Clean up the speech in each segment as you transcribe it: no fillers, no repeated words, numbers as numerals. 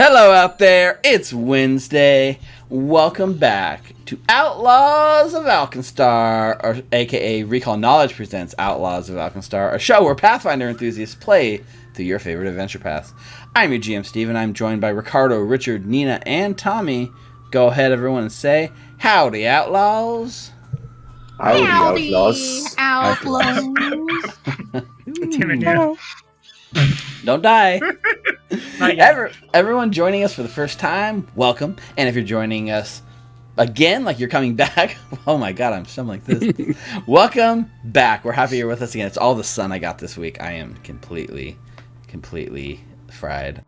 Hello out there, it's Wednesday. Welcome back to Outlaws of Alkenstar, or aka Recall Knowledge presents Outlaws of Alkenstar, a show where Pathfinder enthusiasts play through your favorite adventure paths. I'm your GM Steve, and I'm joined by Ricardo, Richard, Ninna, and Tommy. Go ahead, everyone, and say, howdy, Outlaws. Howdy, Outlaws. Don't die. Everyone joining us for the first time, welcome. And if you're joining us again, like you're coming back, oh my god, I'm stumbling like this. Welcome back. We're happy you're with us again. It's all the sun I got this week. I am completely fried.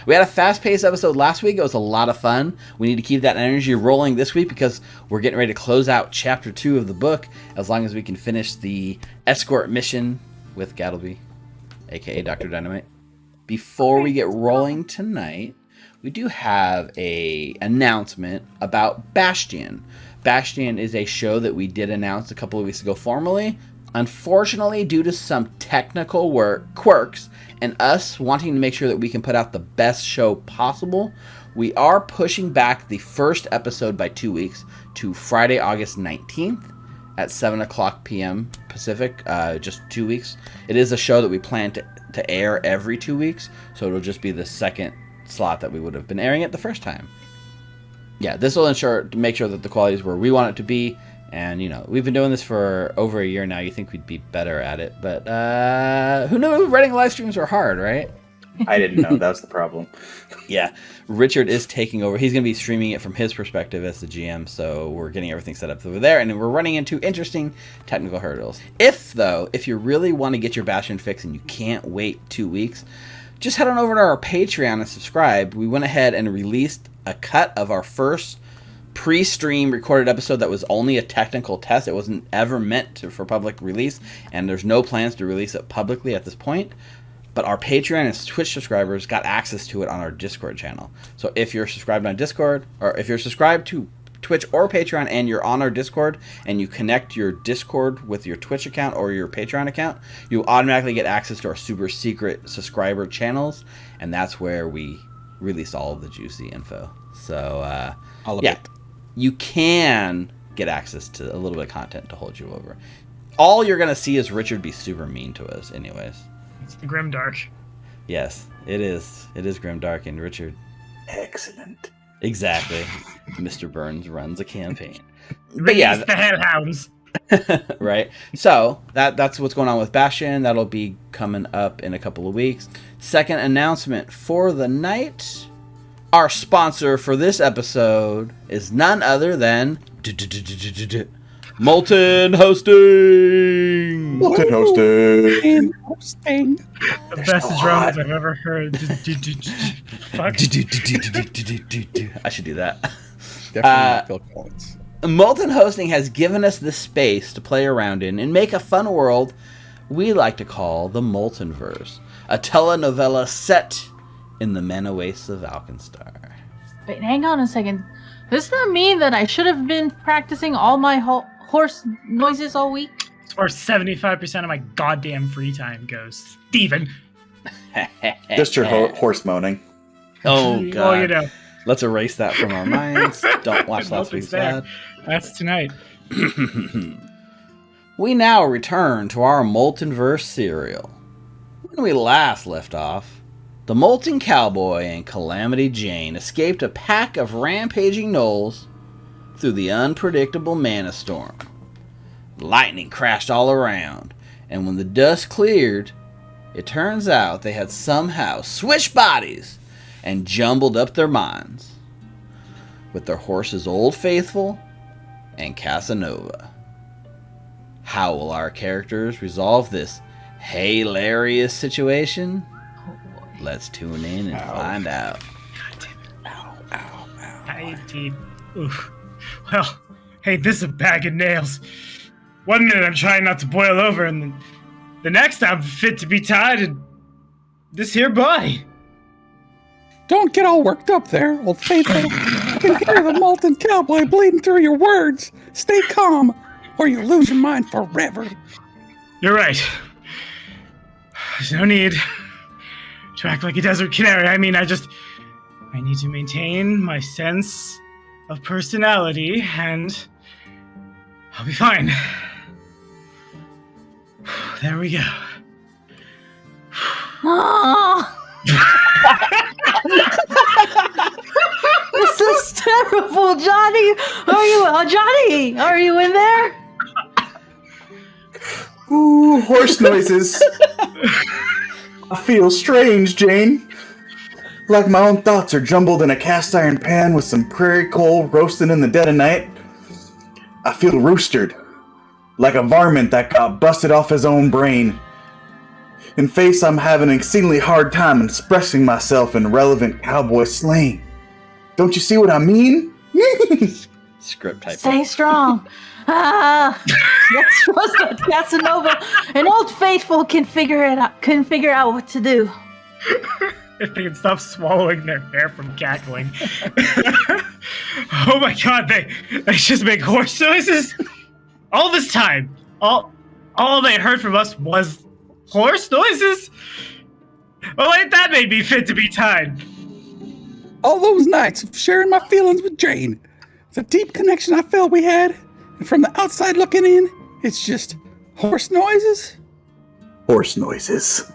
We had a fast-paced episode last week. It was a lot of fun. We need to keep that energy rolling this week because we're getting ready to close out Chapter 2 of the book as long as we can finish the escort mission with Gattleby, a.k.a. Dr. Dynamite. Before we get rolling tonight, we do have a announcement about Bastion. Bastion is a show that we did announce a couple of weeks ago formally. Unfortunately, due to some technical quirks and us wanting to make sure that we can put out the best show possible, we are pushing back the first episode by 2 weeks to Friday, August 19th at 7 o'clock p.m. Pacific, just 2 weeks. It is a show that we plan to air every 2 weeks, so it'll just be the second slot that we would have been airing it the first time. Yeah, this will make sure that the quality is where we want it to be. And, you know, we've been doing this for over a year now. You think we'd be better at it. But who knew writing live streams were hard, right? I didn't know. That was the problem. Yeah. Richard is taking over. He's going to be streaming it from his perspective as the GM. So we're getting everything set up over there. And we're running into interesting technical hurdles. If you really want to get your Bastion fix and you can't wait 2 weeks, just head on over to our Patreon and subscribe. We went ahead and released a cut of our first pre-stream recorded episode that was only a technical test. It wasn't ever meant for public release, and there's no plans to release it publicly at this point. But our Patreon and Twitch subscribers got access to it on our Discord channel. So if you're subscribed on Discord, or if you're subscribed to Twitch or Patreon and you're on our Discord and you connect your Discord with your Twitch account or your Patreon account, you automatically get access to our super secret subscriber channels, and that's where we release all of the juicy info. So you can get access to a little bit of content to hold you over. All you're going to see is Richard be super mean to us anyways. It's the Grimdark. Yes, it is. It is Grimdark and Richard. Excellent. Exactly. Mr. Burns runs a campaign. But yeah, the Hellhounds. Right. So that's what's going on with Bastion. That'll be coming up in a couple of weeks. Second announcement for the night. Our sponsor for this episode is none other than Molten Hosting. Molten Hosting. The best drums I've ever heard. Fuck. I should do that. Definitely Phil Collins. Molten Hosting has given us the space to play around in and make a fun world we like to call the Moltenverse, a telenovela set in the mana wastes of Alkenstar. Wait, hang on a second. Does that mean that I should have been practicing all my horse noises all week? It's where 75% of my goddamn free time goes. Steven! Just your horse moaning. Oh, God. Well, you know. Let's erase that from our minds. Don't watch last week's ad. That's tonight. We now return to our Moltenverse serial. When we last left off, the Molten Cowboy and Calamity Jane escaped a pack of rampaging gnolls through the unpredictable mana storm. Lightning crashed all around, and when the dust cleared, it turns out they had somehow switched bodies and jumbled up their minds with their horses Old Faithful and Casanova. How will our characters resolve this hilarious situation? Let's tune in and find out. Hey, team. Oof. Well, hey, this is a bag of nails. 1 minute I'm trying not to boil over, and then the next I'm fit to be tied in this here body. Don't get all worked up there, Old Faithful. I can hear the Molten Cowboy bleeding through your words. Stay calm, or you lose your mind forever. You're right. There's no need to act like a desert canary. I mean, I just I need to maintain my sense of personality, and I'll be fine. There we go. Oh. This is terrible, Johnny. Johnny? Are you in there? Ooh, horse noises. I feel strange, Jane. Like my own thoughts are jumbled in a cast iron pan with some prairie coal roasting in the dead of night. I feel roostered, like a varmint that got busted off his own brain. In face, I'm having an exceedingly hard time expressing myself in relevant cowboy slang. Don't you see what I mean? Script type. Stay strong. Let's trust that Casanova. An old faithful can figure out what to do. If they can stop swallowing their hair from cackling. Oh my god, they just make horse noises? All this time, all they heard from us was horse noises? Well, ain't that made me fit to be tied? All those nights of sharing my feelings with Jane, the deep connection I felt we had, and from the outside looking in, it's just horse noises? Horse noises.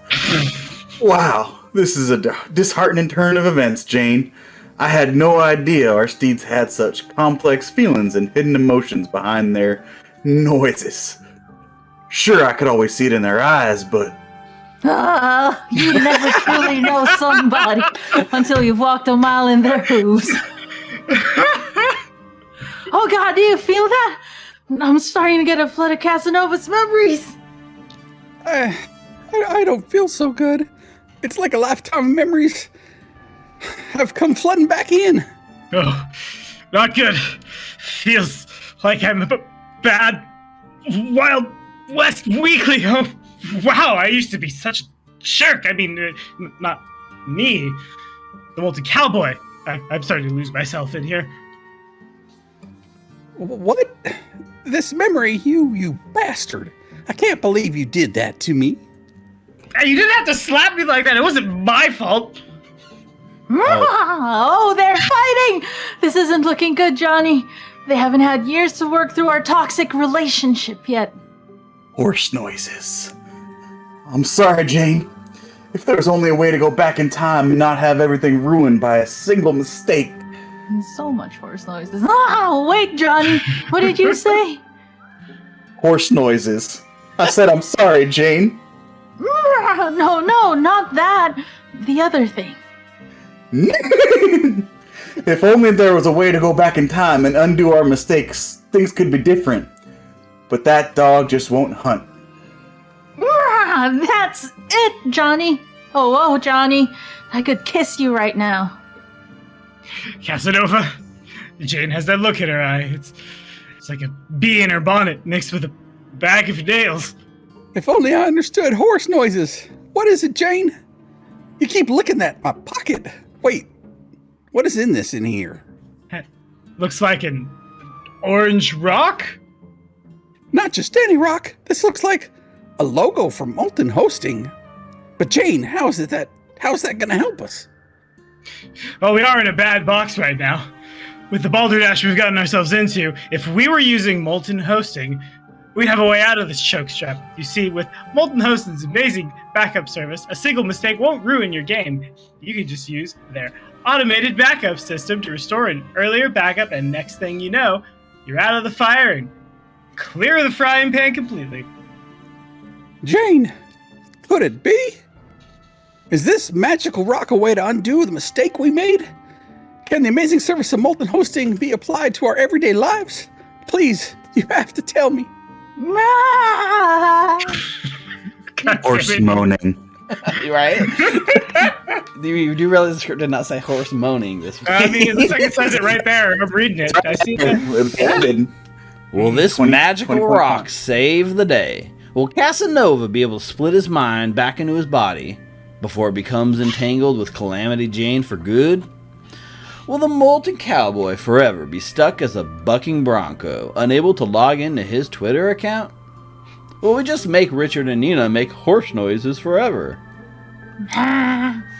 Wow, this is a disheartening turn of events, Jane. I had no idea our steeds had such complex feelings and hidden emotions behind their noises. Sure, I could always see it in their eyes, but... You never truly know somebody until you've walked a mile in their hooves. Oh god, do you feel that? I'm starting to get a flood of Casanova's memories. I don't feel so good. It's like a lifetime of memories have come flooding back in. Oh, not good. Feels like I'm a bad Wild West Weekly. Oh, wow, I used to be such a jerk. I mean, not me, the Molten Cowboy. I'm starting to lose myself in here. What? This memory, you bastard. I can't believe you did that to me. Hey, you didn't have to slap me like that. It wasn't my fault. Oh, they're fighting! This isn't looking good, Johnny. They haven't had years to work through our toxic relationship yet. Horse noises. I'm sorry, Jane. If there was only a way to go back in time and not have everything ruined by a single mistake. And so much horse noises. Oh, wait, Johnny. What did you say? Horse noises. I said I'm sorry, Jane. No, not that. The other thing. If only there was a way to go back in time and undo our mistakes, things could be different. But that dog just won't hunt. That's it, Johnny. Oh, Johnny. I could kiss you right now. Casanova, Jane has that look in her eye. It's like a bee in her bonnet mixed with a bag of nails. If only I understood horse noises. What is it, Jane? You keep licking at my pocket. Wait, what is in this in here? Looks like an orange rock? Not just any rock. This looks like a logo for Molten Hosting. But Jane, how's that gonna help us? Well, we are in a bad box right now. With the balderdash we've gotten ourselves into, if we were using Molten Hosting, we'd have a way out of this choke strap. You see, with Molten Hosting's amazing backup service, a single mistake won't ruin your game. You can just use their automated backup system to restore an earlier backup, and next thing you know, you're out of the fire and clear of the frying pan completely. Jane, could it be? Is this magical rock a way to undo the mistake we made? Can the amazing service of Molten Hosting be applied to our everyday lives? Please, you have to tell me. Horse moaning. Right? You do realize the script did not say horse moaning this week. I mean, it looks like it says it right there. I'm reading it. I see that. Will this 20, magical 20 rock save the day? Will Casanova be able to split his mind back into his body before it becomes entangled with Calamity Jane for good? Will the Molten Cowboy forever be stuck as a bucking bronco, unable to log into his Twitter account? Will we just make Richard and Ninna make horse noises forever?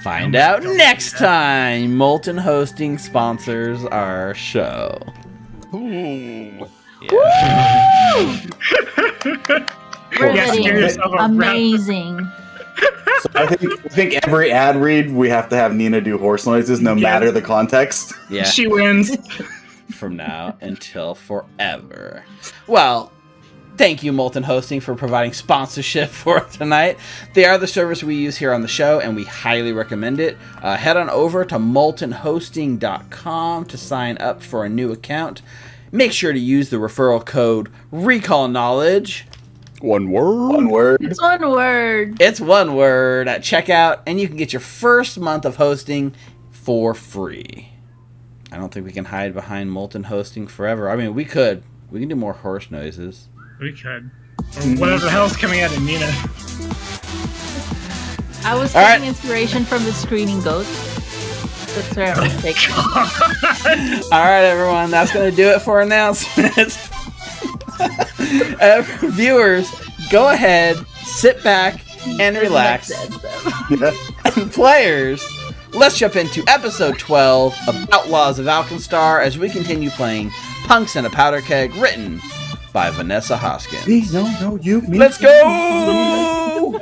Find out next time. Molten Hosting sponsors our show. Ooh. Riveting. give yourself a round. Amazing. So I think every ad read we have to have Nina do horse noises, no Yes. matter the context. Yeah, She wins. from now until forever. Well, thank you, Molten Hosting, for providing sponsorship for tonight. They are the service we use here on the show, and we highly recommend it. Head on over to moltenhosting.com to sign up for a new account. Make sure to use the referral code RecallKnowledge. One word. One word. It's one word. It's one word at checkout, and you can get your first month of hosting for free. I don't think we can hide behind Molten Hosting forever. I mean, we could. We can do more horse noises. We could. Or whatever the hell's coming out of Nina. I was All taking right. inspiration from the screaming goat. That's where I was taking. All right, everyone. That's going to do it for announcements. Viewers, go ahead, sit back, and relax. And players, let's jump into episode 12 of Outlaws of Alkenstar as we continue playing Punks in a Powderkeg, written by Vanessa Hoskins. Me, no, you, me. Let's go!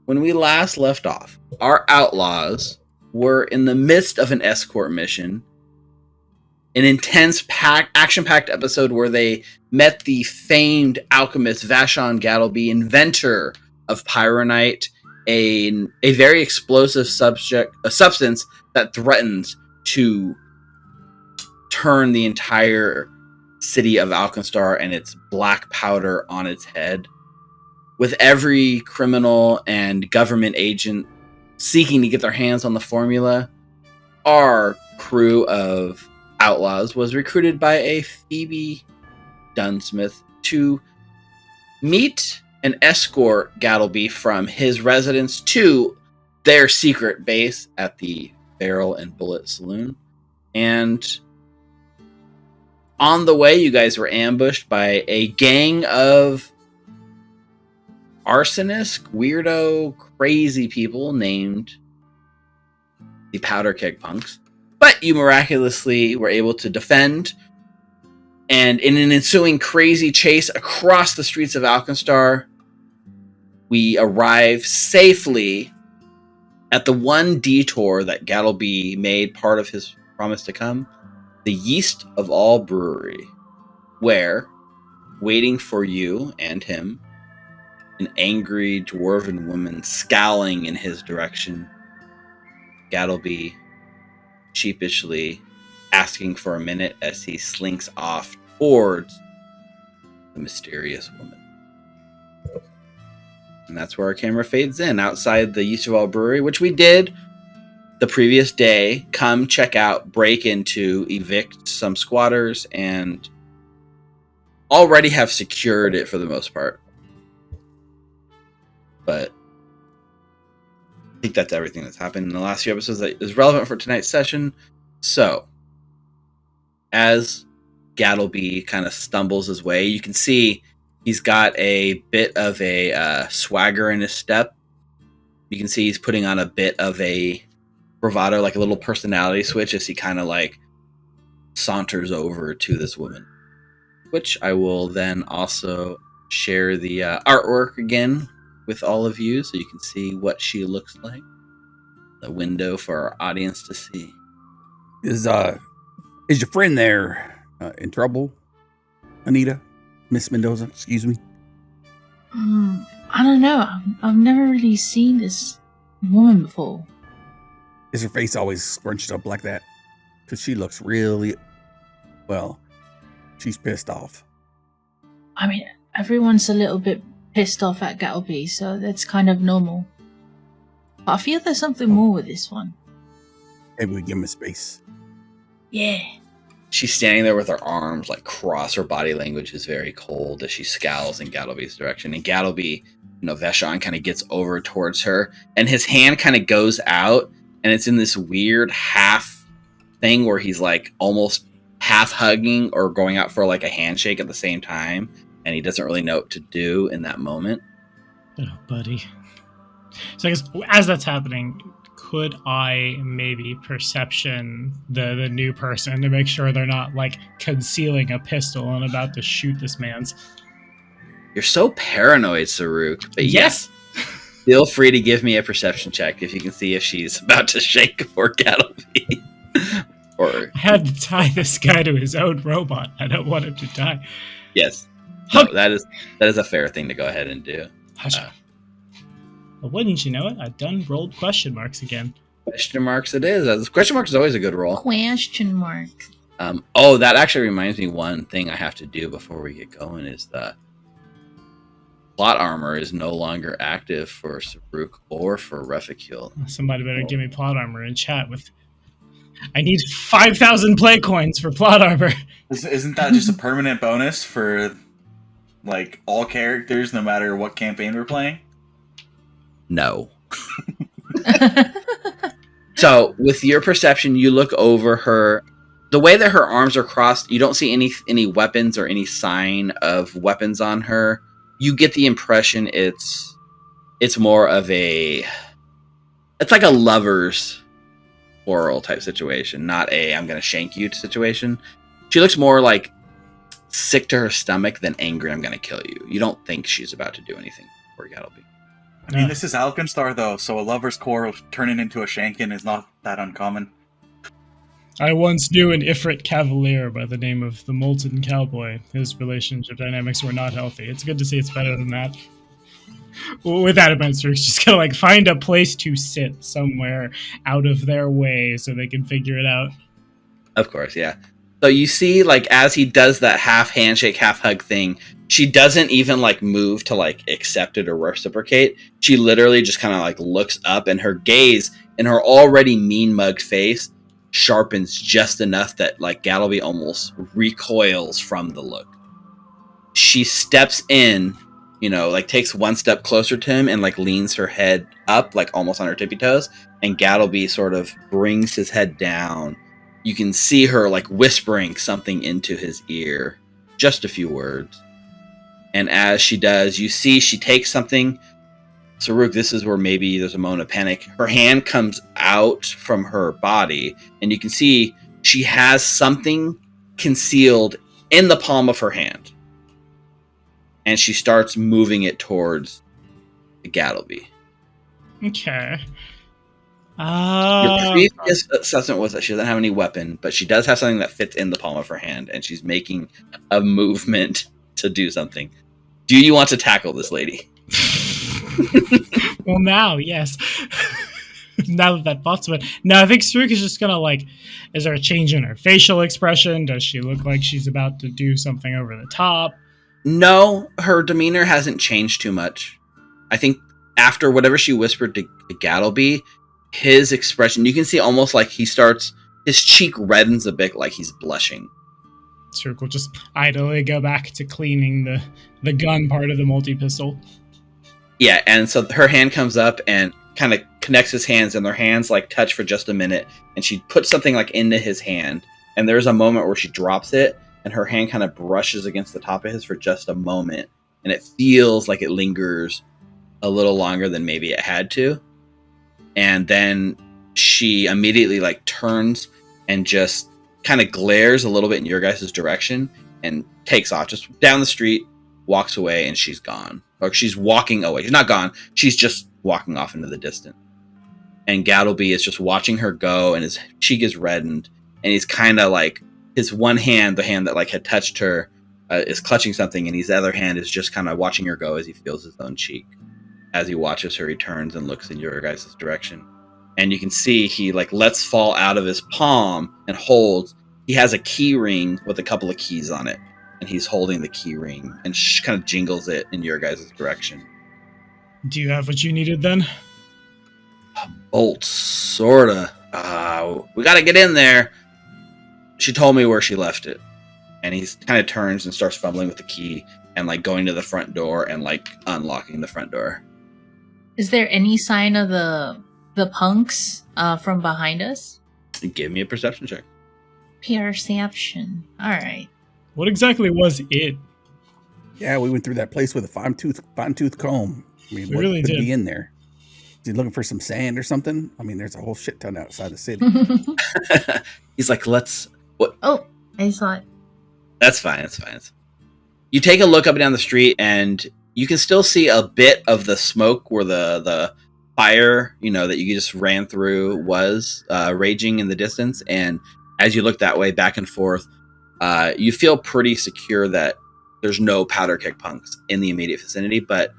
When we last left off, our outlaws were in the midst of an escort mission, an intense action-packed episode where they met the famed alchemist Vashon Gattleby, inventor of pyronite, a very explosive substance that threatens to turn the entire city of Alkenstar and its black powder on its head. With every criminal and government agent seeking to get their hands on the formula, our crew of outlaws was recruited by a Phoebe Dunsmith to meet and escort Gattleby from his residence to their secret base at the Barrel and Bullet Saloon. And on the way, you guys were ambushed by a gang of arsonist, weirdo, crazy people named the Powderkeg Punks. But you miraculously were able to defend, and in an ensuing crazy chase across the streets of Alkenstar, we arrive safely at the one detour that Gattleby made part of his promise to come, the Yeast of All Brewery, where, waiting for you and him, an angry dwarven woman scowling in his direction, Gattleby sheepishly asking for a minute as he slinks off towards the mysterious woman. And that's where our camera fades in, outside the Yeast of All Brewery, which we did the previous day come check out, break into, evict some squatters, and already have secured it for the most part. But I think that's everything that's happened in the last few episodes that is relevant for tonight's session. So, as Gattleby kind of stumbles his way, you can see he's got a bit of a swagger in his step. You can see he's putting on a bit of a bravado, like a little personality switch, as he kind of like saunters over to this woman. Which I will then also share the artwork again with all of you so you can see what she looks like. The window for our audience to see. Is your friend there in trouble, Anita? Miss Mendoza, excuse me? I don't know. I've never really seen this woman before. Is her face always scrunched up like that? Because she looks really... Well, she's pissed off. I mean, everyone's a little bit pissed off at Gattleby, so that's kind of normal. But I feel there's something more with this one. Maybe we give him a space. Yeah. She's standing there with her arms like crossed. Her body language is very cold as she scowls in Gattleby's direction. And Gattleby, Vashon kind of gets over towards her, and his hand kind of goes out, and it's in this weird half thing where he's like almost half hugging or going out for like a handshake at the same time, and he doesn't really know what to do in that moment. Oh, buddy. So I guess as that's happening, could I maybe perception the new person to make sure they're not like concealing a pistol and about to shoot this man's? You're so paranoid, Saruk. But yes, feel free to give me a perception check if you can see if she's about to shake for Gattleby. Or I had to tie this guy to his own robot. I don't want him to die. Yes. No, that is a fair thing to go ahead and do. Well, wouldn't you know it? I done rolled question marks again. Question marks it is. Question marks is always a good roll. Question mark. That actually reminds me, one thing I have to do before we get going is the plot armor is no longer active for Saruk or for Refikul. Somebody better give me plot armor in chat with... I need 5,000 play coins for plot armor. Isn't that just a permanent bonus for like all characters, no matter what campaign we're playing? No. So, with your perception, you look over her. The way that her arms are crossed, you don't see any weapons or any sign of weapons on her. You get the impression it's more of it's like a lover's oral type situation, not a I'm gonna shank you situation. She looks more like sick to her stomach than angry I'm gonna kill you. You don't think she's about to do anything for Gattleby. I mean, this is Alkenstar, though, so a lover's quarrel turning into a shanking is not that uncommon. I once knew an Ifrit cavalier by the name of the Molten Cowboy. His relationship dynamics were not healthy. It's good to see it's better than that. With that adventure, it's just gonna like find a place to sit somewhere out of their way so they can figure it out. Of course, yeah. So you see, like, as he does that half handshake, half hug thing, she doesn't even like move to like accept it or reciprocate. She literally just kind of like looks up, and her gaze in her already mean mugged face sharpens just enough that like Gattleby almost recoils from the look. She steps in, like takes one step closer to him and like leans her head up, like almost on her tippy toes, and Gattleby sort of brings his head down. You can see her like whispering something into his ear, just a few words. And as she does, you see she takes something. Saruk, this is where maybe there's a moment of panic. Her hand comes out from her body, and you can see she has something concealed in the palm of her hand. And she starts moving it towards the Gattleby. Okay. Your previous assessment was that she doesn't have any weapon, but she does have something that fits in the palm of her hand, and she's making a movement to do something. Do you want to tackle this lady? Well, now, yes. Now that thought's of it. No, I think Saruk is just gonna like... Is there a change in her facial expression? Does she look like she's about to do something over the top? No, her demeanor hasn't changed too much. I think after whatever she whispered to Gattleby, his expression, you can see almost like his cheek reddens a bit, like he's blushing. Saruk will just idly go back to cleaning the gun part of the multi-pistol. Yeah, and so her hand comes up and kind of connects his hands, and their hands like touch for just a minute, and she puts something like into his hand, and there's a moment where she drops it, and her hand kind of brushes against the top of his for just a moment, and it feels like it lingers a little longer than maybe it had to. And then she immediately like turns and just kind of glares a little bit in your guys' direction and takes off just down the street, walks away, and she's gone. Or she's walking away. She's not gone. She's just walking off into the distance. And Gattleby is just watching her go, and his cheek is reddened, and he's kind of like, his one hand, the hand that like had touched her, is clutching something, and his other hand is just kind of watching her go as he feels his own cheek. As he watches her, he turns and looks in your guys' direction. And you can see he like lets fall out of his palm and holds. He has a key ring with a couple of keys on it. And he's holding the key ring and kind of jingles it in your guys' direction. Do you have what you needed then? Bolts, sorta. We gotta get in there. She told me where she left it. And he kind of turns and starts fumbling with the key and like going to the front door and like unlocking the front door. Is there any sign of the punks from behind us? Give me a perception check. Perception. All right. What exactly was it? Yeah, we went through that place with a fine-tooth comb. I mean, We what really could did. be in there? Is he looking for some sand or something? I mean, there's a whole shit ton outside the city. He's like, Oh, I saw it. That's fine. You take a look up and down the street, and you can still see a bit of the smoke where the fire, that you just ran through was raging in the distance. And as you look that way, back and forth, you feel pretty secure that there's no Powderkeg punks in the immediate vicinity. But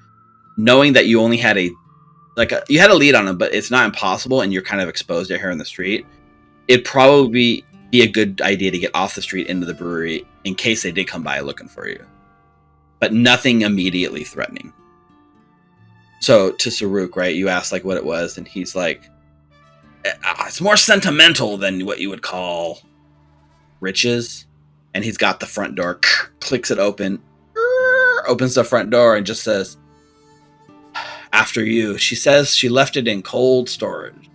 knowing that you only had you had a lead on them, but it's not impossible, and you're kind of exposed out here in the street, it'd probably be a good idea to get off the street into the brewery in case they did come by looking for you. But nothing immediately threatening. So to Saruk, right, you asked like what it was, and he's like, it's more sentimental than what you would call riches. And he's got the front door, clicks it open, opens the front door and just says, after you. She says she left it in cold storage.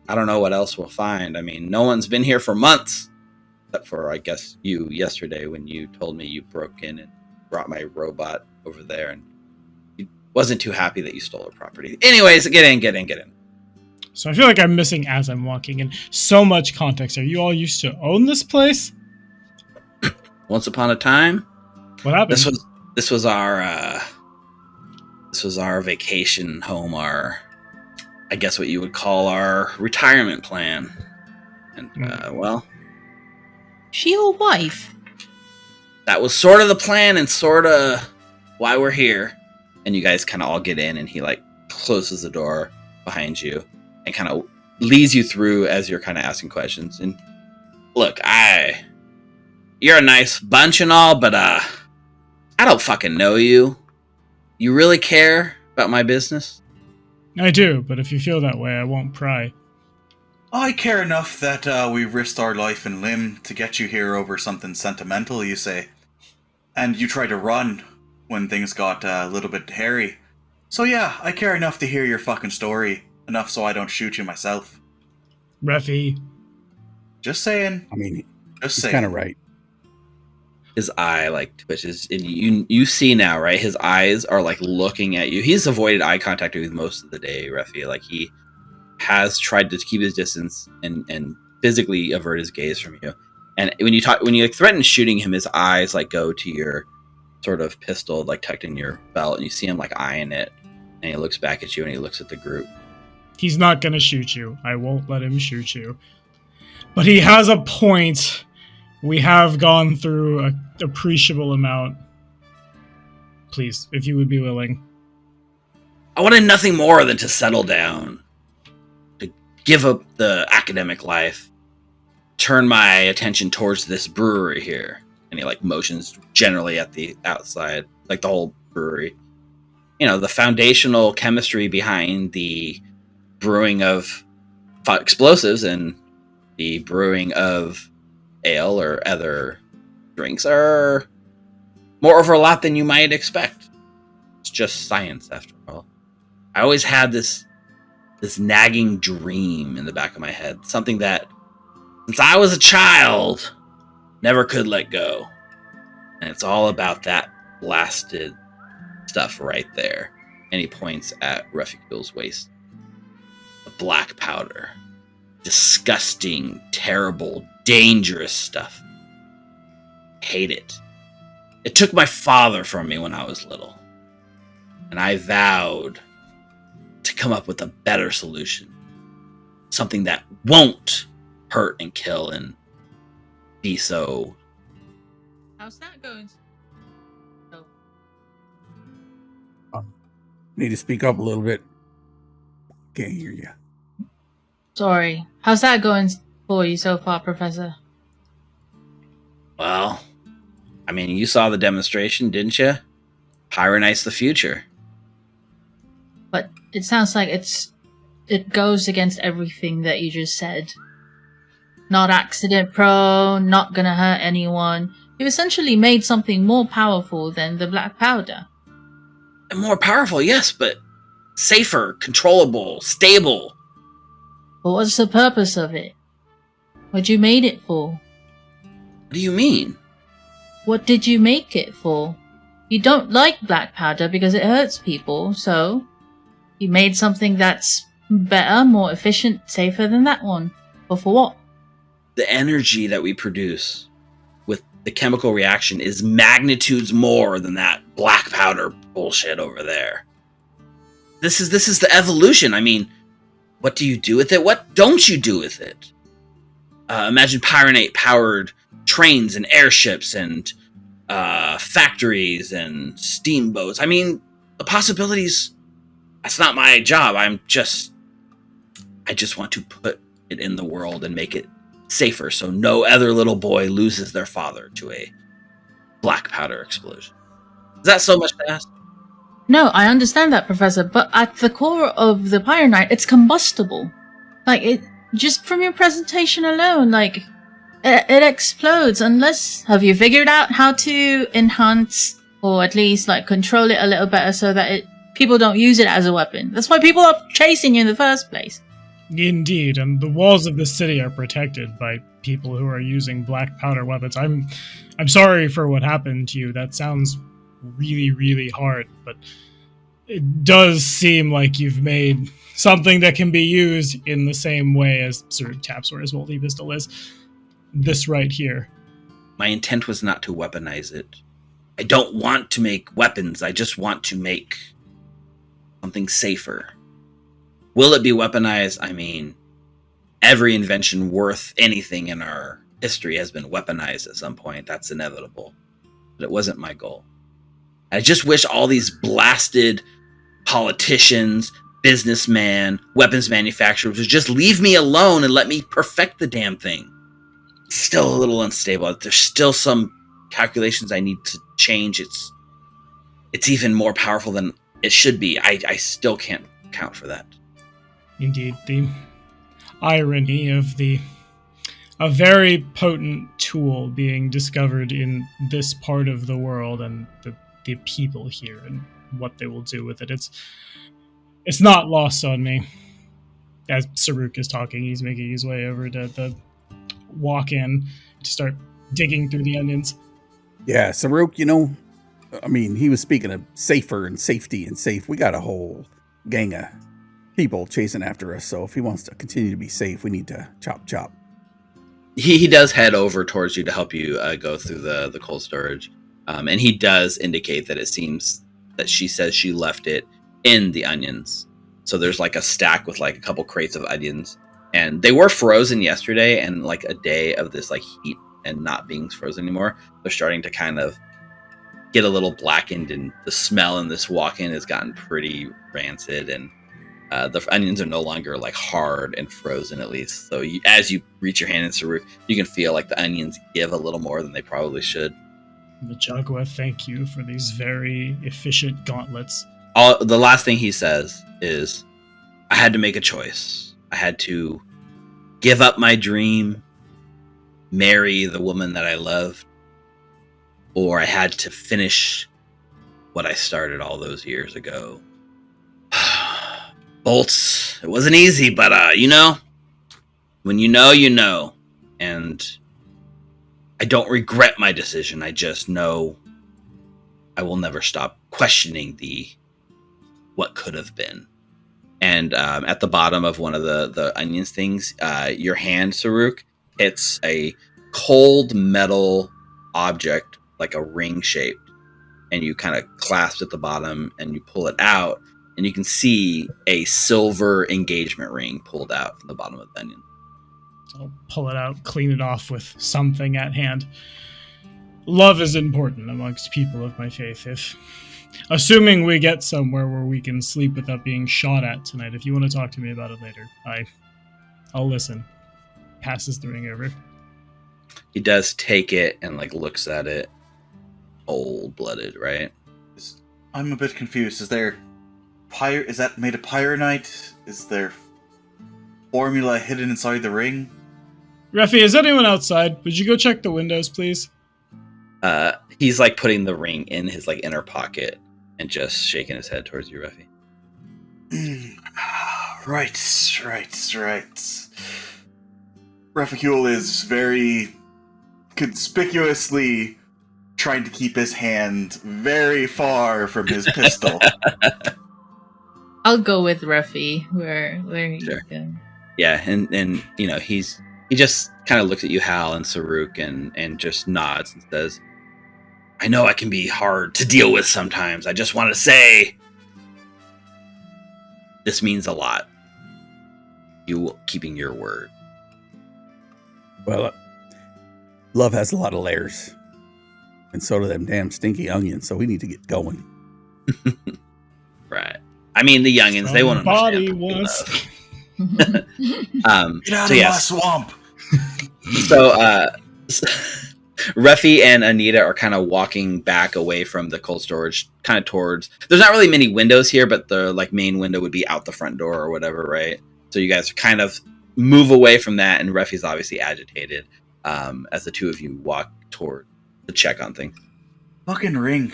I don't know what else we'll find. I mean, no one's been here for months. Except for, I guess, you yesterday when you told me you broke in and brought my robot over there. And he wasn't too happy that you stole her property. Anyways, get in. So I feel like I'm missing as I'm walking in so much context. Are you all used to own this place? Once upon a time, What happened? this was our vacation home, I guess what you would call our retirement plan. And, well... She your wife? That was sort of the plan and sort of why we're here. And you guys kind of all get in, and he, like, closes the door behind you and kind of leads you through as you're kind of asking questions. And, look, you're a nice bunch and all, but, I don't fucking know you. You really care about my business? I do, but if you feel that way, I won't pry. I care enough that we risked our life and limb to get you here over something sentimental, you say. And you tried to run when things got a little bit hairy. So yeah, I care enough to hear your fucking story. Enough so I don't shoot you myself. Reffy. Just saying. I mean, Just he's saying. kind of right. His eye, like, twitches. And you see now, right? His eyes are, like, looking at you. He's avoided eye contact with most of the day, Refi. Like, he has tried to keep his distance and physically avert his gaze from you. And when you like, threaten shooting him, his eyes, like, go to your sort of pistol, like, tucked in your belt. And you see him, like, eyeing it. And he looks back at you, and he looks at the group. He's not gonna shoot you. I won't let him shoot you. But he has a point. We have gone through an appreciable amount. Please, if you would be willing. I wanted nothing more than to settle down, to give up the academic life, turn my attention towards this brewery here. And he, like, motions generally at the outside, like the whole brewery. You know, the foundational chemistry behind the brewing of explosives and the brewing of ale or other drinks are more overlap than you might expect. It's just science, after all. I always had this nagging dream in the back of my head, something that, since I was a child, never could let go. And it's all about that blasted stuff right there. And he points at Refucule's waist. The black powder. Disgusting, terrible, dangerous stuff. Hate it. It took my father from me when I was little. And I vowed to come up with a better solution. Something that won't hurt and kill and be so... How's that going? Need to speak up a little bit. Can't hear you. Sorry. How's that going for you so far, Professor? Well, I mean, you saw the demonstration, didn't you? Pyronites the future. But it sounds like it goes against everything that you just said. Not accident prone, not gonna hurt anyone. You essentially made something more powerful than the black powder. And more powerful, yes, but safer, controllable, stable. But what's the purpose of it? What you made it for? What do you mean? What did you make it for? You don't like black powder because it hurts people, so you made something that's better, more efficient, safer than that one. But for what? The energy that we produce with the chemical reaction is magnitudes more than that black powder bullshit over there. This is the evolution. I mean, what do you do with it? What don't you do with it? Imagine pyronite-powered trains and airships and factories and steamboats. I mean, the possibilities... That's not my job. I just want to put it in the world and make it safer so no other little boy loses their father to a black powder explosion. Is that so much to ask? No, I understand that, Professor, but at the core of the pyronite, it's combustible. Like, it, just from your presentation alone, like, it explodes unless... Have you figured out how to enhance, or at least, like, control it a little better so that people don't use it as a weapon? That's why people are chasing you in the first place. Indeed, and the walls of the city are protected by people who are using black powder weapons. I'm sorry for what happened to you. That sounds really, really hard, but it does seem like you've made something that can be used in the same way as Sir Tapsworth's multi-pistol is. This right here. My intent was not to weaponize it. I don't want to make weapons. I just want to make something safer. Will it be weaponized? I mean, every invention worth anything in our history has been weaponized at some point. That's inevitable. But it wasn't my goal. I just wish all these blasted politicians, businessmen, weapons manufacturers would just leave me alone and let me perfect the damn thing. It's still a little unstable. There's still some calculations I need to change. It's even more powerful than it should be. I still can't account for that. Indeed, the irony of a very potent tool being discovered in this part of the world and the people here and what they will do with it. It's not lost on me. As Saruk is talking, he's making his way over to the walk-in to start digging through the onions. Yeah, Saruk, I mean, he was speaking of safer and safety and safe. We got a whole gang of people chasing after us, so if he wants to continue to be safe, we need to chop. He does head over towards you to help you go through the cold storage. And he does indicate that it seems that she says she left it in the onions. So there's like a stack with like a couple crates of onions. And they were frozen yesterday, and like a day of this like heat and not being frozen anymore, they're starting to kind of get a little blackened, and the smell in this walk-in has gotten pretty rancid, and the onions are no longer like hard and frozen, at least. So as you reach your hand into Saruk, you can feel like the onions give a little more than they probably should. Majagua, thank you for these very efficient gauntlets. The last thing he says is, I had to make a choice. I had to give up my dream, marry the woman that I loved, or I had to finish what I started all those years ago. Bolts, it wasn't easy, but when you know. And I don't regret my decision. I just know I will never stop questioning what could have been. And at the bottom of one of the onions things, your hand, Saruk, hits a cold metal object, like a ring shaped, and you kind of clasp at the bottom and you pull it out, and you can see a silver engagement ring pulled out from the bottom of the onion. I'll pull it out, clean it off with something at hand. Love is important amongst people of my faith. Assuming we get somewhere where we can sleep without being shot at tonight, if you want to talk to me about it later, I'll listen. Passes the ring over. He does take it and looks at it. Cold-blooded, right? I'm a bit confused. Is that made of pyronite? Is there formula hidden inside the ring? Refi, is anyone outside? Would you go check the windows, please? He's putting the ring in his inner pocket and just shaking his head towards you, Refi. Right. Reficule is very conspicuously trying to keep his hand very far from his pistol. I'll go with Refi. Where you Sure. go? Yeah, and he just kind of looks at you, Hal and Saruk, and just nods and says, I know I can be hard to deal with sometimes. I just want to say this means a lot. You keeping your word. Well, love has a lot of layers. And so do them damn stinky onions, so we need to get going. Right. I mean, the youngins, they won't Body understand. wants. Get out of my swamp! So, Refi and Anita are kind of walking back away from the cold storage, kind of towards... There's not really many windows here, but the main window would be out the front door or whatever, right? So you guys kind of move away from that, and Refi's obviously agitated as the two of you walk toward to check on things. Fucking ring.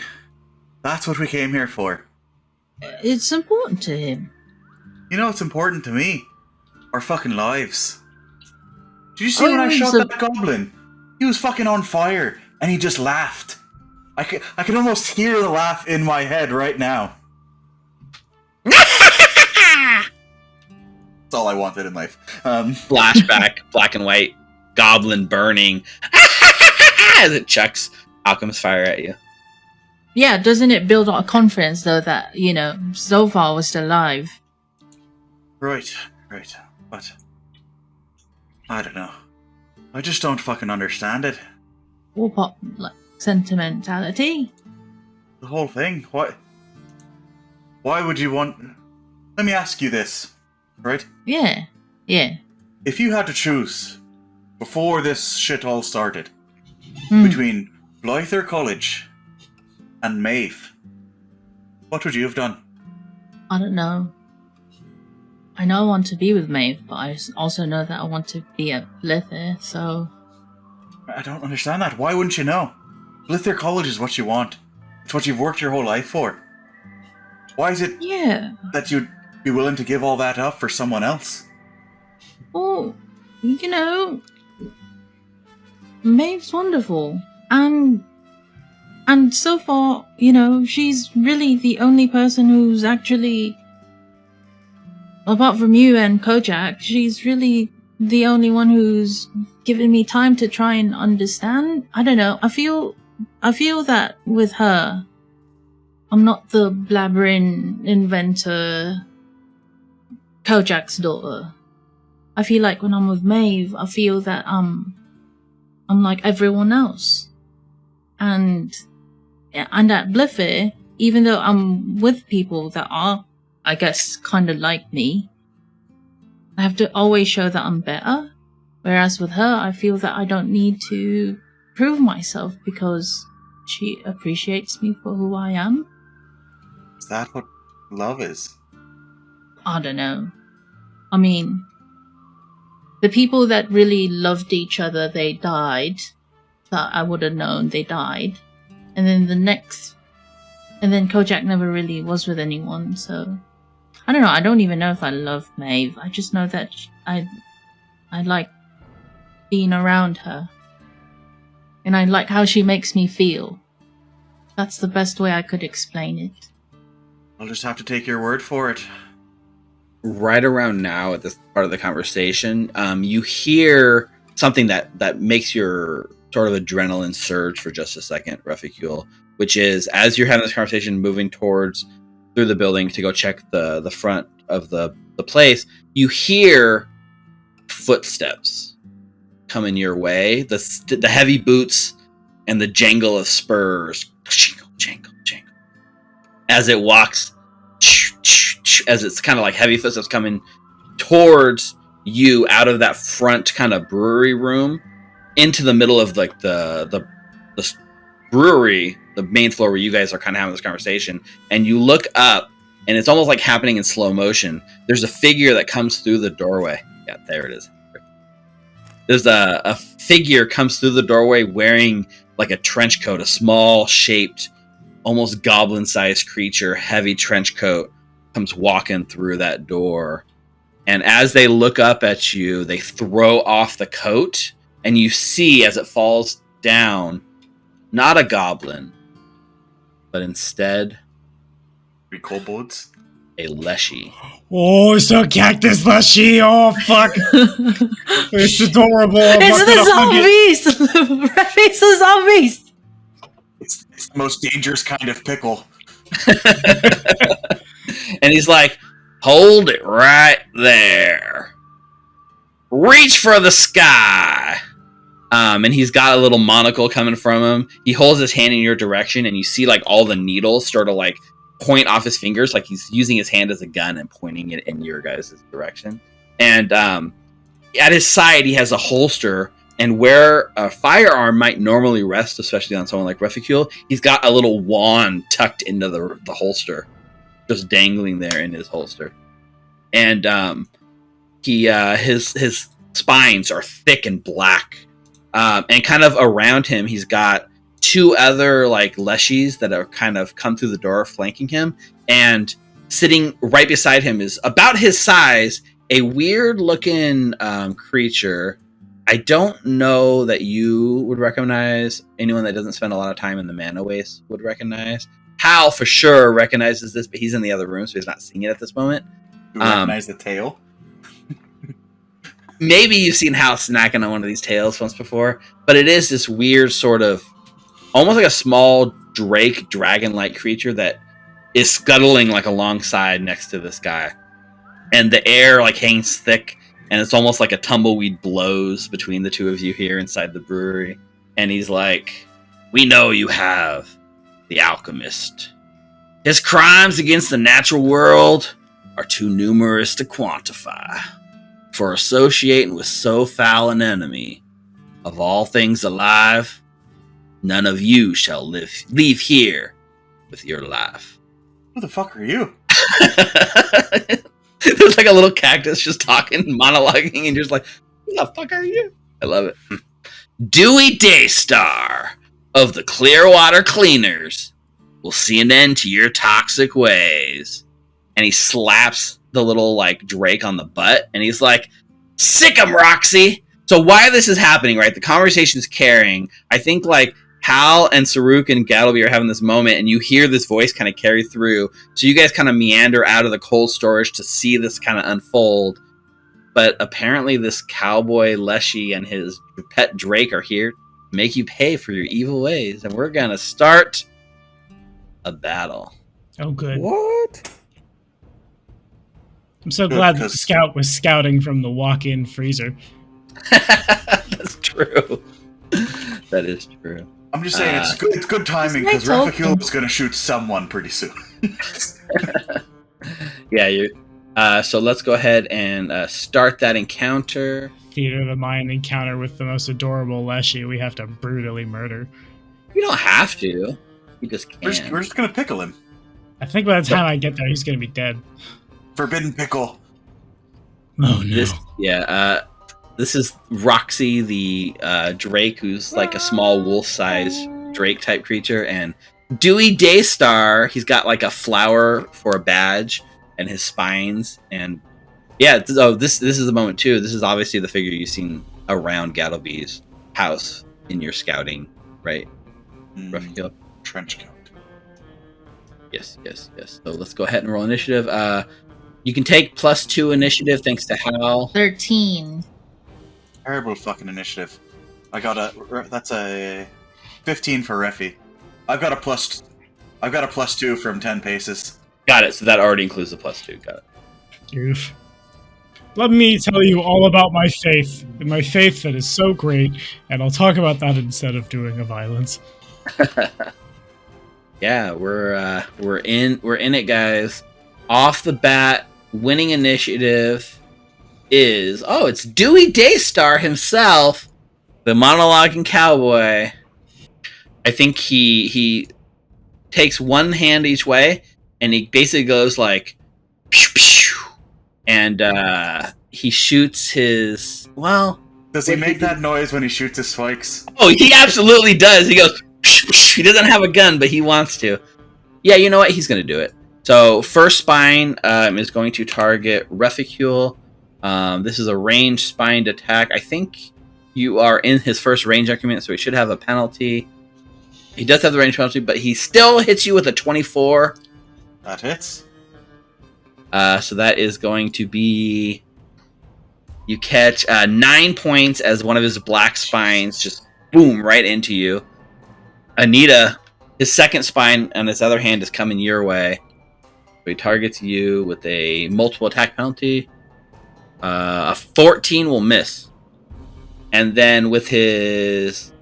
That's what we came here for. It's important to him. You know what's important to me? Our fucking lives. Did you see when I shot that goblin? He was fucking on fire, and he just laughed. I can almost hear the laugh in my head right now. That's all I wanted in life. Flashback, black and white, goblin burning as it chucks alchemist fire at you. Yeah, doesn't it build a confidence, though, that, so far we're still alive? Right. But I don't know. I just don't fucking understand it. What, sentimentality? The whole thing. Why would you want... Let me ask you this, right? Yeah. If you had to choose, before this shit all started, Hmm. between Blyther College and Maeve, what would you have done? I don't know. I know I want to be with Maeve, but I also know that I want to be at Blither, so... I don't understand that. Why wouldn't you know? Blyther College is what you want. It's what you've worked your whole life for. Why is it Yeah. that you'd be willing to give all that up for someone else? Well, Maeve's wonderful. And so far, she's really the only person who's actually... Apart from you and Kojak, she's really the only one who's given me time to try and understand. I don't know. I feel that with her, I'm not the blabbering inventor, Kojak's daughter. I feel like when I'm with Maeve, I feel that I'm like everyone else. And at Bliffer, even though I'm with people that are, I guess, kind of like me, I have to always show that I'm better. Whereas with her, I feel that I don't need to prove myself because she appreciates me for who I am. Is that what love is? I don't know. I mean, the people that really loved each other, they died. That I would have known they died. And then and then Kojak never really was with anyone, so I don't know. I don't even know if I love Maeve. I just know that I like being around her. And I like how she makes me feel. That's the best way I could explain it. I'll just have to take your word for it. Right around now, at this part of the conversation, you hear something that makes your sort of adrenaline surge for just a second, Reficule, which is, as you're having this conversation, moving through the building to go check the front of the place, you hear footsteps coming your way. The heavy boots and the jangle of spurs, jingle, jingle, jingle, as it walks, as it's kind of like heavy footsteps coming towards you out of that front kind of brewery room into the middle of like the brewery, the main floor where you guys are kind of having this conversation. And you look up, and it's almost like happening in slow motion. There's a figure that comes through the doorway. Yeah, there it is. There's a figure comes through the doorway wearing like a trench coat, a small shaped, almost goblin-sized creature, heavy trench coat, comes walking through that door. And as they look up at you, they throw off the coat, and you see as it falls down, not a goblin, but instead 3 kobolds. a leshy. Oh, it's a cactus leshy. Oh, fuck. It's adorable. It's the zombies! It's the zombies! It's the most dangerous kind of pickle. And he's like, hold it right there. Reach for the sky. And he's got a little monocle coming from him. He holds his hand in your direction, and you see like all the needles sort of like point off his fingers, like he's using his hand as a gun and pointing it in your guys' direction. And at his side, he has a holster, and where a firearm might normally rest, especially on someone like Reficule, he's got a little wand tucked into the holster, just dangling there in his holster. And his spines are thick and black. And kind of around him, he's got 2 other like leshies that are kind of come through the door flanking him. And sitting right beside him is about his size, a weird looking creature. I don't know that you would recognize. Anyone that doesn't spend a lot of time in the mana waste would recognize. Hal for sure recognizes this, but he's in the other room, so he's not seeing it at this moment. You recognize the tail? Maybe you've seen Hal snacking on one of these tails once before, but it is this weird sort of, almost like a small drake, dragon-like creature that is scuttling like alongside next to this guy. And the air like hangs thick, and it's almost like a tumbleweed blows between the two of you here inside the brewery. And he's like, we know you have the alchemist. His crimes against the natural world are too numerous to quantify. For associating with so foul an enemy, of all things alive, none of you shall leave here with your life. Who the fuck are you? There's like a little cactus just talking, monologuing, and you're just like, who the fuck are you? I love it. Dewey Daystar of the Clearwater Cleaners will see an end to your toxic ways. And he slaps the little like drake on the butt, and he's like, sick 'em, Roxy. So while this is happening, right, the conversation's carrying. I think like Hal and Saruk and Gattleby are having this moment, and you hear this voice kind of carry through. So you guys kind of meander out of the cold storage to see this kind of unfold. But apparently this cowboy Leshy and his pet drake are here to make you pay for your evil ways, and we're gonna start a battle. Oh, good. What? I'm so glad that the scout was scouting from the walk-in freezer. That's true. That is true. I'm just saying it's good timing because Reficule is going to shoot someone pretty soon. Yeah, so let's go ahead and start that encounter. Theater of the Mind encounter with the most adorable Leshy we have to brutally murder. You don't have to. You just can. We're just going to pickle him. I think by the time I get there, he's going to be dead. Forbidden pickle. Oh, no. This is Roxy, the Drake, who's like a small wolf-sized Drake-type creature, and Dewey Daystar, he's got like a flower for a badge and his spines, and yeah, this is the moment too. This is obviously the figure you've seen around Gattleby's house in your scouting, right? Raphael? Trench coat. Yes. So let's go ahead and roll initiative. You can take +2 initiative thanks to Hal. 13. Terrible fucking initiative. That's a 15 for Refi. I've got a +2 from 10 paces. Got it. So that already includes the +2. Got it. Oof. Let me tell you all about my faith that is so great, and I'll talk about that instead of doing a violence. Yeah, we're in it, guys. Off the bat, winning initiative is it's Dewey Daystar himself, the monologuing cowboy. I think he takes one hand each way, and he basically goes like, pew, pew, and he shoots his. Well, does he make that noise when he shoots his spikes? Oh, he absolutely does. He goes. He doesn't have a gun, but he wants to. Yeah, you know what? He's going to do it. So first spine is going to target Reficule. This is a ranged spined attack. I think you are in his first range increment, so he should have a penalty. He does have the range penalty, but he still hits you with a 24. That hits. So that is going to be... You catch 9 points as one of his black spines just boom right into you. Anita, his second spine on his other hand is coming your way. So he targets you with a multiple attack penalty. A 14 will miss. And then with his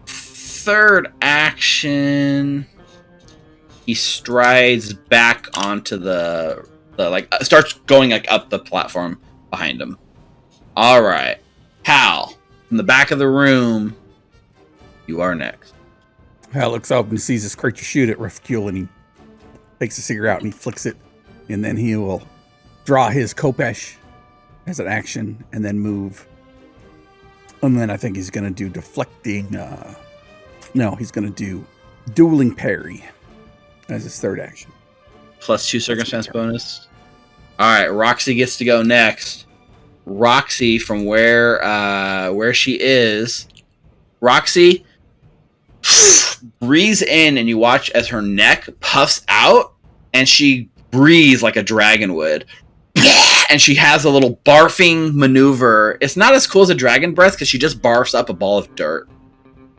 third action, he strides back onto the starts going like up the platform behind him. All right, Hal, from the back of the room, you are next. Hal looks up and sees this creature shoot at Reficule, and he takes a cigarette out and he flicks it, and then he will draw his Kopesh as an action and then move. And then I think he's going to do deflecting. He's going to do dueling parry as his third action. +2 circumstance bonus. All right, Roxy gets to go next. Roxy, from where she is, Roxy breathes in, and you watch as her neck puffs out, and she breathes like a dragon would. And she has a little barfing maneuver. It's not as cool as a dragon breath because she just barfs up a ball of dirt.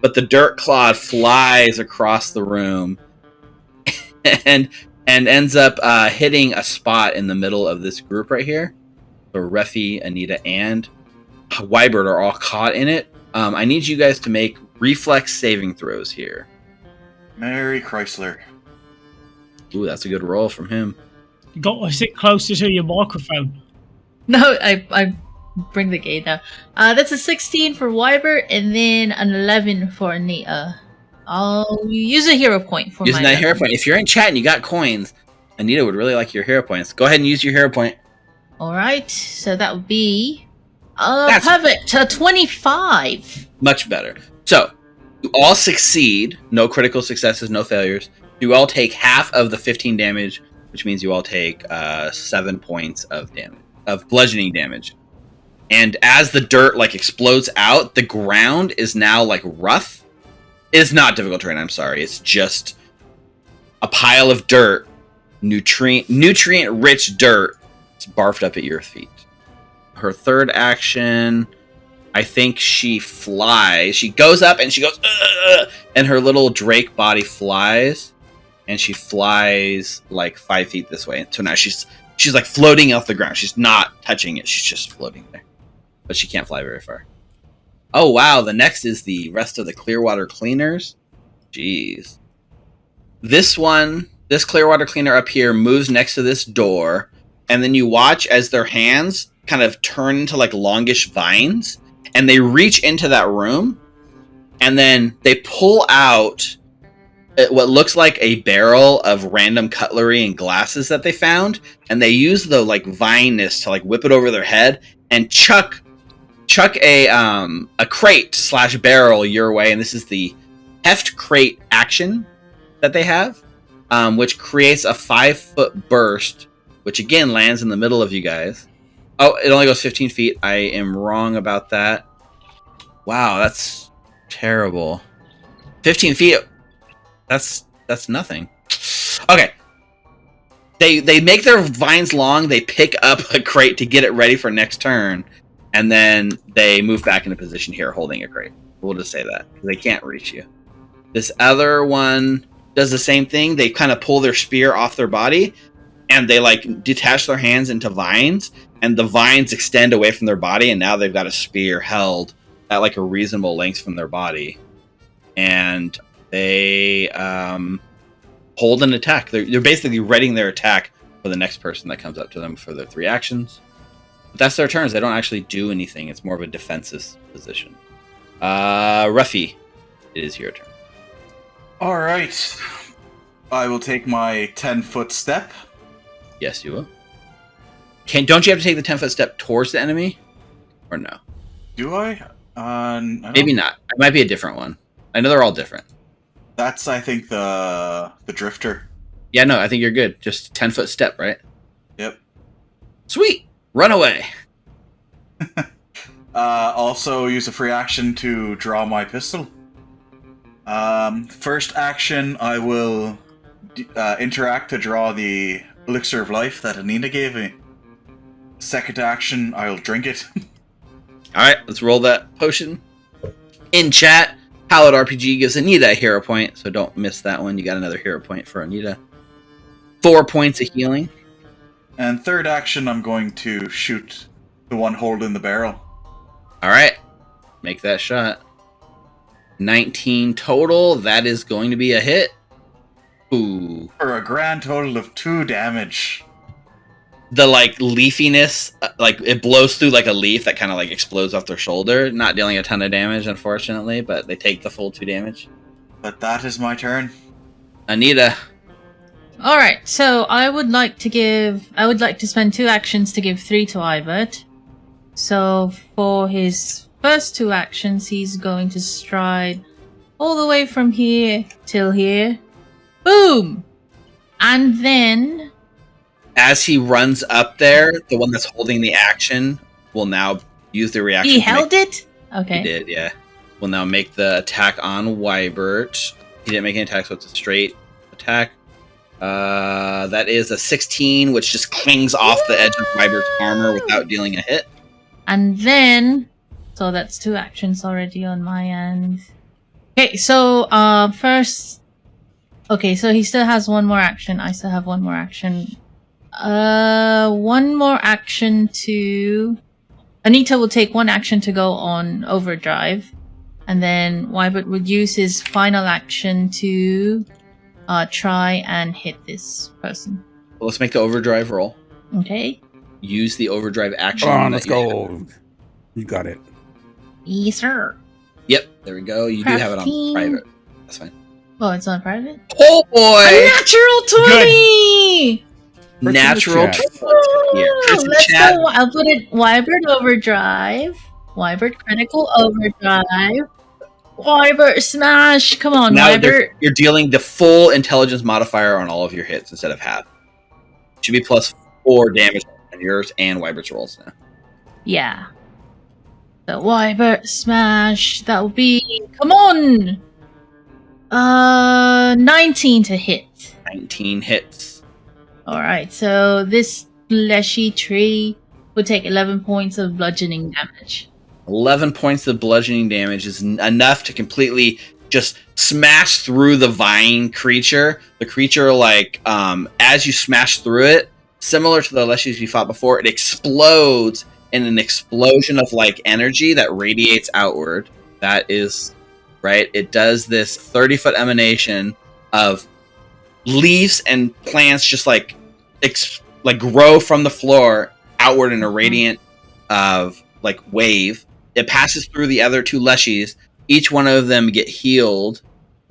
But the dirt clod flies across the room and ends up hitting a spot in the middle of this group right here. So Refi, Anita, and Wybird are all caught in it. I need you guys to make reflex saving throws here. Mary Chrysler. Ooh, that's a good roll from him. You got to sit closer to your microphone. No, I bring the gate now. That's a 16 for Wyber, and then an 11 for Anita. I'll use a hero point for Using that hero point. If you're in chat and you got coins, Anita would really like your hero points. Go ahead and use your hero point. Alright, so that would be... perfect, 25. Much better. So, you all succeed. No critical successes, no failures. You all take half of the 15 damage, which means you all take 7 points of damage, of bludgeoning damage. And as the dirt explodes out, the ground is now rough. It's not difficult terrain, I'm sorry. It's just a pile of dirt, nutrient-rich dirt. It's barfed up at your feet. Her third action, I think she flies. She goes up and she goes, ugh, and her little drake body flies, and she flies 5 feet this way. So now she's floating off the ground. She's not touching it. She's just floating there, but she can't fly very far. Oh wow! The next is the rest of the Clearwater Cleaners. Jeez, this Clearwater Cleaner up here moves next to this door, and then you watch as their hands kind of turn into longish vines, and they reach into that room, and then they pull out what looks like a barrel of random cutlery and glasses that they found, and they use the vineness to whip it over their head and chuck chuck a crate / barrel your way, and this is the heft crate action that they have, which creates a 5-foot burst, which again lands in the middle of you guys. Oh, it only goes 15 feet. I am wrong about that. Wow, that's terrible. 15 feet. That's nothing. Okay. They make their vines long. They pick up a crate to get it ready for next turn, and then they move back into position here, holding a crate. We'll just say that they can't reach you. This other one does the same thing. They kind of pull their spear off their body, and they like detach their hands into vines, and the vines extend away from their body, and now they've got a spear held at like a reasonable length from their body, and they hold an attack. They're basically readying their attack for the next person that comes up to them for their 3 actions. But that's their turns. They don't actually do anything. It's more of a defensive position. Ruffy, it is your turn. All right. I will take my 10-foot step. Yes, you will. Don't you have to take the 10-foot step towards the enemy? Or no? Do I? Maybe not. It might be a different one. I know they're all different. That's, I think, the drifter. Yeah, no, I think you're good. Just 10-foot step, right? Yep. Sweet! Run away! Also use a free action to draw my pistol. First action, I will interact to draw the Elixir of Life that Ninna gave me. Second action, I'll drink it. Alright, let's roll that potion. In chat, Palette RPG gives Anita a hero point, so don't miss that one. You got another hero point for Anita. 4 points of healing. And third action, I'm going to shoot the one holding the barrel. Alright, make that shot. 19 total, that is going to be a hit. Ooh. For a grand total of 2 damage. The like leafiness, like it blows through like a leaf that kind of like explodes off their shoulder, not dealing a ton of damage, unfortunately, but they take the full 2 damage. But that is my turn. Anita. All right, so I would like to spend 2 actions to give 3 to Ivert. So for his first 2 actions, he's going to stride all the way from here till here. Boom! And then, as he runs up there, the one that's holding the action will now use the reaction. He held it? Okay. He did, yeah. Will now make the attack on Wybert. He didn't make any attack, so it's a straight attack. That is a 16, which just clings off the edge of Wybert's armor without dealing a hit. And then, so that's 2 actions already on my end. Okay, so first, okay, so he still has 1 more action. I still have 1 more action. 1 more action to... Anita will take 1 action to go on overdrive. And then Wybert would use his final action to try and hit this person. Well, let's make the overdrive roll. Okay. Use the overdrive action. Come on, let's go. You got it. Yes, sir. Yep, there we go. You do have it on private. That's fine. Oh, it's on private? Oh boy! A natural 20! Natural 20. Let's go. I'll put it Wybert overdrive. Wybert critical overdrive. Wybert smash. Come on, now Wybert. You're dealing the full intelligence modifier on all of your hits instead of half. Should be plus 4 damage on yours and Wybert's rolls now. Yeah. The Wybert smash. That will be. Come on! 19 to hit. 19 hits. Alright, so this fleshy tree would take 11 points of bludgeoning damage. 11 points of bludgeoning damage is enough to completely just smash through the vine creature. The creature, like, as you smash through it, similar to the leshies we fought before, it explodes in an explosion of, like, energy that radiates outward. That is, right? It does this 30-foot emanation of leaves and plants just, like grow from the floor outward in a radiant of, like, wave. It passes through the other 2 leshies. Each one of them get healed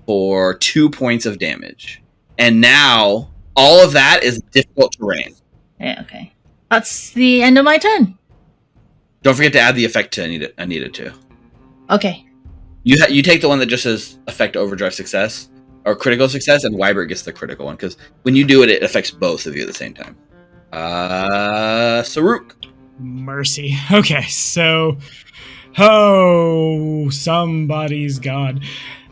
for 2 points of damage. And now, all of that is difficult terrain. Yeah, okay. That's the end of my turn. Don't forget to add the effect to Anita too. Okay. You take the one that just says effect overdrive success or critical success, and Wybert gets the critical one because when you do it, it affects both of you at the same time. Saruk. Mercy. Okay, so somebody's gone.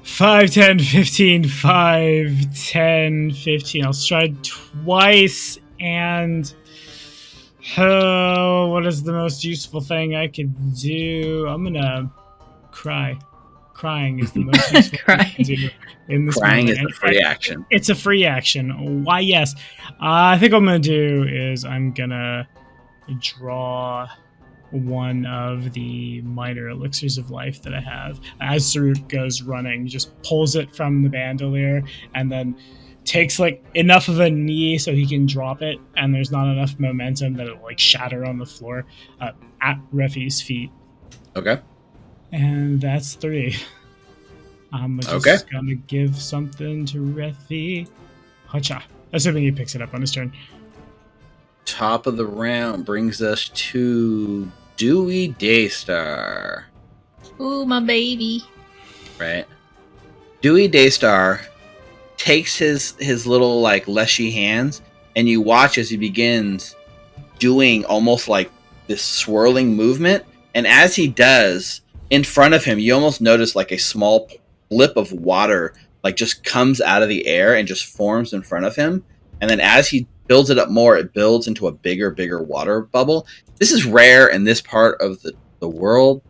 5, 10, 15, 5, 10, 15. I'll stride twice, and what is the most useful thing I could do? I'm gonna cry. Crying is the most useful thing I can do in this Crying moment. is a free action. It's a free action. Why, yes. I think what I'm gonna do is I'm gonna draw one of the minor elixirs of life that I have. As Saruk goes running, just pulls it from the bandolier and then takes like enough of a knee so he can drop it, and there's not enough momentum that it'll like shatter on the floor at Refi's feet. Okay. And that's 3. I'm just gonna give something to Refi. Hacha. Assuming he picks it up on his turn. Top of the round brings us to Dewey Daystar. Ooh, my baby. Right. Dewey Daystar takes his little like leshy hands, and you watch as he begins doing almost like this swirling movement. And as he does, in front of him, you almost notice like a small blip of water like just comes out of the air and just forms in front of him. And then as he builds it up more, it builds into a bigger water bubble. This is rare in this part of the world,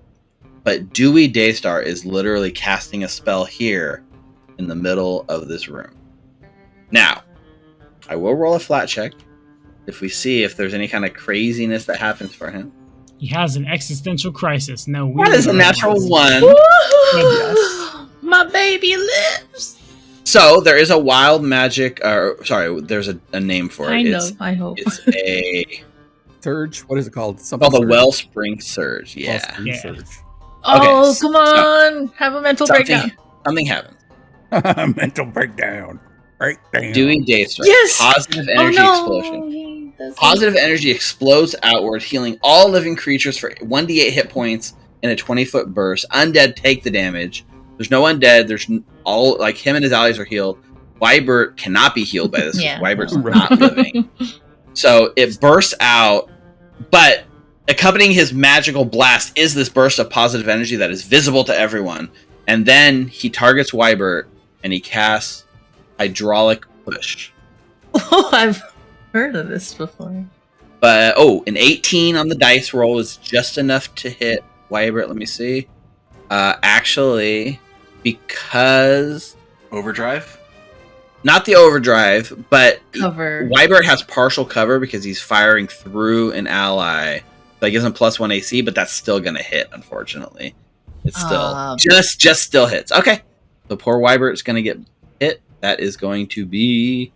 but Dewey Daystar is literally casting a spell here in the middle of this room. Now, I will roll a flat check if we see if there's any kind of craziness that happens for him. He has an existential crisis. No, That is a natural 1. Woo-hoo! My baby lives. So there is a wild magic, there's a name for it. I hope. It's a Surge? What is it called? Something called the surge? Wellspring Surge. Yeah. Wellspring Yeah. Surge. Oh, Okay, come on. Have a mental breakdown. Something happens. Mental breakdown. Breakdown. Dewey Daystar. Yes! Positive Oh, energy no. explosion. He doesn't- Positive energy explodes outward, healing all living creatures for 1d8 hit points in a 20-foot burst. Undead take the damage. There's no undead. There's all like him and his allies are healed. Wybert cannot be healed by this. Yeah. Wybert's not living. So it bursts out, but accompanying his magical blast is this burst of positive energy that is visible to everyone. And then he targets Wybert and he casts Hydraulic Push. Oh, I've heard of this before. But an 18 on the dice roll is just enough to hit Wybert. Let me see. Actually, because Overdrive? not the overdrive, but Cover. Wybert has partial cover because he's firing through an ally. That gives him +1 AC, but that's still gonna hit, unfortunately. It's still just still hits. Okay. So poor Wybert's gonna get hit. That is going to be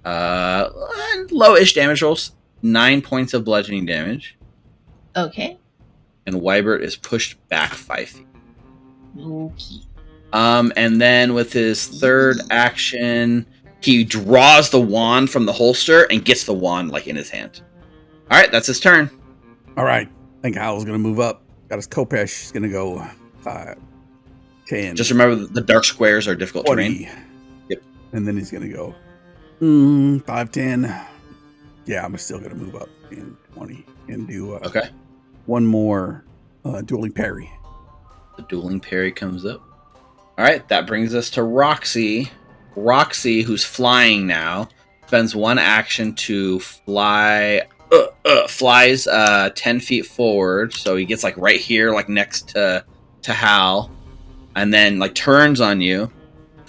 low-ish damage rolls. 9 points of bludgeoning damage. Okay. And Wybert is pushed back 5 feet. Okay. And then with his third action, he draws the wand from the holster and gets the wand like in his hand. All right, that's his turn. All right. I think Howl's going to move up. Got his Kopesh. He's going to go 5, 10. Just remember the dark squares are difficult 20. terrain. Yep. And then he's going to go 5, 10. Yeah, I'm still going to move up in 20 and do Okay. one more dueling parry. The dueling parry comes up. All right, that brings us to Roxy. Roxy, who's flying now, spends one action to fly. Flies 10 feet forward, so he gets like right here, like next to Hal, and then like turns on you.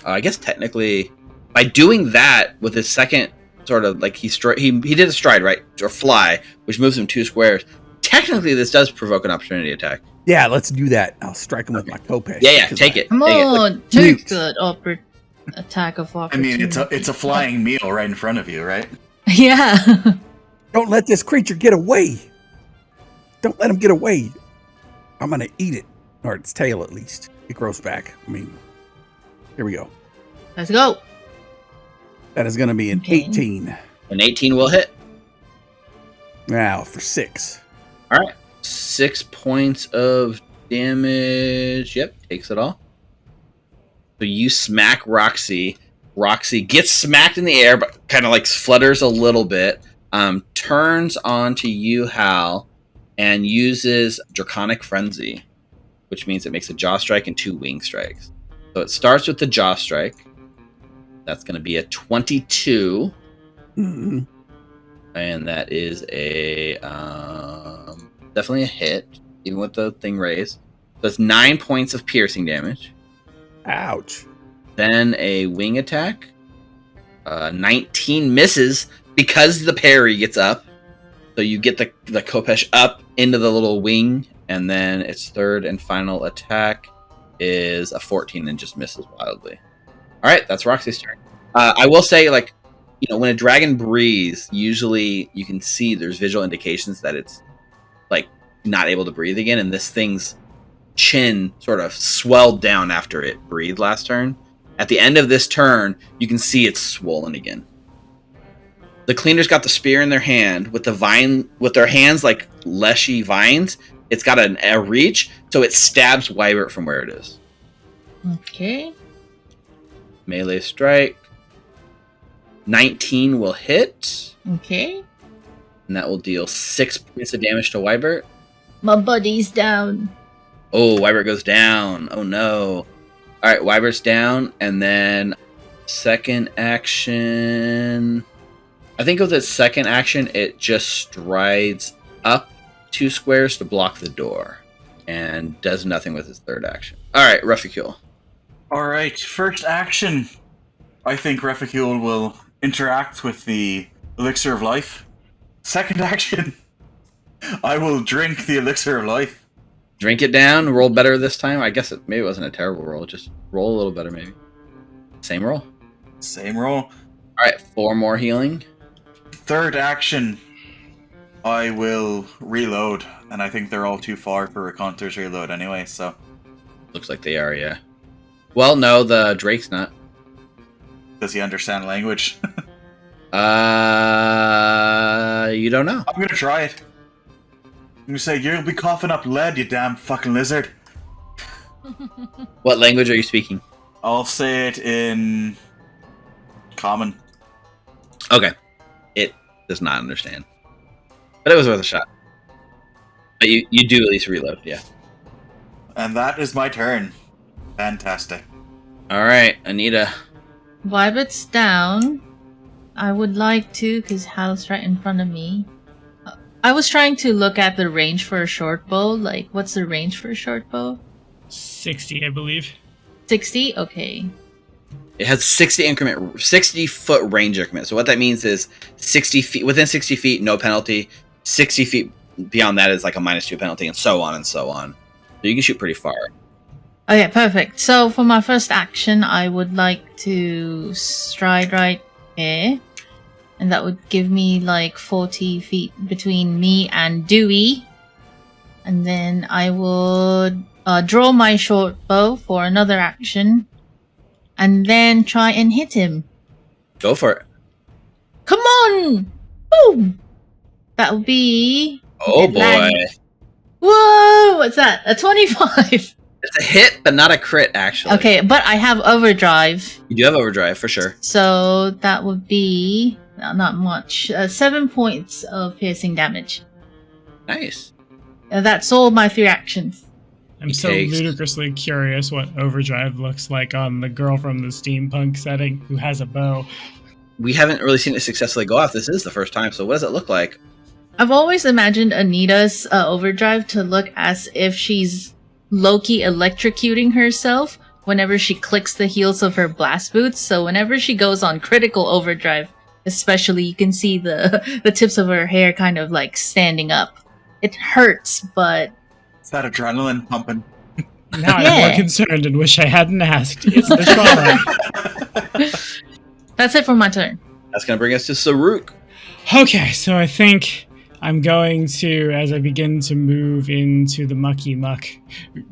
I guess technically, by doing that with his second sort of like he did a stride, right, or fly, which moves him 2 squares. Technically, this does provoke an opportunity attack. Yeah, let's do that. I'll strike him with my Kopesh. Yeah, take it. Come Take it. on, take that attack of I opportunity. mean, it's a flying meal right in front of you, right? Yeah. Don't let this creature get away. Don't let him get away. I'm going to eat it. Or its tail, at least. It grows back. I mean, here we go. Let's go. That is going to be an Okay. 18. An 18 will hit. Now for 6. All right. 6 points of damage. Yep, takes it all. So you smack Roxy. Roxy gets smacked in the air, but kind of like flutters a little bit. Turns onto you, Hal, and uses Draconic Frenzy, which means it makes a jaw strike and 2 wing strikes. So it starts with the jaw strike. That's going to be a 22. Mm-hmm. And that is a definitely a hit, even with the thing raised. So it's 9 points of piercing damage. Ouch. Then a wing attack. 19 misses because the parry gets up. So you get the Kopesh up into the little wing, and then its third and final attack is a 14 and just misses wildly. All right, that's Roxy's turn. I will say, like, you know, when a dragon breathes, usually you can see there's visual indications that it's like not able to breathe again, and this thing's chin sort of swelled down after it breathed last turn. At the end of this turn, you can see it's swollen again. The cleaner's got the spear in their hand with their hands like leshy vines. It's got a reach, so it stabs Wybert from where it is. Okay. Melee strike. 19 will hit, Okay. and that will deal 6 points of damage to Wybert. My buddy's down. Oh, Wybert goes down. Oh no. All right, Wybert's down, and then second action. I think with its second action, it just strides up 2 squares to block the door, and does nothing with its third action. All right, Reficule. All right, first action. I think Reficule will interact with the Elixir of Life. Second action. I will drink the Elixir of Life. Drink it down. Roll better this time. I guess maybe it wasn't a terrible roll. Just roll a little better, maybe. Same roll. Same roll. All right, 4 more healing. Third action. I will reload, and I think they're all too far for Raconter's reload anyway, so... Looks like they are, yeah. Well, no, the Drake's not. Does he understand language? You don't know. I'm gonna try it. I'm gonna say, you'll be coughing up lead, you damn fucking lizard. What language are you speaking? I'll say it in... Common. Okay. It does not understand. But it was worth a shot. But you do at least reload, yeah. And that is my turn. Fantastic. Alright, Anita. Wybert's down. I would like to, because Hal's right in front of me. I was trying to look at the range for a short bow. Like, what's the range for a short bow? 60, I believe. 60? Okay. It has 60 foot range increment. So what that means is 60 feet, within 60 feet, no penalty. 60 feet beyond that is like a -2 penalty, and so on and so on. So you can shoot pretty far. Okay, perfect. So for my first action, I would like to stride right here. And that would give me like 40 feet between me and Dewey. And then I would draw my short bow for another action. And then try and hit him. Go for it. Come on! Boom! That would be... Oh boy. Whoa! What's that? A 25! It's a hit, but not a crit, actually. Okay, but I have overdrive. You do have overdrive, for sure. So that would be... not much. 7 points of piercing damage. Nice. That's all my 3 actions. I'm so ludicrously curious what overdrive looks like on the girl from the steampunk setting who has a bow. We haven't really seen it successfully go off. This is the first time, so what does it look like? I've always imagined Anita's overdrive to look as if she's low-key electrocuting herself whenever she clicks the heels of her blast boots. So whenever she goes on critical overdrive, especially, you can see the tips of her hair kind of like standing up. It hurts, but... It's that adrenaline pumping. Now I'm more concerned and wish I hadn't asked. It's the trauma. That's it for my turn. That's going to bring us to Saruk. Okay, so I think I'm going to, as I begin to move into the mucky muck,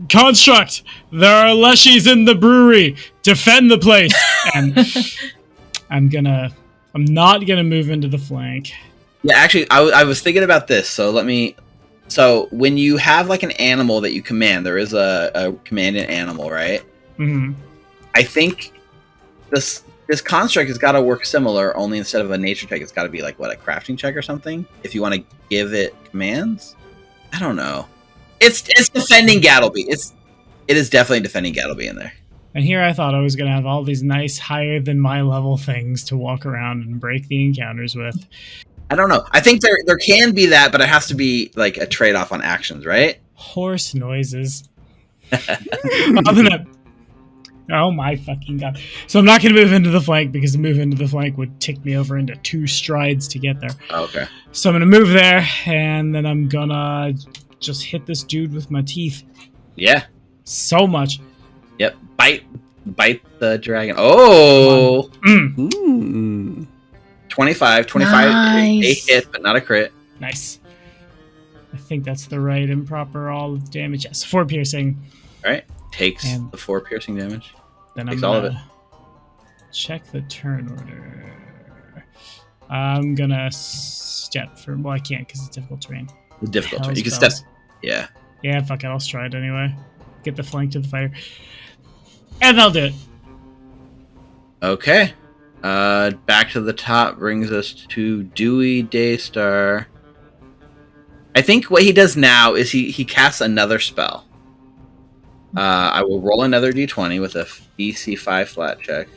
construct! There are leshies in the brewery! Defend the place! And I'm not gonna move into the flank. Yeah, actually, I was thinking about this, so let me So when you have like an animal that you command, there is a commanded animal, right? Mm-hmm. I think this construct has got to work similar, only instead of a nature check, it's got to be like, what, a crafting check or something? If you want to give it commands? I don't know. It's defending Gattleby. It is definitely defending Gattleby in there. And here I thought I was going to have all these nice higher than my level things to walk around and break the encounters with. I don't know. I think there can be that, but it has to be like a trade-off on actions, right? Horse noises. Other than that, oh my fucking god. So I'm not going to move into the flank because to move into the flank would tick me over into 2 strides to get there. Okay. So I'm going to move there, and then I'm going to just hit this dude with my teeth. Yeah. So much. Yep. Bite the dragon. Oh! 25. 25 Nice. a hit, but not a crit. Nice. I think that's the right and proper all damage. Yes, 4 piercing. All right. Takes And the 4 piercing damage. Then Takes I'm all of gonna check the turn order. I'm gonna step for. Well, I can't because it's difficult terrain. The difficult Hell turn. You can spells. step. Yeah. Yeah, fuck it. I'll try it anyway. Get the flank to the fighter, and I'll do it. Okay. Back to the top brings us to Dewey Daystar. I think what he does now is he casts another spell. I will roll another d20 with a DC 5 flat check.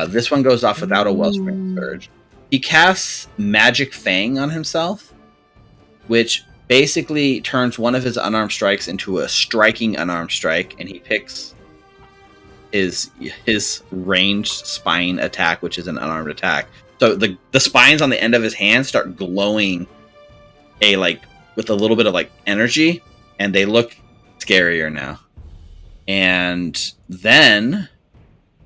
This one goes off without a Wellspring Surge. He casts Magic Fang on himself, which basically turns one of his unarmed strikes into a striking unarmed strike, and he picks his ranged spine attack, which is an unarmed attack. So the spines on the end of his hand start glowing with a little bit of like energy, and they look scarier now. And then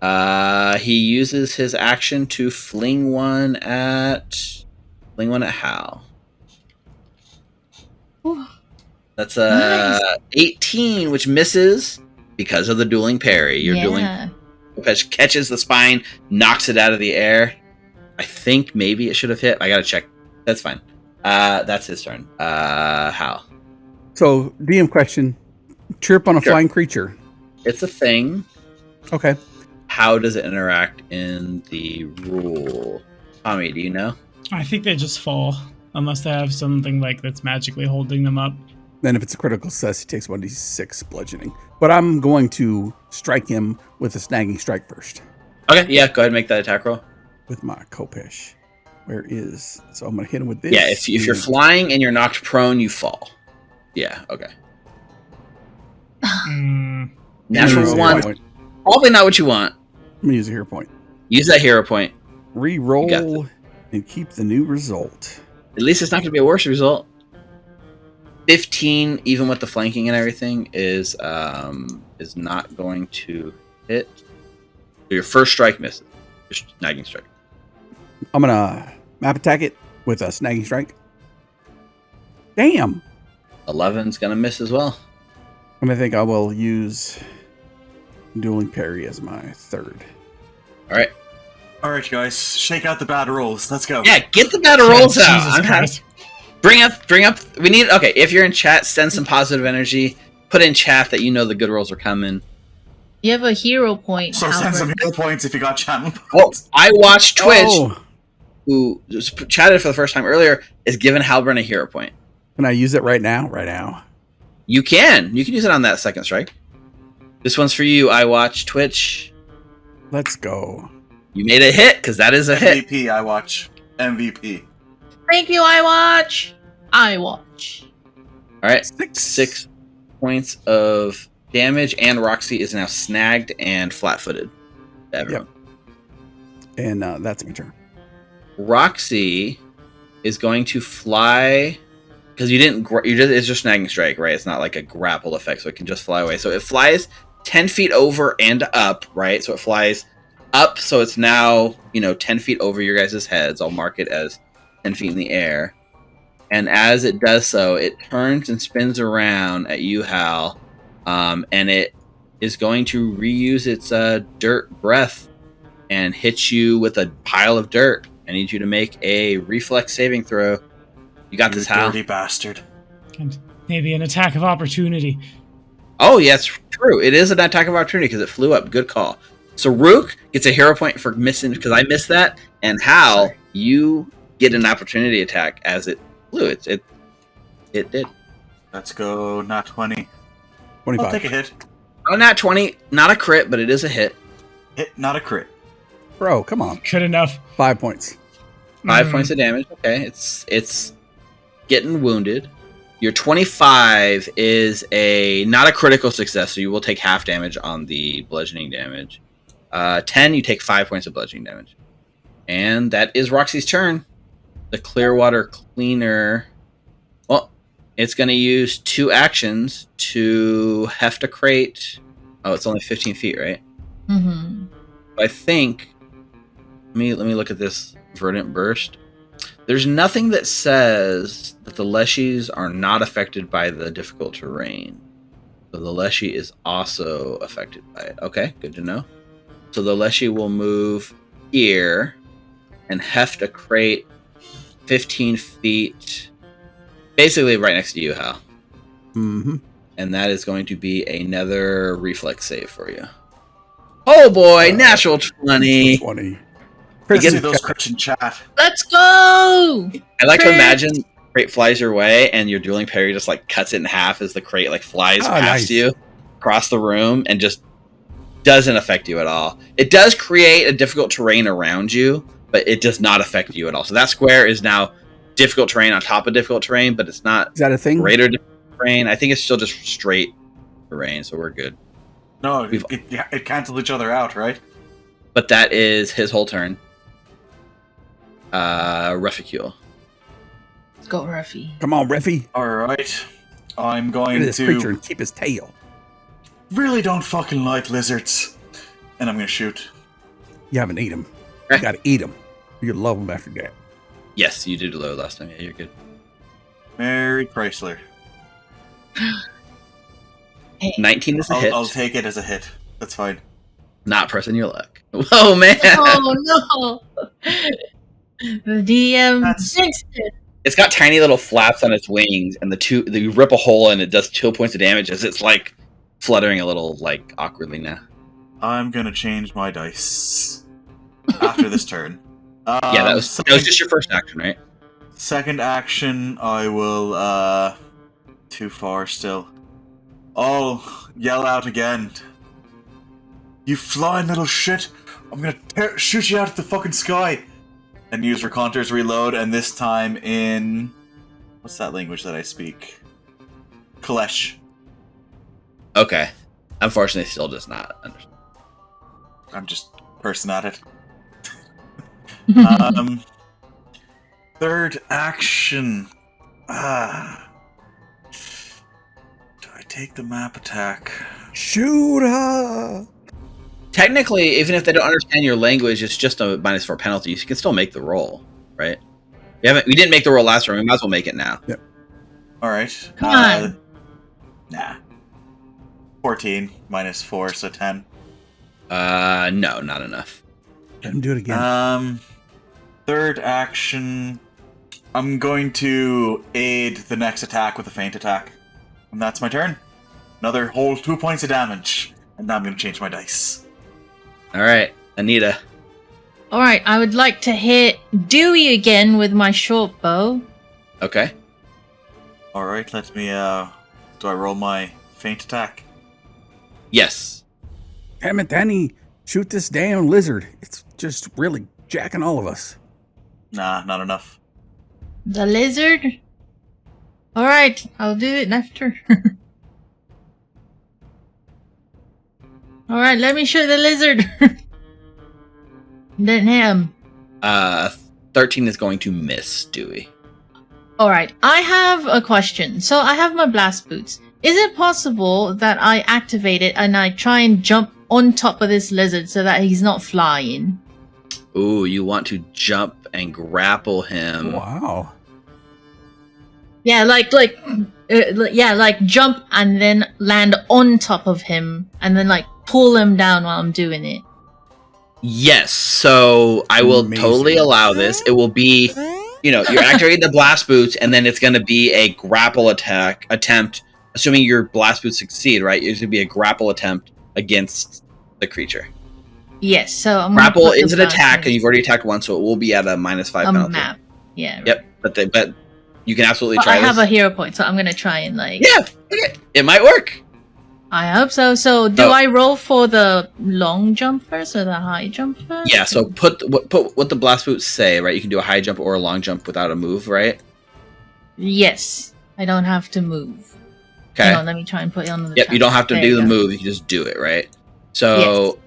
he uses his action to fling one at Hal. Ooh. That's Nice. 18, which misses because of the dueling parry. Your dueling catches the spine, knocks it out of the air. I think maybe it should have hit. I gotta check. That's fine. That's his turn. Hal. So, DM question. Chirp on a Sure. flying creature. It's a thing. Okay. How does it interact in the rule? Tommy, do you know? I think they just fall unless they have something like that's magically holding them up. Then if it's a critical success, he takes 1d6 bludgeoning. But I'm going to strike him with a snagging strike first. Okay, yeah, go ahead and make that attack roll. With my Kopesh. So I'm going to hit him with this. Yeah, if you're flying and you're knocked prone, you fall. Yeah, okay. Natural Use a one. hero point. Probably not what you want. I'm going to use a hero point. Use that hero point. You got Reroll and keep the new result. At least it's not going to be a worse result. 15, even with the flanking and everything, is not going to hit. So your first strike misses. Your snagging strike. I'm going to map attack it with a snagging strike. Damn. 11's going to miss as well. I think I will use dueling parry as my third. All right. All right, guys, shake out the bad rolls. Let's go. Yeah, get the battle rolls out. Jesus I'm Christ. Bring up. We need. Okay, if you're in chat, send some positive energy. Put in chat that you know the good rolls are coming. You have a hero point. So send some Albert. hero points if you got channel Well, points. I watched Twitch, Oh, who just chatted for the first time earlier, is giving Halbrand a hero point. can I use it right now? Right now. You can use it on that second strike. This one's for you. I watch Twitch. Let's go. You made a hit because that is a hit. MVP, I watch. MVP. Thank you, I watch. All right, 6. 6 points of damage, and Roxy is now snagged and flat-footed. Everyone. And that's my turn. Roxy is going to fly because it's just snagging strike, right? It's not like a grapple effect, so it can just fly away. So it flies 10 feet over and up, right? So it flies up, so it's now 10 feet over your guys' heads. I'll mark it as 10 feet in the air. And as it does so, it turns and spins around at you, Hal, and it is going to reuse its dirt breath and hit you with a pile of dirt. I need you to make a reflex saving throw You got this, Hal. Dirty bastard. And maybe an attack of opportunity. Oh, yeah, it's true. It is an attack of opportunity because it flew up. Good call. So Rook gets a hero point for missing because I missed that, and Hal, you get an opportunity attack as it flew. It did. Let's go, not 20. 25. I'll take a hit. Oh, not 20. Not a crit, but it is a hit. Hit, not a crit. Bro, come on. Good enough. 5 points. 5 points of damage. Okay, it's getting wounded. Your 25 is not a critical success, so you will take half damage on the bludgeoning damage. 10, you take 5 points of bludgeoning damage. And that is Roxy's turn. The Clearwater Cleaner. Well, it's going to use 2 actions to heft a crate. Oh, it's only 15 feet, right? Mm-hmm. I think. Let me look at this Verdant Burst. There's nothing that says that the Leshies are not affected by the difficult terrain. So the Leshie is also affected by it. Okay, good to know. So the Leshie will move here and heft a crate 15 feet, basically right next to you, Hal. Mm-hmm. And that is going to be another reflex save for you. Oh boy, natural 20. 20. Let's see those crits in chat. Let's go! I like to Crit. imagine crate flies your way and your dueling parry just like cuts it in half as the crate like flies past nice. you across the room and just doesn't affect you at all. It does create a difficult terrain around you, but it does not affect you at all. So that square is now difficult terrain on top of difficult terrain, but it's not Is that a thing? greater difficult terrain. I think it's still just straight terrain, so we're good. No, it cancels each other out, right? But that is his whole turn. Reficule. Let's go, Ruffy. Come on, Reffy. Alright. I'm Look going at this to... creature and keep his tail. Really don't fucking like lizards. And I'm going to shoot. You haven't eaten him. You gotta eat him. You love him after that. Yes, you did low last time. Yeah, you're good. Mary Chrysler. 19 is a hit. I'll take it as a hit. That's fine. Not pressing your luck. Whoa, man! Oh no! The DM That's- jinxed it. It's got tiny little flaps on its wings, and you rip a hole and it does 2 points of damage as it's like fluttering a little like awkwardly now. I'm going to change my dice after this turn. Yeah, that was just your first action, right? Second action, I will, too far still. I'll yell out again. You flying little shit! I'm gonna shoot you out of the fucking sky! And use Raconteur's Reload, and this time in... What's that language that I speak? Kalesh. Okay. Unfortunately, still does not understand. I'm just person at it. Third action. Do I take the map attack? Shoot her! Technically, even if they don't understand your language, it's just a -4 penalty. You can still make the roll, right? We didn't make the roll last round. We might as well make it now. Yep. Alright. Come on. Nah. 14 -4, so 10. No, not enough. Let him do it again. Third action. I'm going to aid the next attack with a feint attack. And that's my turn. Another whole 2 points of damage. And now I'm going to change my dice. All right, Anita. All right, I would like to hit Dewey again with my short bow. Okay. Alright, let me, do I roll my feint attack? Yes. Damn it, Danny. Shoot this damn lizard. It's just really jacking all of us. Nah, not enough. The lizard? All right, I'll do it after. All right, let me shoot the lizard. Then him. 13 is going to miss Dewey. All right, I have a question. So I have my blast boots. Is it possible that I activate it and I try and jump on top of this lizard so that he's not flying? Ooh, you want to jump and grapple him. Wow. Yeah, like jump and then land on top of him and then like pull him down while I'm doing it. Yes, so I will Amazing. totally allow this. It will be you're activating the blast boots, and then it's going to be a grapple attack attempt. Assuming your blast boots succeed, right? It's going to be a grapple attempt against the creature. Yes. So I'm grapple is an attack, and you've already attacked once, so it will be at a -5 penalty. Map. Yeah. Right. Yep. But you can absolutely try. I have a hero point, so I'm going to try and Yeah. Okay. It might work. I hope so. So do I roll for the long jump first or the high jump first? Yeah. So put what the blast boots say, right? You can do a high jump or a long jump without a move, right? Yes. I don't have to move. Okay. Hang on, let me try and put it on the Yep, you don't have to do the move, you can just do it, right? So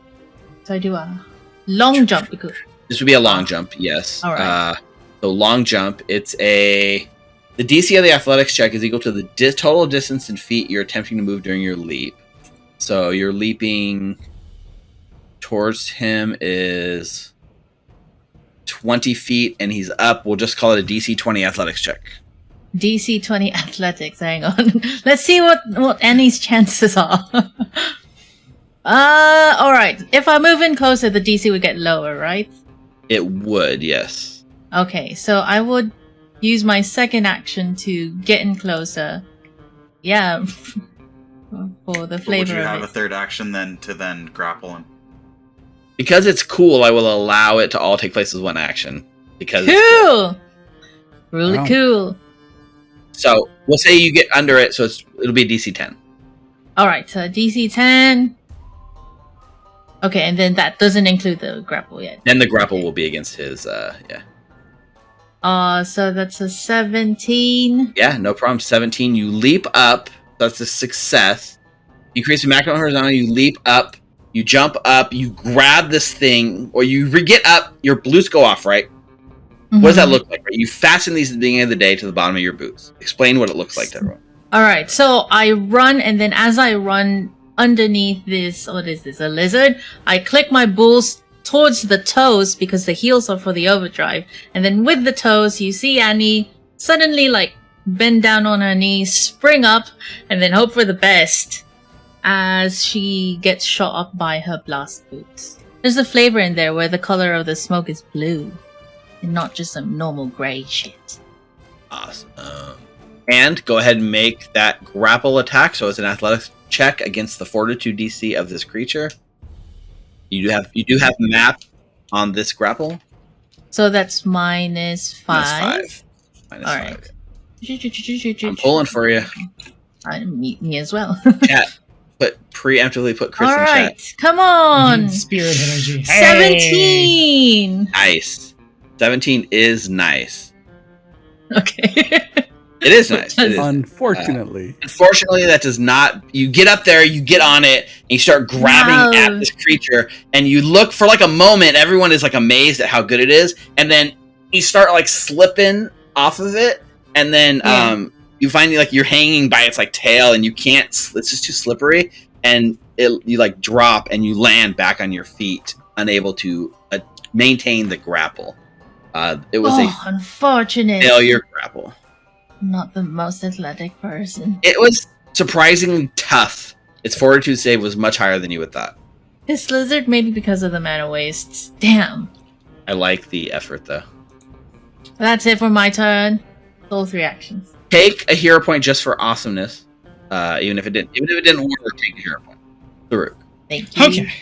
So I do a long jump because this would be a long jump, yes. Alright. So long jump, the DC of the athletics check is equal to the total distance in feet you're attempting to move during your leap. So you're leaping towards him is 20 feet and he's up. We'll just call it a DC 20 athletics check. DC 20 athletics. Hang on. Let's see what Annie's chances are. All right. If I move in closer, the DC would get lower, right? It would, yes. Okay, so I would use my second action to get in closer. Yeah. For the flavor Would you of have it. a third action then to grapple him? Because it's cool, I will allow it to all take place as one action. Because Cool. Really Wow. cool. So we'll say you get under it, so it'll be a DC 10. All right, so DC 10. Okay, and then that doesn't include the grapple yet. Then the grapple will be against his, yeah. So that's a 17. Yeah, no problem. 17, you leap up. That's a success. You increase the maximum horizontal, you leap up, you jump up, you grab this thing, or you get up, your boots go off, right? Mm-hmm. What does that look like? Right? You fasten these at the beginning of the day to the bottom of your boots. Explain what it looks like to everyone. All right, so I run, and then as I run underneath this, what is this, a lizard? I click my balls towards the toes because the heels are for the overdrive. And then with the toes, you see Annie suddenly bend down on her knees, spring up, and then hope for the best as she gets shot up by her blast boots. There's a flavor in there where the color of the smoke is blue and not just some normal gray shit. Awesome. And go ahead and make that grapple attack. So it's an athletics check against the fortitude DC of this creature. You do have map on this grapple. So that's -5. -5. All right. I'm pulling for you. Me as well. Chat. Preemptively put Chris All in right, chat. come on. Spirit energy. 17. Nice. 17 is nice. Okay. It is nice. It is. Unfortunately. Unfortunately, that does not. You get up there, you get on it, and you start grabbing at this creature, and you look for a moment. Everyone is amazed at how good it is, and then you start slipping off of it, and then you find you're hanging by its tail, and you can't. It's just too slippery, and you drop, and you land back on your feet, unable to maintain the grapple. It was a unfortunate failure grapple. Not the most athletic person. It was surprisingly tough. Its fortitude save was much higher than you would thought. This lizard maybe because of the mana wastes. Damn. I like the effort though. That's it for my turn. All 3 actions. Take a hero point just for awesomeness. Even if it didn't work, take a hero point. Farouk. Thank you. Okay.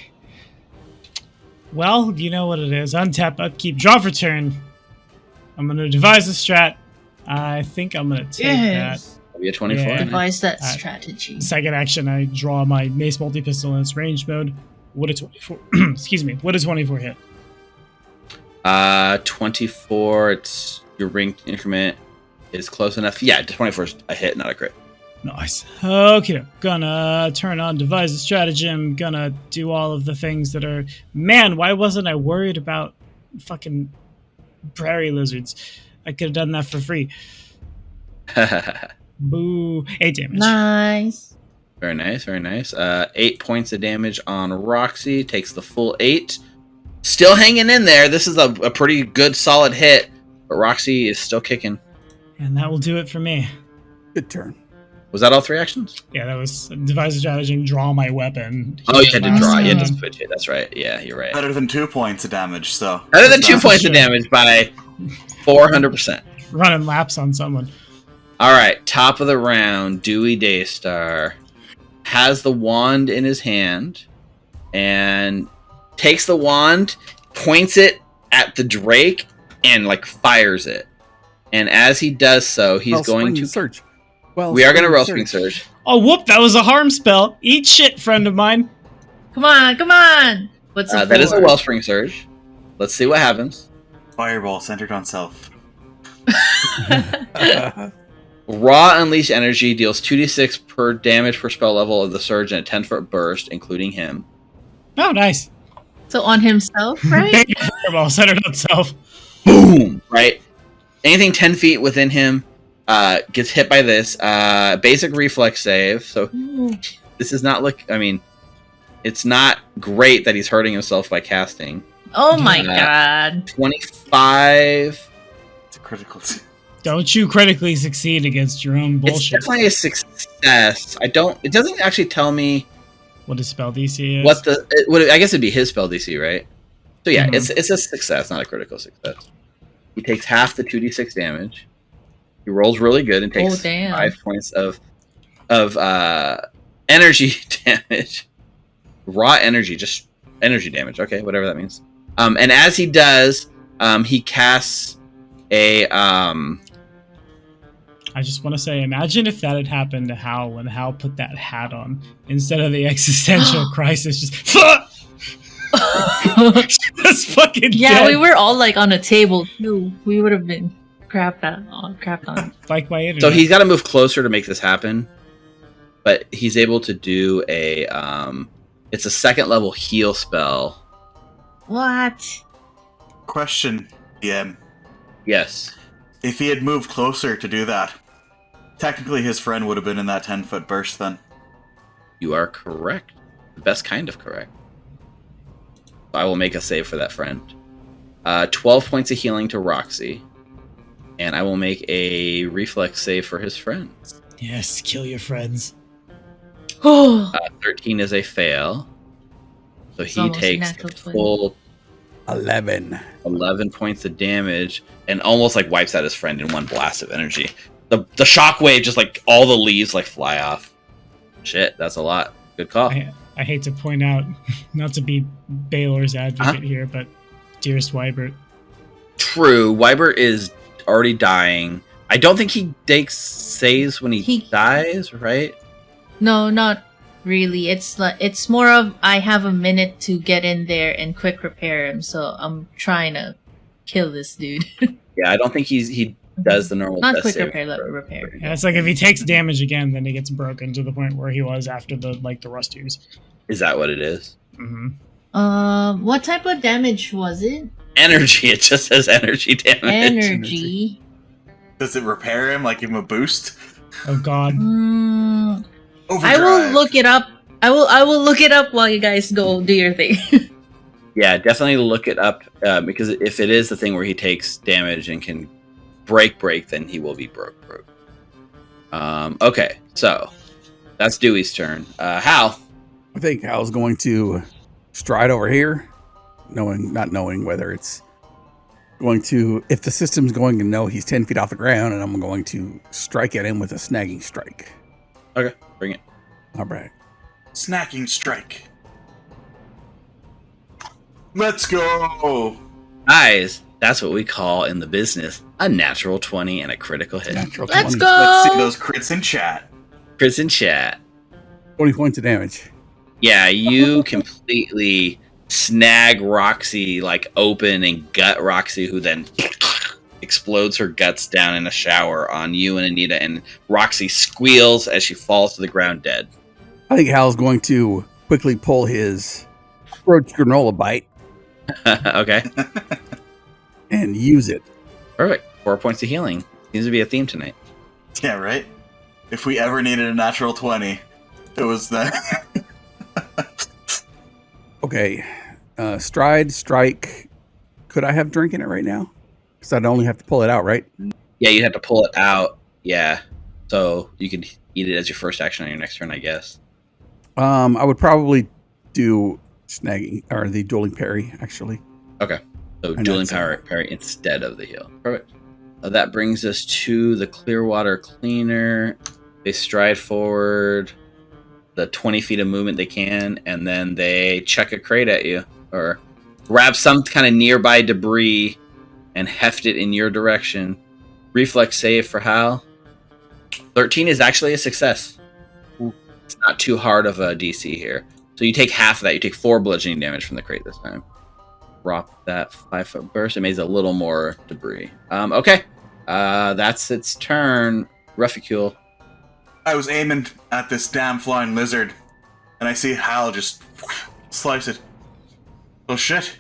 Well, you know what it is. Untap, upkeep, draw for turn. I'm going to devise a strat. I think I'm going to take that. That'll be a 24. Yeah. Devise that strategy. Second action, I draw my mace multi-pistol in its range mode. What a 24. Excuse me. What a 24 hit? 24. It's your ring increment is close enough. Yeah, 24 is a hit, not a crit. Nice. Okay, gonna turn on devise a stratagem. Gonna do all of the things that are. Man, why wasn't I worried about fucking prairie lizards? I could have done that for free. Boo. 8 damage. Nice. Very nice, very nice. 8 points of damage on Roxy. Takes the full 8. Still hanging in there. This is a pretty good, solid hit. But Roxy is still kicking. And that will do it for me. Good turn. Was that all 3 actions? Yeah, that was devise a stratagem, draw my weapon. Oh, you had to draw. You had Awesome. to switch it. That's right. Yeah, you're right. Better than 2 points of damage, so. Better than 2 points of damage by 400%. Running laps on someone. All right, top of the round, Dewey Daystar has the wand in his hand and takes the wand, points it at the Drake, and like fires it. And as he does so, he's going to search. We are going to Wellspring Surge. Oh, whoop! That was a harm spell. Eat shit, friend of mine. Come on. What's it that is a for? Wellspring Surge. Let's see what happens. Fireball centered on self. Raw Unleashed Energy deals 2d6 per damage per spell level of the surge in a 10-foot burst, including him. Oh, nice. So on himself, right? Fireball centered on self. Boom! Right? Anything 10 feet within him gets hit by this. Basic reflex save. So this is not it's not great that he's hurting himself by casting. Oh my god. 25. It's a critical. Don't you critically succeed against your own bullshit. It's definitely a success. It doesn't actually tell me what his spell DC is. I guess it'd be his spell DC, right? So yeah, Mhm. it's a success, not a critical success. He takes half the 2d6 damage. He rolls really good and takes 5 points of energy damage. Raw energy, just energy damage. Okay, whatever that means. And as he does, he casts a I just want to say, imagine if that had happened to Hal when Hal put that hat on instead of the existential crisis. Just fucking Yeah, dead. we were all like on a table too. We would have been crapped on. Like my internet. So he's got to move closer to make this happen, but he's able to do a it's a 2nd level heal spell. What? Question, DM. Yes. If he had moved closer to do that, technically his friend would have been in that 10-foot burst then. You are correct. The best kind of correct. I will make a save for that friend. 12 points of healing to Roxy. And I will make a reflex save for his friend. Yes, kill your friends. 13 is a fail. So he almost a takes natural the 20. full 11 points of damage and almost like wipes out his friend in one blast of energy. The shockwave just like all the leaves like fly off. Shit, that's a lot. Good call. I hate to point out, not to be Baylor's advocate here, but dearest Wybert. True, Wybert is already dying. I don't think he takes saves when he dies, right? No, not really. It's more of I have a minute to get in there and quick repair him, so I'm trying to kill this dude. Yeah, I don't think he does the normal Not death quick save repair, let me for- repair. Yeah, it's like if he takes damage again, then he gets broken to the point where he was after the rust use. Is that what it is? Mm-hmm. What type of damage was it? Energy. It just says energy damage. Energy. Does it repair him, like give him a boost? Oh God. Overdrive. I will look it up. I will look it up while you guys go do your thing. Yeah, definitely look it up because if it is the thing where he takes damage and can break, then he will be broke. Okay, so that's Dewey's turn. Hal. I think Hal's going to stride over here, not knowing whether it's going to, if the system's going to know he's 10 feet off the ground, and I'm going to strike at him with a snagging strike. Okay, bring it. All right. Snacking strike. Let's go. Guys, that's what we call in the business a natural 20 and a critical hit. Natural Let's 20. go. Let's see those crits in chat. Chris in chat. 20 points of damage. Yeah, you completely snag Roxy like open and gut Roxy, who then explodes her guts down in a shower on you and Anita, and Roxy squeals as she falls to the ground dead. I think Hal's going to quickly pull his roach granola bite Okay, and use it. perfect. 4 points of healing. Seems to be a theme tonight. Yeah, right? If we ever needed a natural 20, it was that. Okay. Stride, strike. Could I have drink in it right now? Because I'd only have to pull it out, right? Yeah, you have to pull it out. Yeah, so you can eat it as your first action on your next turn, I guess. I would probably do snagging or the dueling parry, actually. Okay, So dueling power parry instead of the heal. Perfect. That brings us to the Clearwater Cleaner. They stride forward the 20 feet of movement they can, and then they chuck a crate at you, or grab some kind of nearby debris and heft it in your direction. Reflex save for Hal. 13 is actually a success. It's not too hard of a DC here. So you take half of that. You take 4 bludgeoning damage from the crate this time. Drop that 5-foot burst. It makes a little more debris. Okay. That's its turn. Ruffacule. I was aiming at this damn flying lizard, and I see Hal just slice it. Oh shit.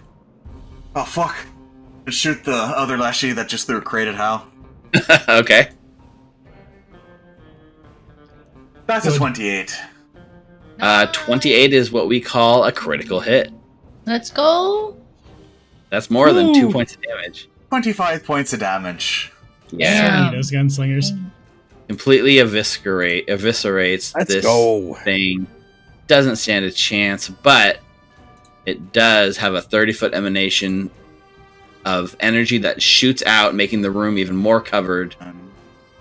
Oh fuck. Just shoot the other Leshy that just threw a crate at Hal. Okay. That's a 28. 28 is what we call a critical hit. Let's go. That's more than 2 points of damage. 25 points of damage. Yeah. Those gunslingers. Completely eviscerates Let's this go. thing. Doesn't stand a chance, but it does have a 30-foot emanation of energy that shoots out, making the room even more covered,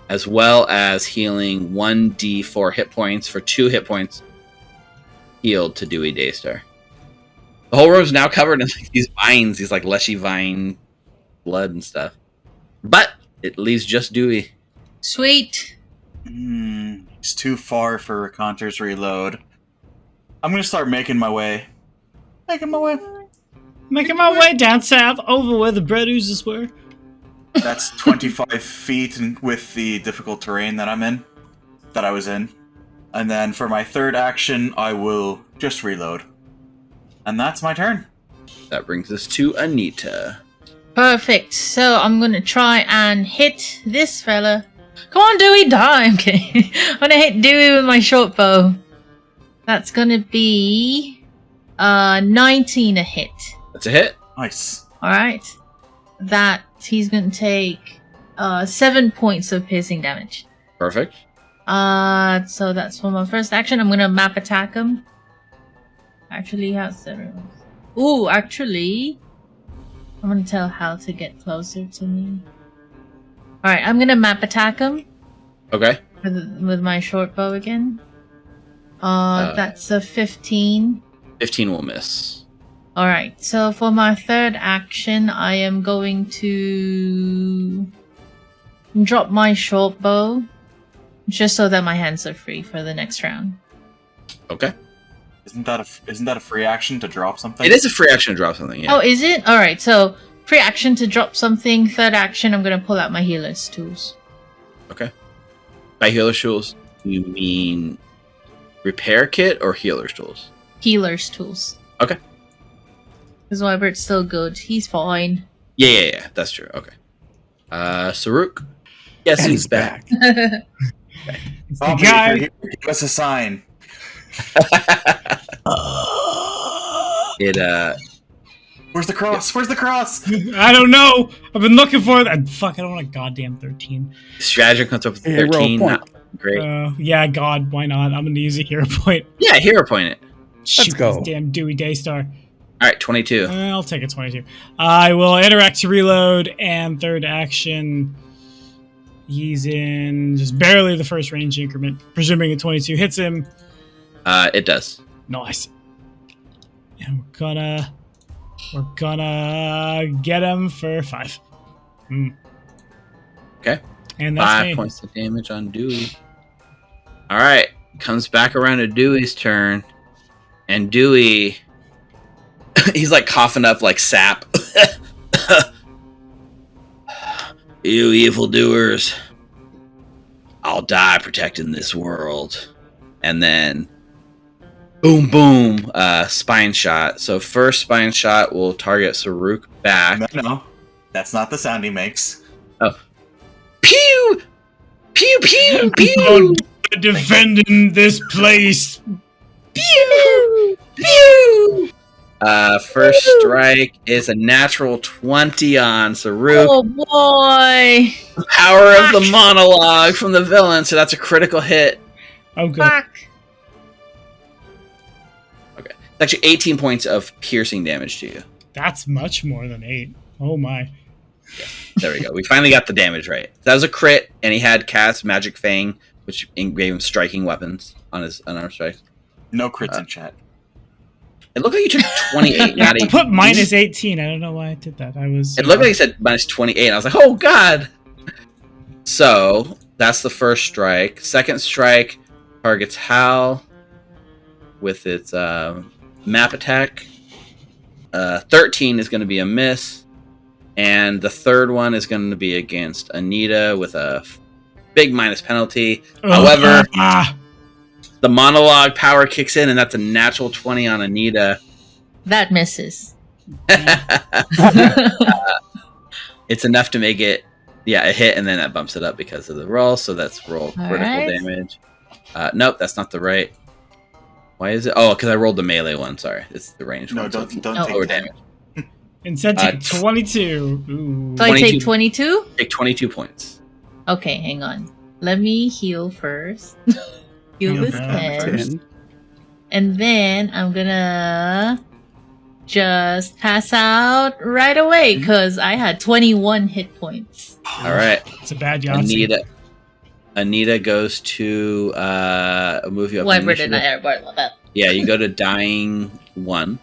as well as healing 1d4 hit points for 2 hit points healed to Dewey Daystar. The whole room's now covered in like these vines, these like leshy vine blood and stuff. But it leaves just Dewey. Sweet. It's too far for Raconter's reload. I'm gonna start making my way. Making my way down south, over where the bread oozes were. That's 25 feet with the difficult terrain that I was in. And then for my third action, I will just reload. And that's my turn. That brings us to Anita. Perfect. So I'm gonna try and hit this fella. Come on, Dewey, die. I'm kidding. I'm gonna hit Dewey with my short bow. That's gonna be 19 a hit. That's a hit. Nice. Alright. That he's gonna take 7 points of piercing damage. Perfect. So that's for my first action. I'm gonna map attack him. Actually, how's 7? Ooh, actually, I'm gonna tell Hal to get closer to me. Alright, I'm gonna map attack him. Okay. With my short bow again. That's a 15. 15 will miss. Alright, so for my third action, I am going to drop my short bow just so that my hands are free for the next round. Okay. Isn't that a free action to drop something? It is a free action to drop something, yeah. Oh, is it? Alright, so free action to drop something. Third action, I'm going to pull out my healer's tools. Okay. By healer's tools, you mean repair kit or healer's tools? Healer's tools. Okay. Because Wybert's still good. He's fine. Yeah. That's true. Okay. Saruk? Yes, And he's back. It's the Bobby, guy. if you're here, give us a sign. Where's the cross? Where's the cross? I don't know. I've been looking for it. Fuck, I don't want a goddamn 13. Stratagem comes up with Hero 13. point. Not great. Yeah, God, why not? I'm gonna use a hero point. Yeah, hero point it. Shoot go. this damn Dewey Daystar. All right, 22. I'll take a 22. I will interact to reload, and third action, he's in just barely the first range increment, presuming a 22 hits him. It does. Nice. And we're gonna get him for 5. Okay. And that's 5 me. points of damage on Dewey. All right, comes back around to Dewey's turn, and Dewey, he's like coughing up like sap. You evildoers, I'll die protecting this world. And then, boom, boom, spine shot. So first spine shot will target Saruk back. No, that's not the sound he makes. Oh. Pew! Pew, pew, pew! Oh, defending this place. Pew! Pew! First strike is a natural 20 on Saruk. Oh boy! Power of the monologue from the villain, so that's a critical hit. Oh, good. Fuck! Okay. It's actually 18 points of piercing damage to you. That's much more than 8. Oh my. There we go. We finally got the damage right. That was a crit, and he had cast Magic Fang, which gave him striking weapons on his unarmed strikes. No crits in chat. It looked like you took 28, not I 18. put minus 18. I don't know why I did that. I was. It looked like you said minus 28. I was like, oh god. So that's the first strike. Second strike targets Hal with its map attack. 13 is going to be a miss, and the third one is going to be against Anita with a big minus penalty. However, the monologue power kicks in, and that's a natural 20 on Anita. That misses. It's enough to make it, a hit, and then that bumps it up because of the roll. So that's roll critical right. damage. Nope, that's not the right. Why is it? Oh, because I rolled the melee one. Sorry, it's the range No, one. don't take take damage. Instead, take 22. Ooh. So I take 22? Take 22 points. Okay, hang on. Let me heal first. Heal this head. 10. And then I'm gonna just pass out right away because I had 21 hit points. All right. It's a bad Yahtzee. Anita goes to move you up. Yeah, you go to dying 1.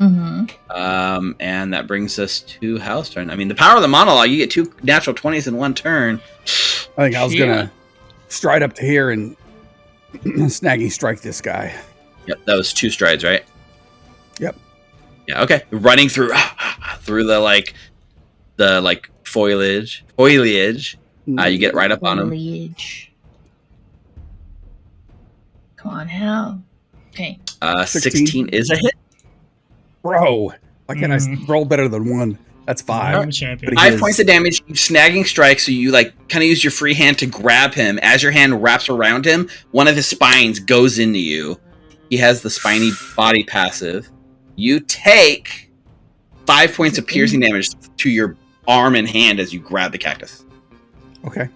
Mm-hmm. And that brings us to Hal's turn. I mean, the power of the monologue, you get 2 natural 20s in 1 turn. I think I was gonna stride up to here and snagging strike this guy. Yep, that was 2 strides, right? Yep. Yeah, okay. Running through the foliage. You get right up on him. Foliage. Come on, Hal. Okay. 16 is a hit. Bro, why can't I roll better than 1? That's 5. I'm a champion. But he 5 is- points of damage, snagging strike, so you kind of use your free hand to grab him. As your hand wraps around him, one of his spines goes into you. He has the spiny body passive. You take 5 points of piercing damage to your arm and hand as you grab the cactus. Okay.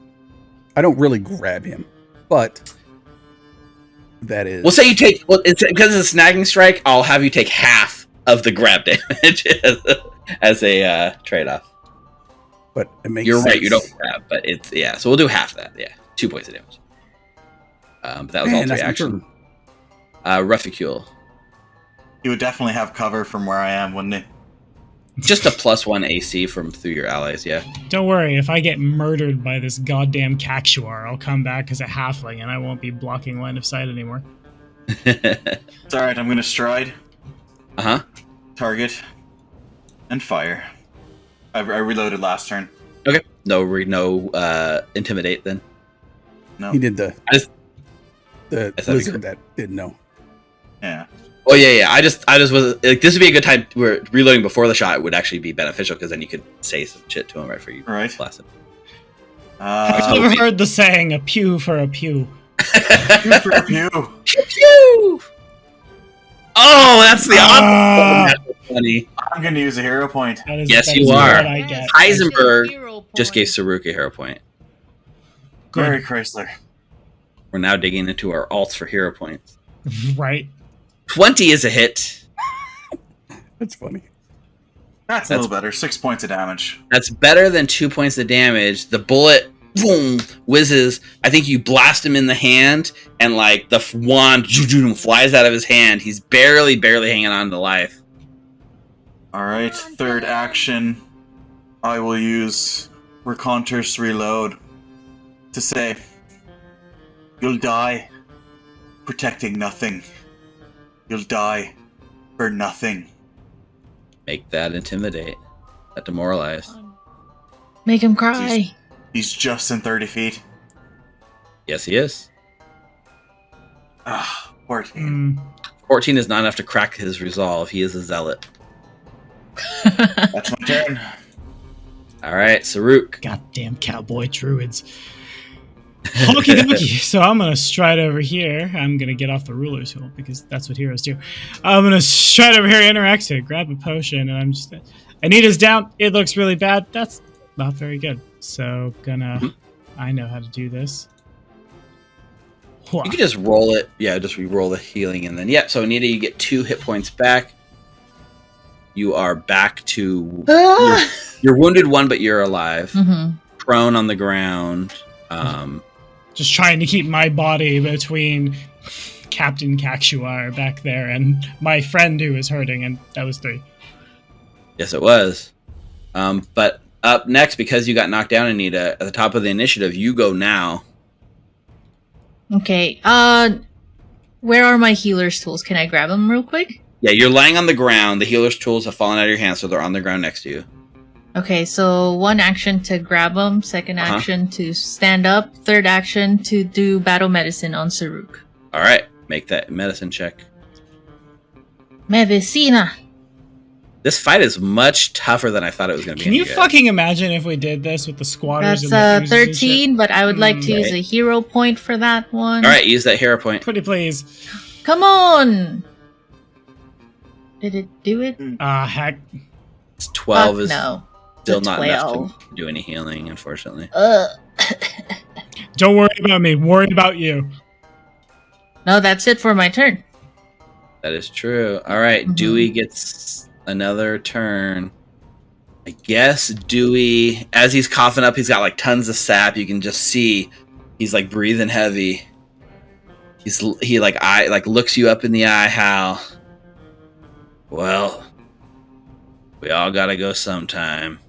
I don't really grab him, but that is. We'll say you take, because it's a snagging strike, I'll have you take half of the grab damage as a trade-off. But it makes You're sense. right, you don't grab, but so we'll do half that, 2 points of damage. But that was all 3 that's my actions. turn. Reficule. He would definitely have cover from where I am, wouldn't he? Just a +1 AC through your allies, yeah. Don't worry, if I get murdered by this goddamn Cactuar, I'll come back as a halfling and I won't be blocking line of sight anymore. It's alright, I'm gonna stride, Uh-huh. target, and fire. I reloaded last turn. Okay. No intimidate then. No. He did the thought we lizard could- that didn't know. Yeah. Oh yeah. I just was like, this would be a good time where reloading before the shot would actually be beneficial because then you could say some shit to him right for you. Right. Blast him. I've never heard the saying, a pew for a pew. Pew for pew. Pew! Oh, that's the opposite. That's funny. I'm gonna use a hero point. That is, Yes, that you is are. what I get. Heisenberg just gave Saruk a hero point. Good. Mary Chrysler. We're now digging into our alts for hero points. Right. 20 is a hit. That's funny. That's a little better. 6 points of damage. That's better than 2 points of damage. The bullet, boom, whizzes. I think you blast him in the hand, and the wand flies out of his hand. He's barely hanging on to life. Alright, third action. I will use Reconter's Reload to say, you'll die protecting nothing. You'll die for nothing. Make that intimidate. That demoralize. Make him cry. He's just in 30 feet. Yes, he is. 14. 14 is not enough to crack his resolve. He is a zealot. That's my turn. All right, Saruk. Goddamn cowboy druids. Okie dokie. So I'm gonna stride over here. I'm gonna get off the ruler's hill because that's what heroes do. I'm gonna stride over here, interact it, grab a potion, and I'm just. Anita's down. It looks really bad. That's not very good. So I know how to do this. You can just roll it. Yeah, just re-roll the healing, and then so Anita, you get 2 hit points back. you are back to Ah! you're wounded one, but you're alive. Mhm. Prone on the ground. Just trying to keep my body between Captain Caxuar back there and my friend who is hurting, and that was 3. Yes, it was. But up next, because you got knocked down, Anita, at the top of the initiative, you go now. Okay. Where are my healer's tools? Can I grab them real quick? Yeah, you're laying on the ground. The healer's tools have fallen out of your hands, so they're on the ground next to you. Okay, so 1 action to grab them, 2nd action to stand up, 3rd action to do battle medicine on Saruk. All right, make that medicine check. Medicina. This fight is much tougher than I thought it was going to be. Can you fucking imagine if we did this with the squatters? That's and the 13, but I would like to use Right. a hero point for that one. All right, use that hero point. Pretty please. Come on! Did it do it? Heck. It's 12 Fuck is no. still It's a not 12. enough to do any healing, unfortunately. Don't worry about me. Worry about you. No, that's it for my turn. That is true. All right, Mhm. Dewey gets another turn. I guess Dewey, as he's coughing up, he's got like tons of sap. You can just see he's like breathing heavy. He looks you up in the eye, Hal. Well, we all gotta go sometime.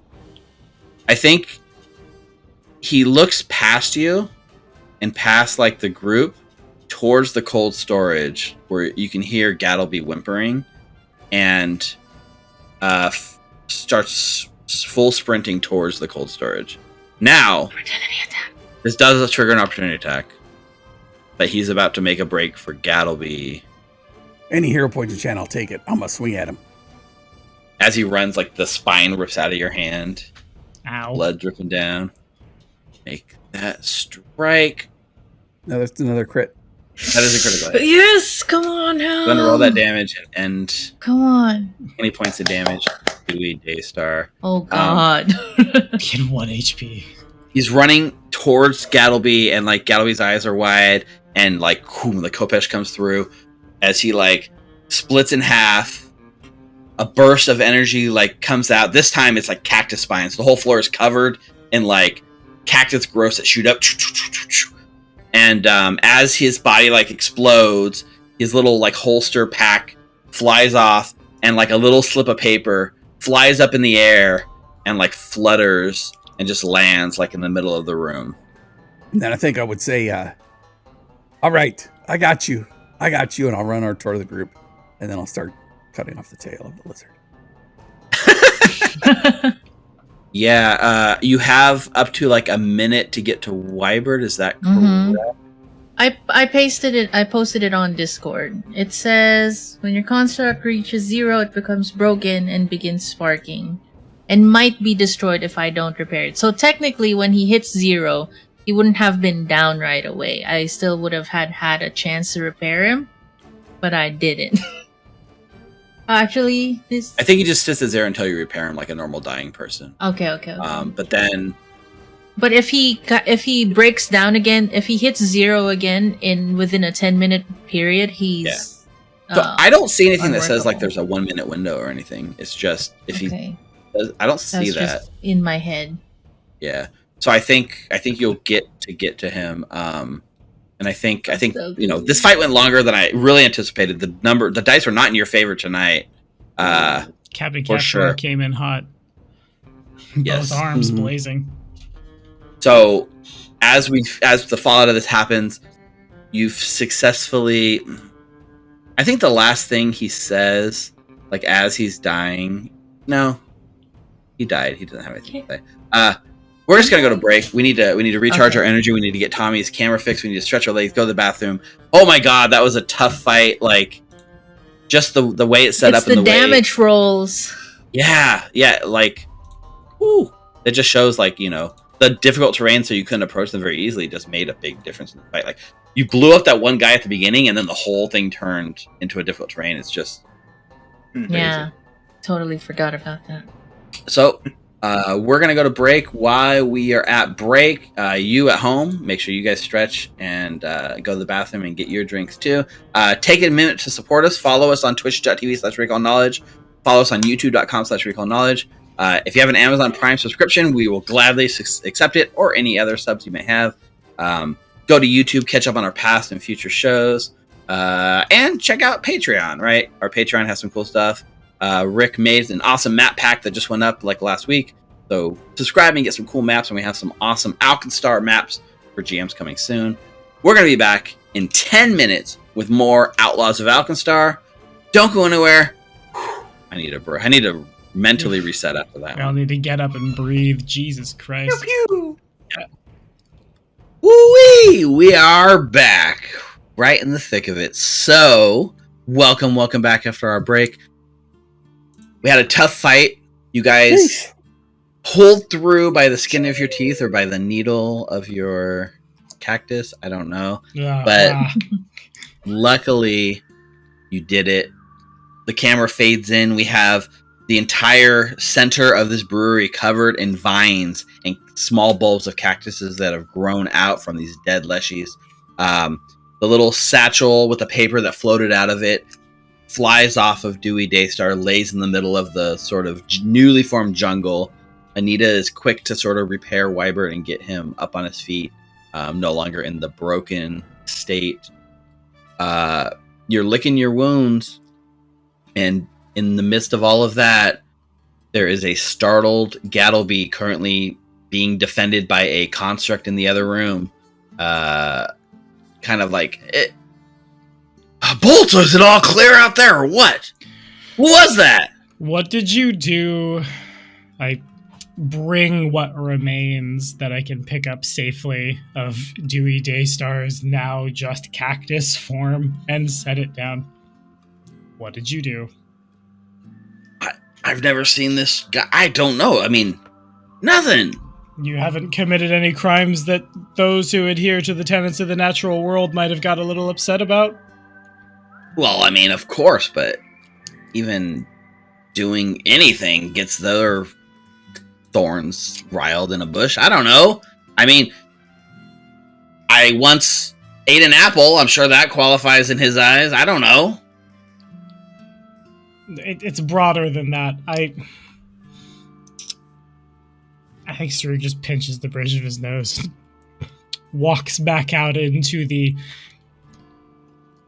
I think he looks past you and past like the group towards the cold storage where you can hear Gattleby whimpering and starts full sprinting towards the cold storage. Now, Opportunity attack. this does trigger an opportunity attack, but he's about to make a break for Gattleby. Any hero point you chant, I'll take it. I'm gonna swing at him. As he runs, like the spine rips out of your hand, Ow. blood dripping down. Make that strike. No, that's another crit. That is a critical hit. Yes, come on, Hal. Gonna roll that damage and Come on. 20 points of damage. Dewey Daystar. Oh God. Get 1 HP. He's running towards Gattleby, and like Gattleby's eyes are wide, and like the Kopesh comes through as he like splits in half. A burst of energy like comes out. This time it's like cactus spines. The whole floor is covered in like cactus growths that shoot up. And as his body like explodes, his little like holster pack flies off, and like a little slip of paper flies up in the air and like flutters and just lands like in the middle of the room. And then I think I would say, all right, I got you. And I'll run over toward the group, and then I'll start cutting off the tail of the lizard. Yeah, you have up to like a minute to get to Wybird. Is that correct? Mhm. I posted it on Discord. It says when your construct reaches 0, it becomes broken and begins sparking, and might be destroyed if I don't repair it. So technically, when he hits 0, he wouldn't have been down right away. I still would have had a chance to repair him, but I didn't. Actually, this. I think he just sits there until you repair him like a normal dying person. Okay. But then, But if he breaks down again, if he hits 0 again within a 10-minute period, he's. so I don't see anything that says like unworkable. there's a 1 minute window or anything. It's just if he Okay. does, I don't see That's that. just in my head. Yeah. So I think you'll get to him. And I think this fight went longer than I really anticipated. The dice were not in your favor tonight. Captain For Caxuar sure. came in hot. Yes. Both arms Mhm. blazing. So as the fallout of this happens, you've successfully. I think the last thing he says, like as he's dying, no, he died. He doesn't have anything to say. We're just gonna go to break. We need to recharge Okay. our energy. We need to get Tommy's camera fixed. We need to stretch our legs, go to the bathroom. Oh my god, that was a tough fight. Like just the way it's set It's up and the the way. damage rolls. Yeah, like, whew. It just shows like the difficult terrain, so you couldn't approach them very easily. Just made a big difference in the fight. Like you blew up that one guy at the beginning, and then the whole thing turned into a difficult terrain. It's just Yeah, totally forgot about that. so. We're gonna go to break. While we are at break, you at home, make sure you guys stretch and go to the bathroom and get your drinks too. Take a minute to support us. Follow us on twitch.tv/recallknowledge. Follow us on youtube.com/recallknowledge. If you have an Amazon Prime subscription, we will gladly accept it, or any other subs you may have. Go to YouTube, catch up on our past and future shows, and check out Patreon, right? Our Patreon has some cool stuff. Rick made an awesome map pack that just went up like last week. So subscribe and get some cool maps, and we have some awesome Alkenstar maps for GMs coming soon. We're going to be back in 10 minutes with more Outlaws of Alkenstar. Don't go anywhere. I need to mentally reset after that. I'll need to get up and breathe. Jesus Christ. Pew, pew. Yeah. Woo-wee! We are back. Right in the thick of it. So, welcome back after our break. We had a tough fight. You guys pulled through by the skin of your teeth or by the needle of your cactus. I don't know. But luckily, you did it. The camera fades in. We have the entire center of this brewery covered in vines and small bulbs of cactuses that have grown out from these dead leshies. The little satchel with the paper that floated out of it flies off of Dewey Daystar, lays in the middle of the sort of newly formed jungle. Anita is quick to sort of repair Wybert and get him up on his feet, no longer in the broken state. You're licking your wounds, and in the midst of all of that, there is a startled Gattleby currently being defended by a construct in the other room. Kind of like, Bolt, is it all clear out there or what? What was that? What did you do? I bring what remains that I can pick up safely of Dewey Daystar's now just cactus form and set it down. What did you do? I've never seen this guy. I don't know. I mean, nothing. You haven't committed any crimes that those who adhere to the tenets of the natural world might have got a little upset about? Well, I mean, of course, but even doing anything gets their thorns riled in a bush. I don't know. I mean, I once ate an apple. I'm sure that qualifies in his eyes. I don't know. It's broader than that. I think Stu just pinches the bridge of his nose, walks back out into the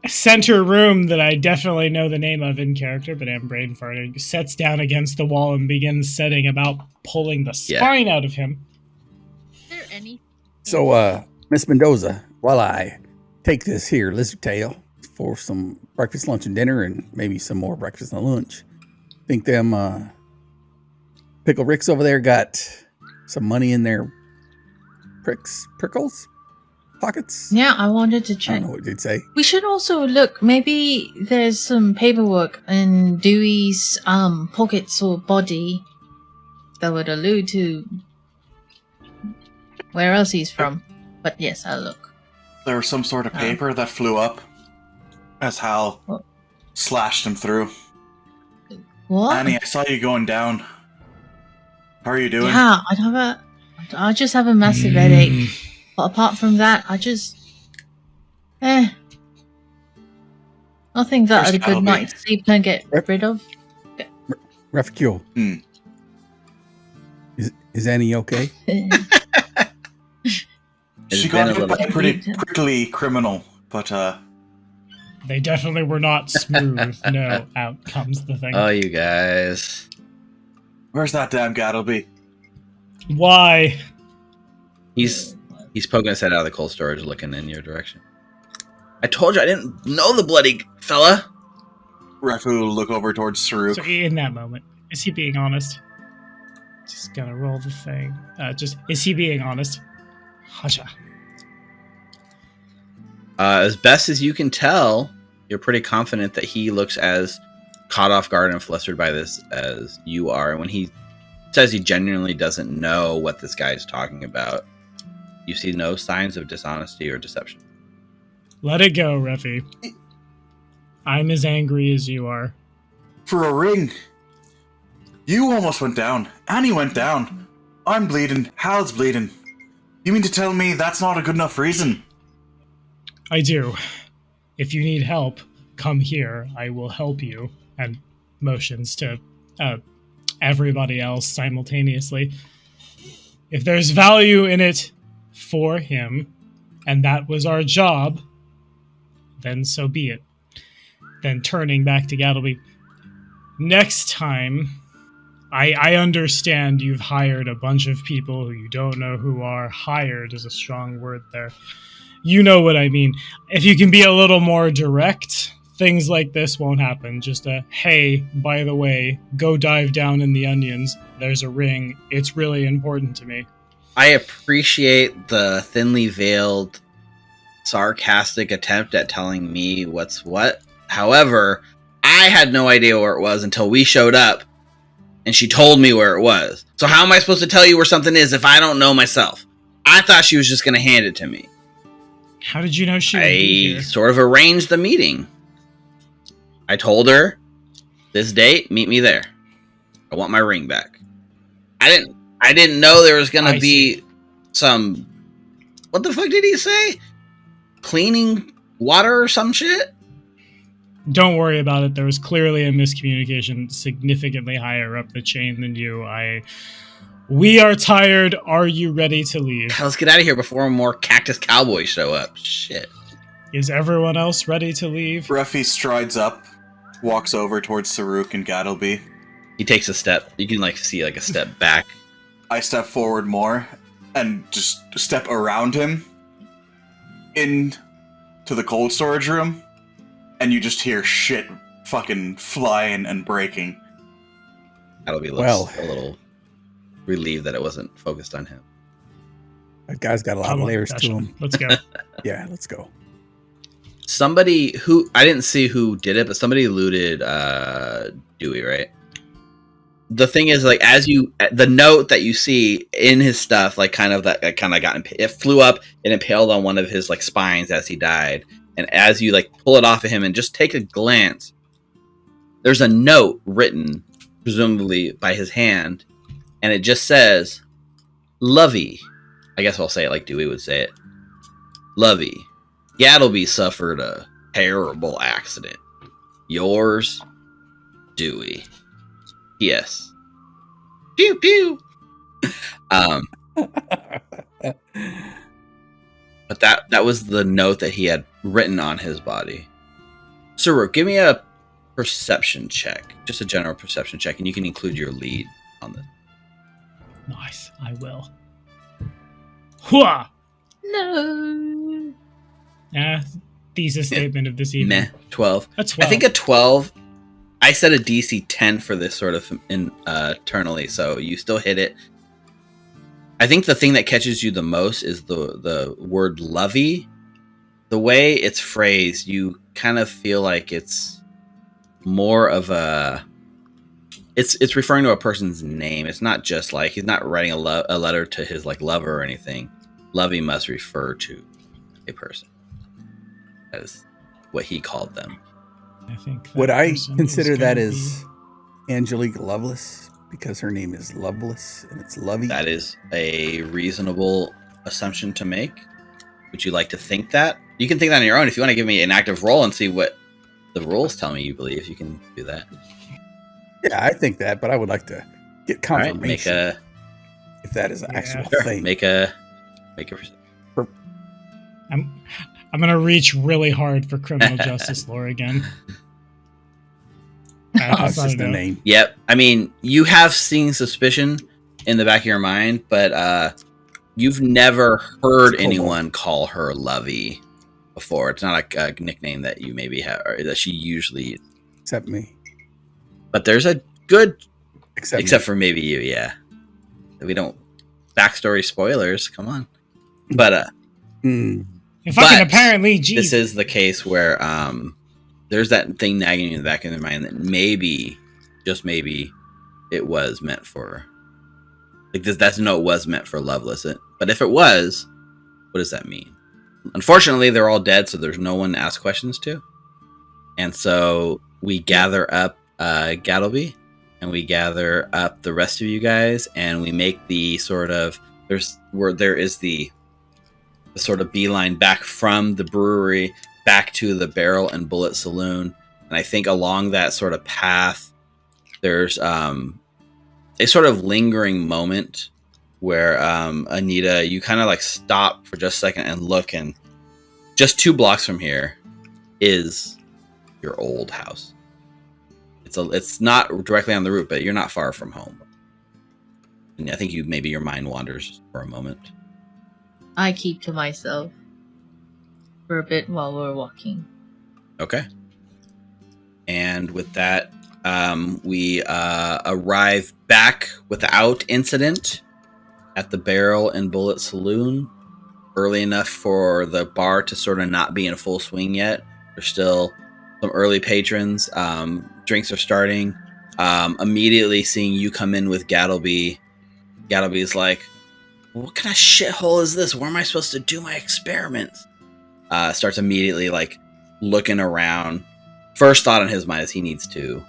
center room that I definitely know the name of in character, but I'm brain farting, sets down against the wall and begins setting about pulling the spine out of him. Is there any? So, Miss Mendoza, while I take this here lizard tail for some breakfast, lunch, and dinner, and maybe some more breakfast and lunch, think them Pickle Ricks over there got some money in their prickles pockets? Yeah, I wanted to I check. don't know what you'd say. We should also look. Maybe there's some paperwork in Dewey's pockets or body that would allude to where else he's from. But yes, I'll look. There was some sort of paper that flew up as Hal slashed him through. What? Annie, I saw you going down. How are you doing? Yeah, I just have a massive headache. But apart from that, I just... nothing that a good night's sleep can get rid of. Refugio. Is Annie okay? She got hit by a pretty prickly criminal, but they definitely were not smooth. No, out comes the thing. Oh, you guys. Where's that damn Gattleby? Why? He's poking his head out of the cold storage looking in your direction. I told you I didn't know the bloody fella. Refu will look over towards Saruk. So in that moment, is he being honest? Just gonna roll the thing. Is he being honest? Hacha. As best as you can tell, you're pretty confident that he looks as caught off guard and flustered by this as you are. And when he says he genuinely doesn't know what this guy is talking about, you see no signs of dishonesty or deception. Let it go, Refi. I'm as angry as you are. For a ring. You almost went down. Annie went down. I'm bleeding. Hal's bleeding. You mean to tell me that's not a good enough reason? I do. If you need help, come here. I will help you. And motions to everybody else simultaneously. If there's value in it for him, and that was our job, then so be it. Then turning back to Gattleby. Next time, I understand you've hired a bunch of people who you don't know who are. Hired is a strong word there. You know what I mean. If you can be a little more direct, things like this won't happen. Just a, hey, by the way, go dive down in the onions. There's a ring. It's really important to me. I appreciate the thinly veiled, sarcastic attempt at telling me what's what. However, I had no idea where it was until we showed up and she told me where it was. So how am I supposed to tell you where something is if I don't know myself? I thought she was just going to hand it to me. How did you know she would be here? I sort of arranged the meeting. I told her, this date, meet me there. I want my ring back. I didn't know there was going to be some... What the fuck did he say? Cleaning water or some shit? Don't worry about it. There was clearly a miscommunication significantly higher up the chain than you. We are tired. Are you ready to leave? Let's get out of here before more cactus cowboys show up. Shit. Is everyone else ready to leave? Ruffy strides up, walks over towards Saruk and Gattleby. He takes a step. You can see a step back. I step forward more and just step around him into the cold storage room, and you just hear shit fucking flying and breaking. Gattleby looks a little relieved that it wasn't focused on him. That guy's got a lot of layers to him. Let's go. Yeah, let's go. Somebody who I didn't see who did it, but somebody looted Dewey, right? The thing is, the note that you see in his stuff, it flew up and impaled on one of his spines as he died. And as you pull it off of him and just take a glance, there's a note written, presumably by his hand, and it just says, "Lovey." I guess I'll say it like Dewey would say it. "Lovey, Gattleby suffered a terrible accident. Yours, Dewey. Yes. Pew pew." But that was the note that he had written on his body. Saruk, give me a perception check. Just a general perception check, and you can include your lead on this. Nice. I will. Hua! No. Thesis statement of this evening. Meh. 12. A 12. I think a 12. I set a DC 10 for this sort of internally, so you still hit it. I think the thing that catches you the most is the word lovey. The way it's phrased, you kind of feel like it's more of a... It's referring to a person's name. It's not just he's not writing a letter to his lover or anything. Lovey must refer to a person. That is what he called them. I think. Would I consider that as Angelique Lovelace because her name is Loveless and it's Lovey? That is a reasonable assumption to make. Would you like to think that? You can think that on your own. If you want to give me an active roll and see what the rules tell me you believe, you can do that. Yeah, I think that, but I would like to get confirmation if that is an actual thing. Make a. I'm gonna reach really hard for criminal justice lore again. It's just a name. Yep. I mean, you have seen suspicion in the back of your mind, but you've never heard anyone call her Lovey before. It's not a nickname that you maybe have, or that she usually. Except me. But there's a good, except for maybe you, yeah. We don't backstory spoilers. Come on, but if I can apparently, this is the case where there's that thing nagging in the back of their mind that maybe, just maybe, it was meant for that note was meant for Loveless. But if it was, what does that mean? Unfortunately, they're all dead, so there's no one to ask questions to, and so we gather up Gattleby, and we gather up the rest of you guys, and we make the sort of the sort of beeline back from the brewery back to the Barrel and Bullet Saloon. And I think along that sort of path there's a sort of lingering moment where Anita, you kind of like stop for just a second and look, and just 2 blocks from here is your old house. It's not directly on the route, but you're not far from home. And I think maybe your mind wanders for a moment. I keep to myself for a bit while we're walking. Okay. And with that, we arrive back without incident at the Barrel and Bullet Saloon early enough for the bar to sort of not be in full swing yet. There's still some early patrons. Drinks are starting. Immediately seeing you come in with Gattleby, Gattleby's like, what kind of shithole is this? Where am I supposed to do my experiments? Starts immediately like looking around. First thought in his mind is he needs to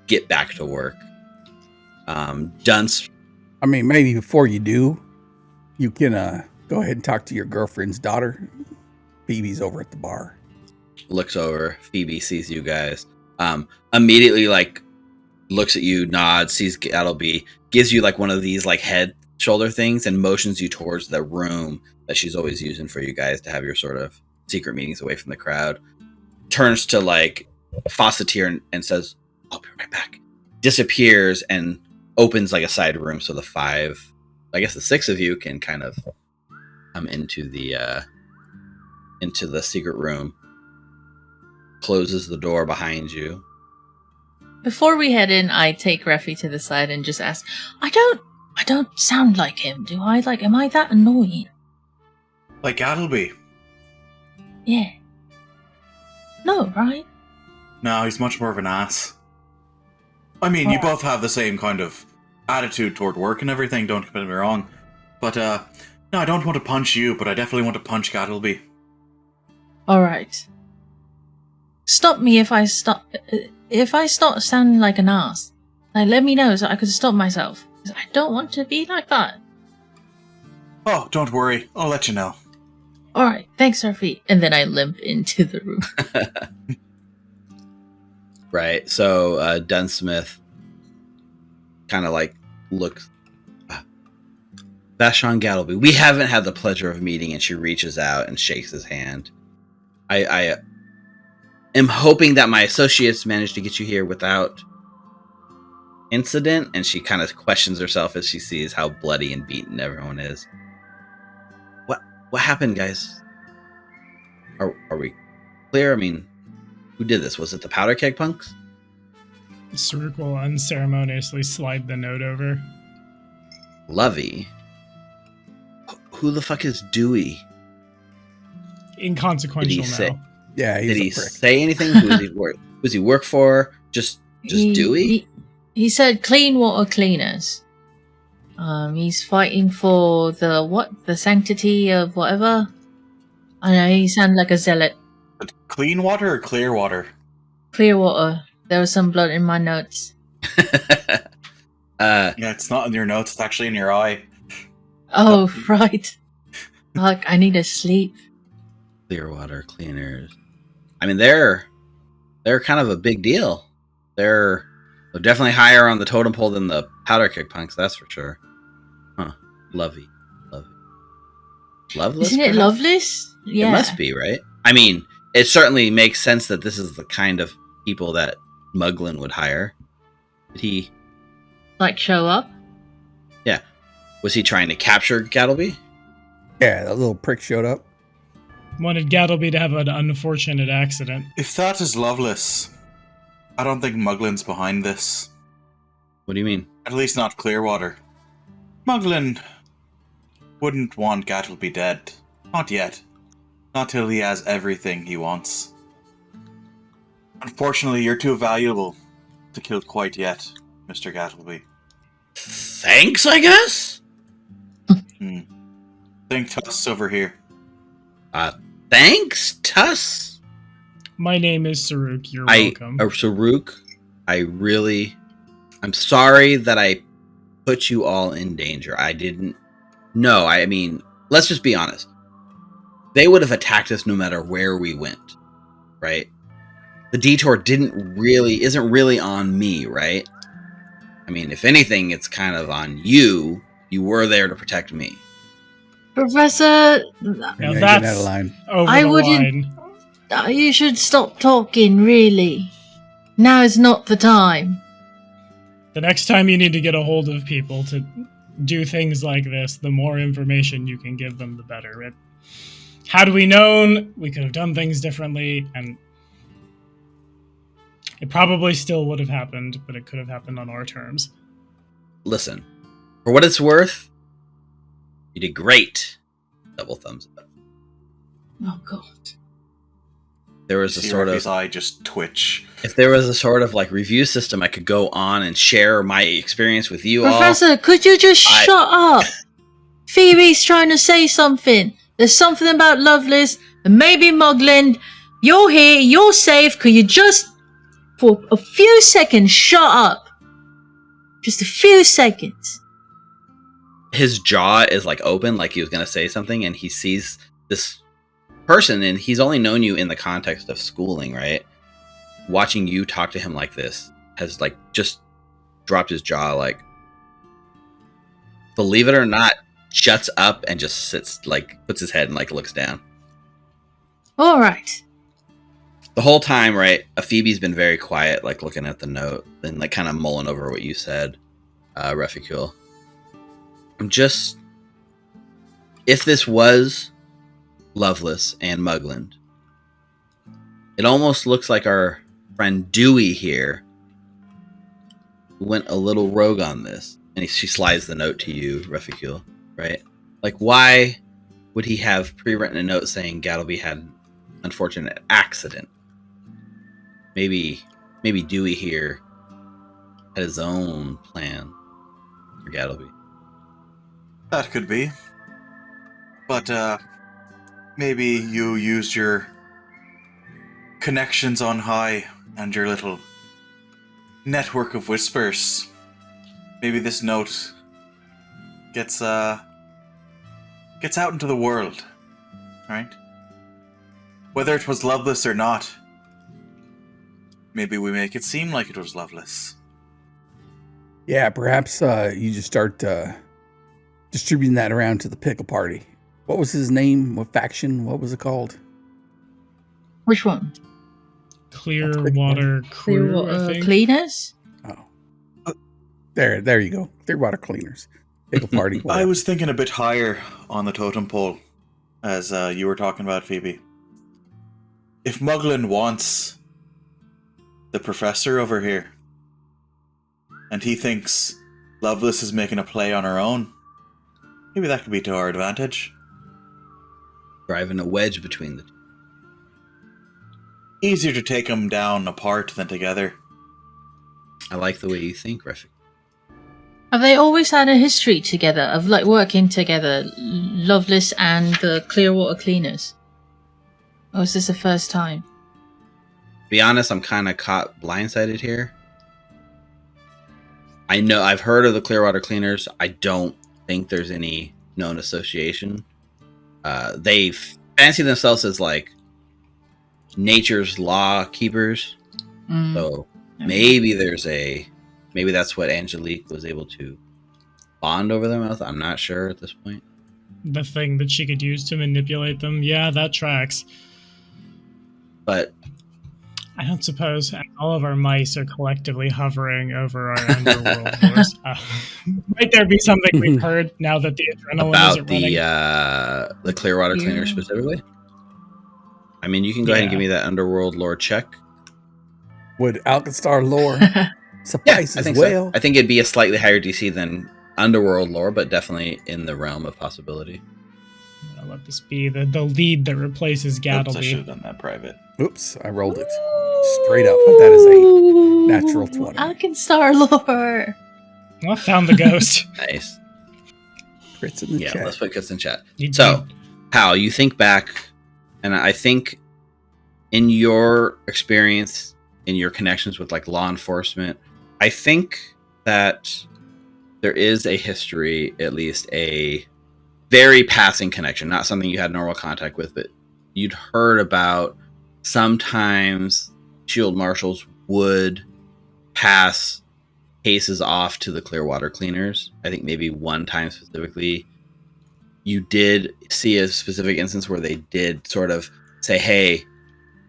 get back to work. Dunce. I mean, maybe before you do, you can go ahead and talk to your girlfriend's daughter. Phoebe's over at the bar. Looks over. Phoebe sees you guys. Immediately like looks at you, nods, sees Gattleby, gives you like one of these like head shoulder things and motions you towards the room that she's always using for you guys to have your sort of secret meetings away from the crowd. Turns to like Fawceteer and says, I'll be right back. Disappears and opens like a side room so the 6 of you can kind of come into the secret room. Closes the door behind you. Before we head in, I take Reffy to the side and just ask, I don't sound like him, do I? Like, am I that annoying? Like Gattleby? Yeah. No, right? No, he's much more of an ass. I mean, you both have the same kind of attitude toward work and everything, don't get me wrong. But, no, I don't want to punch you, but I definitely want to punch Gattleby. Alright. Stop me if I start sounding like an ass. Like, let me know so I can stop myself. 'Cause I don't want to be like that. Oh, don't worry. I'll let you know. Alright, thanks, Reffy. And then I limp into the room. Right. So Dunsmith kind of like looks. Vashon Gattleby, we haven't had the pleasure of meeting, and she reaches out and shakes his hand. I am hoping that my associates managed to get you here without incident, and she kind of questions herself as she sees how bloody and beaten everyone is. What happened, guys? Are we clear? I mean, who did this? Was it the Powderkeg punks? Saruk will unceremoniously slide the note over. Lovey. Who the fuck is Dewey? Inconsequential now. Yeah, he's Did he a prick. say anything? Who does he work for? Just Dewey? He said clean water cleaners. He's fighting for the sanctity of whatever. I know, he sounded like a zealot. But clean water or clear water? Clear water. There was some blood in my notes. Yeah, it's not in your notes, it's actually in your eye. Oh, right. Like, I need to sleep. Clearwater cleaners. I mean, they're kind of a big deal. They're definitely higher on the totem pole than the Powderkeg punks, that's for sure. Huh. Lovey. Loveless? Isn't it perhaps? Loveless? Yeah. It must be, right? I mean, it certainly makes sense that this is the kind of people that Muglin would hire. Did he... Like, show up? Yeah. Was he trying to capture Gattleby? Yeah, that little prick showed up. Wanted Gattleby to have an unfortunate accident. If that is Loveless, I don't think Muglin's behind this. What do you mean? At least not Clearwater. Muglin wouldn't want Gattleby dead. Not yet. Not till he has everything he wants. Unfortunately, you're too valuable to kill quite yet, Mr. Gattleby. Thanks, I guess? Think Tuss over here. Thanks, Tuss? My name is Saruk. You're welcome. Saruk, I'm sorry that I put you all in danger. I didn't know. I mean, let's just be honest. They would have attacked us no matter where we went, right? the detour isn't really on me, right? I mean, if anything, it's kind of on you. You were there to protect me. Professor, Now You're getting that's out of line. over I the wouldn't- line. you should stop talking, really. Now is not the time. The next time you need to get a hold of people to do things like this, the more information you can give them, the better. Had we known, we could have done things differently, and it probably still would have happened, but it could have happened on our terms. Listen, for what it's worth, you did great. Double thumbs up. Oh, God. There was a See sort Ruffy's of, eye just twitch. if there was a sort of like review system, I could go on and share my experience with you Professor, could you just shut up? Phoebe's trying to say something. There's something about Lovelace and maybe Mugland. You're here, you're safe. Could you just, for a few seconds, shut up? Just a few seconds. His jaw is like open, like he was going to say something, and he sees this person, and he's only known you in the context of schooling, right? Watching you talk to him like this has like just dropped his jaw, like, believe it or not, shuts up and just sits, like, puts his head and like looks down. All right. The whole time, right, Phoebe's been very quiet, like looking at the note and like kind of mulling over what you said, Reficule. I'm just, if this was Loveless and Mugland, it almost looks like our friend Dewey here went a little rogue on this. And she slides the note to you, Reficule, right? Like, why would he have pre-written a note saying Gattleby had an unfortunate accident? Maybe Dewey here had his own plan for Gattleby. That could be. But, maybe you used your connections on high and your little network of whispers. Maybe this note gets out into the world, right? Whether it was Loveless or not, maybe we make it seem like it was Loveless. Yeah, perhaps you just start distributing that around to the pickle party. What was his name? What faction? What was it called? Which one? Clearwater Crew, I think. Cleaners? Oh. There you go. Clearwater Cleaners. Pickle party. I was thinking a bit higher on the totem pole, as you were talking about, Phoebe. If Mugland wants the professor over here, and he thinks Loveless is making a play on her own, maybe that could be to our advantage. Driving a wedge between the two. Easier to take them down apart than together. I like the way you think, Refik. Have they always had a history together of like working together, Loveless and the Clearwater Cleaners? Or is this the first time? To be honest, I'm kind of caught blindsided here. I know I've heard of the Clearwater Cleaners. I don't think there's any known association. They fancy themselves as like nature's law keepers. So maybe maybe that's what Angelique was able to bond over them with. I'm not sure at this point. The thing that she could use to manipulate them. Yeah, that tracks. But I don't suppose all of our mice are collectively hovering over our underworld floors. Might there be something we've heard now that the adrenaline about isn't running? the Clearwater Cleaner specifically? I mean, you can go ahead and give me that underworld lore check. Would Alkenstar lore suffice I as think well? so. I think it'd be a slightly higher DC than underworld lore, but definitely in the realm of possibility. I'll let this be the lead that replaces Oops, I should Gattleby. have done that private. Oops, I rolled it straight up, but that is a natural 20. Alkenstar lore. Well, I found the ghost. Nice. Crits in the Yeah, chat. let's put Kits in chat. You So, Hal, you think back, and I think in your experience, in your connections with like law enforcement, I think that there is a history, at least a very passing connection, not something you had normal contact with, but you'd heard about sometimes shield marshals would pass cases off to the Clearwater cleaners. I think maybe one time specifically, you did see a specific instance where they did sort of say, hey,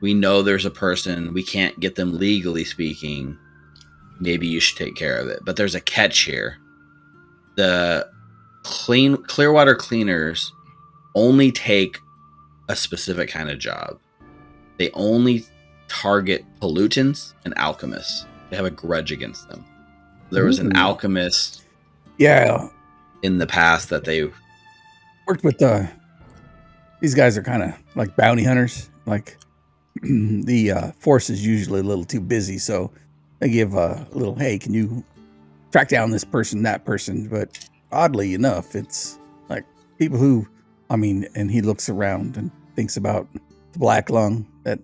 we know there's a person, we can't get them legally speaking, maybe you should take care of it. But there's a catch here. The Clearwater cleaners only take a specific kind of job. They only target pollutants and alchemists. They have a grudge against them. There was an alchemist in the past that they worked with. These guys are kind of like bounty hunters. Like the force is usually a little too busy, so they give a little, hey, can you track down this person, that person? But oddly enough, it's like people who, and he looks around and thinks about the black lung that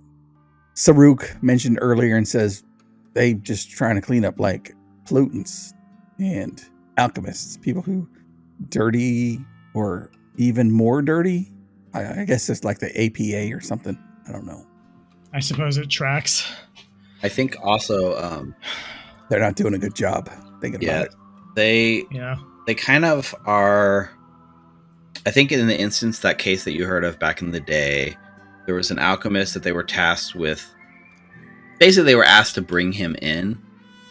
Saruk mentioned earlier and says they just trying to clean up like pollutants and alchemists, people who dirty or even more dirty. I guess it's like the APA or something. I don't know. I suppose it tracks. I think also they're not doing a good job thinking about it. They kind of are. I think in the instance, that case that you heard of back in the day, there was an alchemist that they were tasked with. Basically, they were asked to bring him in,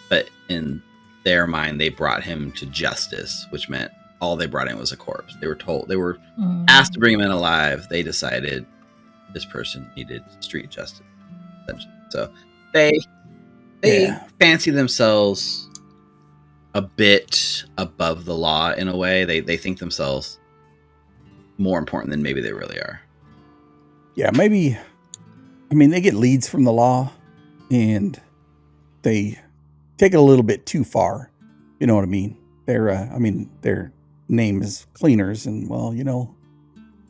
but in their mind, they brought him to justice, which meant all they brought in was a corpse. They were asked to bring him in alive. They decided this person needed street justice. So they fancy themselves a bit above the law in a way. They think themselves more important than maybe they really are. Yeah, maybe. They get leads from the law, and they take it a little bit too far. You know what I mean? Their name is cleaners, and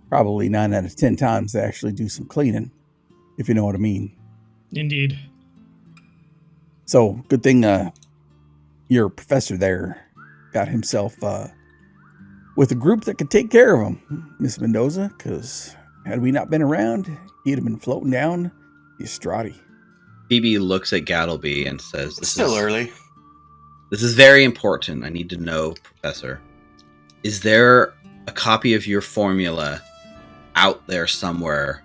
probably 9 out of 10 times they actually do some cleaning, if you know what I mean. Indeed. So good thing your professor there got himself with a group that could take care of him, Miss Mendoza, because had we not been around, he'd have been floating down the Estradi. Phoebe looks at Gattleby and says, It's still early. This is very important. I need to know, Professor. Is there a copy of your formula out there somewhere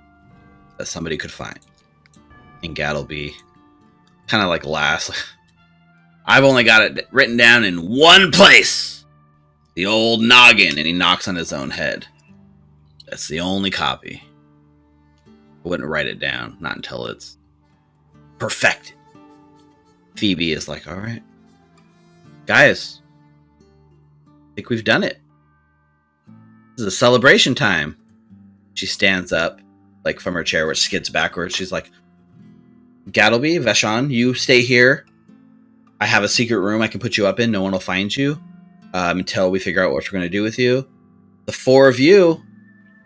that somebody could find? And Gattleby kind of like laughs. I've only got it written down in one place. The old noggin. And he knocks on his own head. That's the only copy. I wouldn't write it down. Not until it's perfected. Phoebe is like, all right. Guys. I think we've done it. This is a celebration time. She stands up, like from her chair, which skids backwards. She's like, Gattleby, Vashon, you stay here. I have a secret room I can put you up in. No one will find you until we figure out what we're going to do with you. The 4 of you,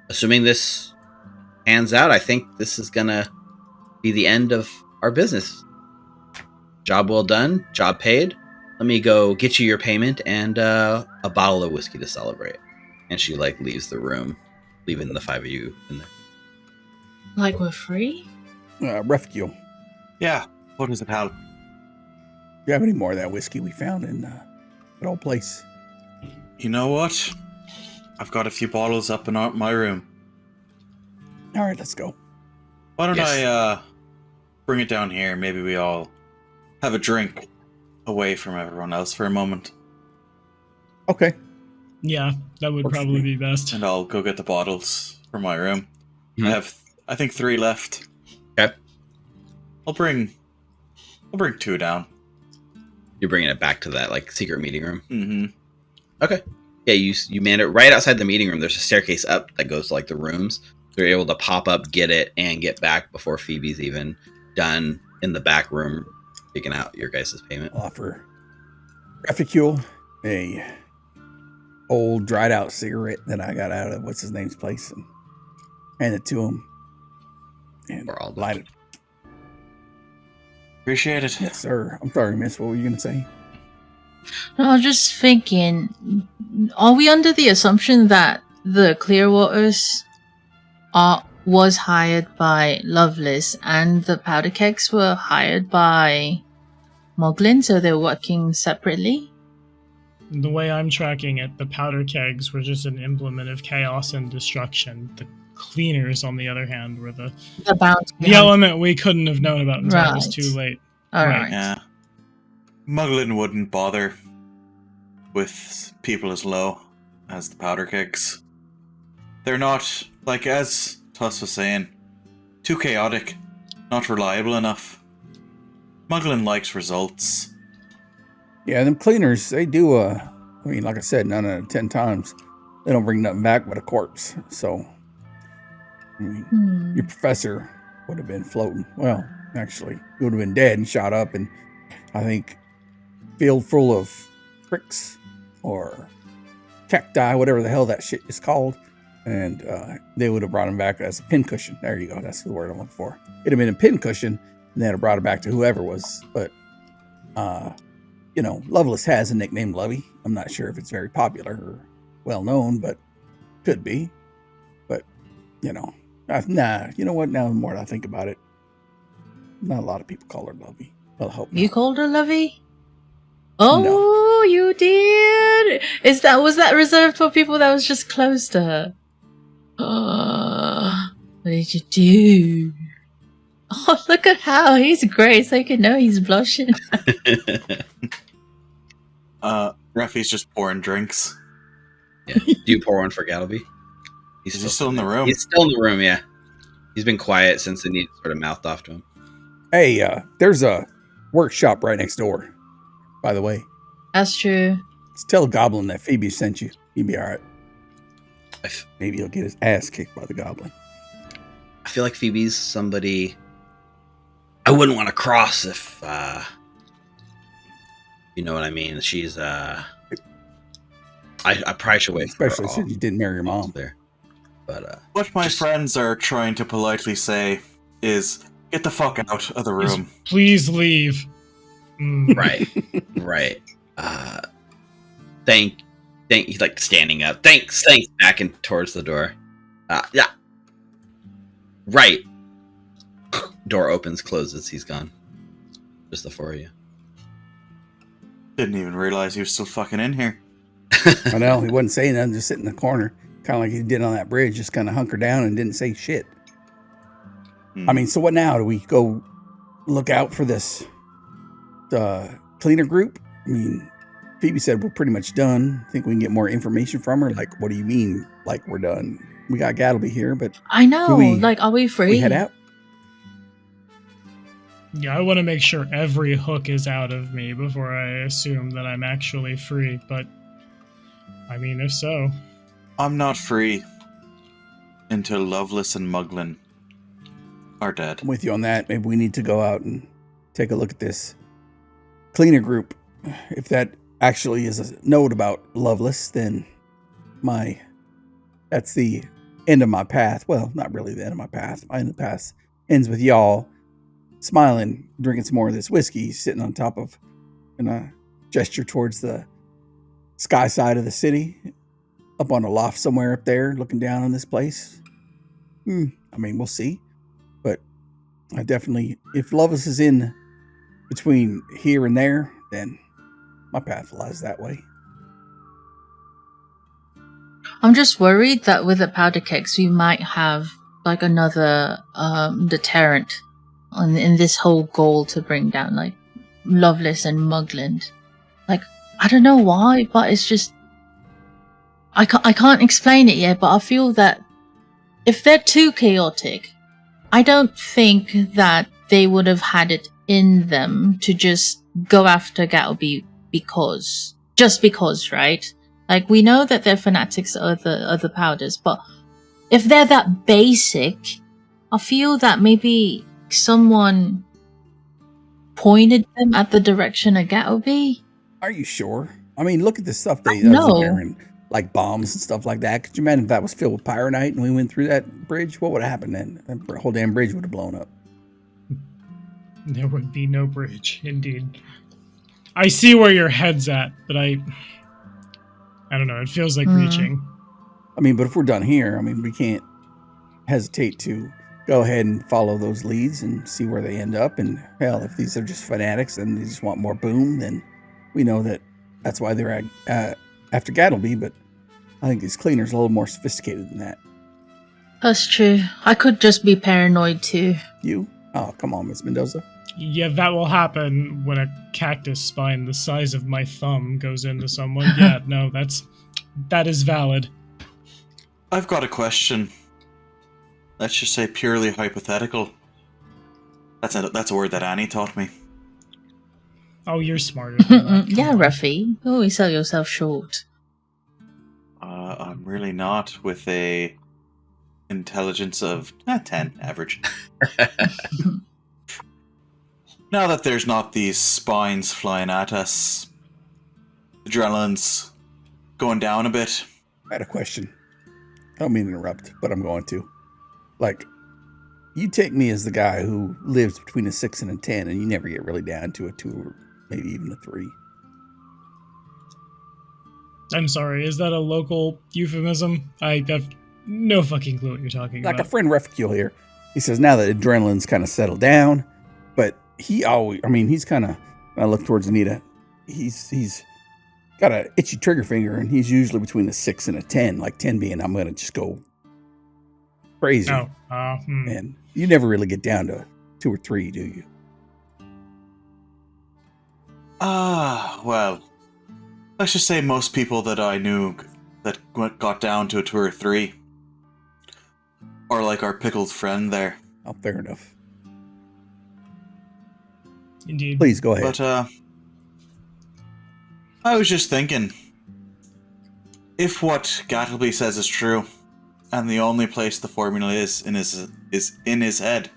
assuming this pans out, I think this is going to be the end of our business. Job well done. Job paid. Let me go get you your payment and a bottle of whiskey to celebrate. And she leaves the room, leaving the 5 of you in there. Like we're free? Refuge. Yeah. What does it have? Do you have any more of that whiskey we found in that old place? You know what? I've got a few bottles up in my room. All right, let's go. Why don't I bring it down here? Maybe we all have a drink away from everyone else for a moment. Okay. Yeah, that would probably be best. And I'll go get the bottles from my room. Mm-hmm. I have, I think, 3 left. Okay. I'll bring 2 down. You're bringing it back to that secret meeting room. Mm-hmm. Okay. Yeah, you man it right outside the meeting room. There's a staircase up that goes to the rooms. They're able to pop up, get it, and get back before Phoebe's even done in the back room, taking out your guys' payment. I'll offer Refuge a old dried out cigarette that I got out of what's his name's place and hand it to him and We're all light it. Appreciate it. Yes, sir. I'm sorry, miss. What were you going to say? No, I was just thinking, are we under the assumption that the Clearwaters was hired by Lovelace, and the Powderkegs were hired by Moglin, so they're working separately? The way I'm tracking it, the Powderkegs were just an implement of chaos and destruction. The Cleaners, on the other hand, were the element we couldn't have known about until it was too late. All right. Yeah. Muglin wouldn't bother with people as low as the Powderkegs. They're not, like as Tuss was saying, too chaotic, not reliable enough. Muglin likes results. Yeah, them Cleaners, they do, I mean, like I said, 9 out of 10 times, they don't bring nothing back but a corpse. So, I mean, your professor would have been floating. Well, actually, he would have been dead and shot up, and I think field full of pricks or cacti, whatever the hell that shit is called, and they would have brought him back as a pincushion. There you go. That's the word I'm looking for. It'd have been a pincushion, and they'd have brought it back to whoever was. But, you know, Lovelace has a nickname, Lovey. I'm not sure if it's very popular or well known, but could be. But, you know, you know what? Now the more I think about it, not a lot of people call her Lovey. Well, I hope not. You called her Lovey? Oh, no. You did? Was that reserved for people that was just close to her? Oh, what did you do? Oh, look at how he's great, so you can know he's blushing. Ruffy's just pouring drinks. Yeah. Do you pour one for Gattleby? Is he still in the room? He's still in the room, yeah. He's been quiet since the need sort of mouthed off to him. Hey, there's a workshop right next door, by the way. That's true. Just tell Goblin that Phoebe sent you. He'll be all right. Maybe he'll get his ass kicked by the Goblin. I feel like Phoebe's somebody I wouldn't want to cross if, you know what I mean. She's, I probably should wait. Especially since you didn't marry your mom. There. But, what my friends are trying to politely say is, get the fuck out of the room. Please leave. Right. He's like standing up. Thanks, back and towards the door. Yeah. Right. Door opens, closes, he's gone. Just the four of you. Didn't even realize he was still fucking in here. I know, he wasn't saying nothing, just sitting in the corner. Kind of like he did on that bridge, just kind of hunkered down and didn't say shit. I mean, so what now? Do we go look out for this cleaner group? I mean, Phoebe said we're pretty much done. Think we can get more information from her? Like, what do you mean, like we're done? We got Gattleby here, but... I know, are we free? We head out? Yeah, I want to make sure every hook is out of me before I assume that I'm actually free, but... I mean, if so... I'm not free until Lovelace and Muglin are dead. I'm with you on that. Maybe we need to go out and take a look at this cleaner group. If that actually is a note about Lovelace, then that's the end of my path. Well, not really the end of my path. My end of the path ends with y'all smiling, drinking some more of this whiskey, sitting on top of, and a gesture towards the sky side of the city, up on a loft somewhere up there, looking down on this place. I mean, we'll see. But I definitely, if Lovelace is in between here and there, then my path lies that way. I'm just worried that with the Powderkegs, we might have like another deterrent in this whole goal to bring down like Lovelace and Muglin. Like, I don't know why, but it's just I can't explain it yet, but I feel that if they're too chaotic, I don't think that they would have had it in them to just go after Gattleby because, right? Like, we know that they're fanatics of the powders, but if they're that basic, I feel that maybe someone pointed them at the direction of Gattleby. Are you sure? I mean, look at the stuff they No. wearing, like bombs and stuff like that. Could you imagine if that was filled with pyronite and we went through that bridge? What would have happened then? The whole damn bridge would have blown up. There would be no bridge, indeed. I see where your head's at, but I don't know, it feels like reaching. I mean, but if we're done here, I mean, we can't hesitate to go ahead and follow those leads and see where they end up. And hell, if these are just fanatics and they just want more boom, then we know that's why they're after Gattleby. But I think these cleaners are a little more sophisticated than that. That's true. I could just be paranoid too. You? Oh, come on, Miss Mendoza. Yeah, that will happen when a cactus spine the size of my thumb goes into someone. Yeah, no, that is valid. I've got a question. Let's just say purely hypothetical. That's a word that Annie taught me. Oh, you're smarter than that. Yeah, Ruffy. You always sell yourself short. I'm really not with a intelligence of 10, average. Now that there's not these spines flying at us, adrenaline's going down a bit. I had a question. I don't mean to interrupt, but I'm going to. Like, you take me as the guy who lives between a 6 and a 10, and you never get really down to a 2 or maybe even a 3. I'm sorry, is that a local euphemism? I have no fucking clue what you're talking Like about. a friend Refugule here. He says now that adrenaline's kind of settled down, but he's kind of, when I look towards Anita, he's got a itchy trigger finger, and he's usually between a 6 and a 10, like 10 being I'm going to just go crazy. And you never really get down to 2 or 3, do you? Well, let's just say most people that I knew that got down to a 2 or 3 are like our pickled friend there. Oh, fair enough. Indeed. Please go ahead. But, I was just thinking, if what Gattleby says is true, and the only place the formula is in his head,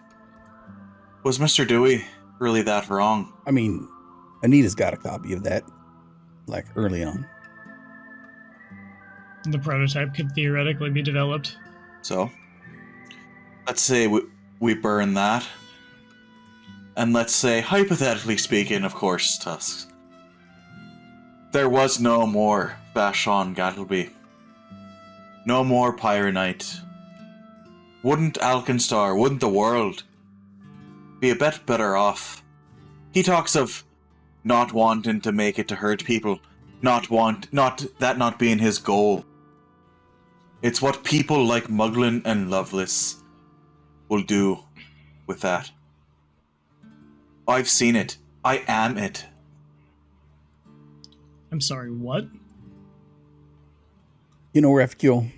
was Mr. Dewey really that wrong? I mean, Anita's got a copy of that, like, early on. The prototype could theoretically be developed. So, let's say we burn that, and let's say, hypothetically speaking, of course, Tusk, there was no more Vashon Gattleby. No more Pyronite. Wouldn't Alkenstar, wouldn't the world be a bit better off? He talks of not wanting to make it to hurt people, not being his goal. It's what people like Muglin and Loveless will do with that. I've seen it. I am it. I'm sorry, what? You know, Refugule,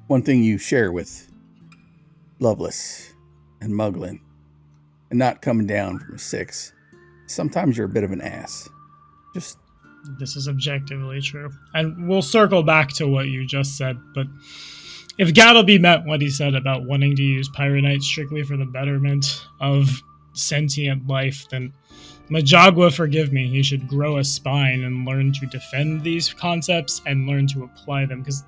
one thing you share with Loveless and Muglin, and not coming down from a 6, sometimes you're a bit of an ass. Just... This is objectively true. And we'll circle back to what you just said, but if Gattleby meant what he said about wanting to use Pyronite strictly for the betterment of sentient life, then Majagua, forgive me, he should grow a spine and learn to defend these concepts and learn to apply them. Because,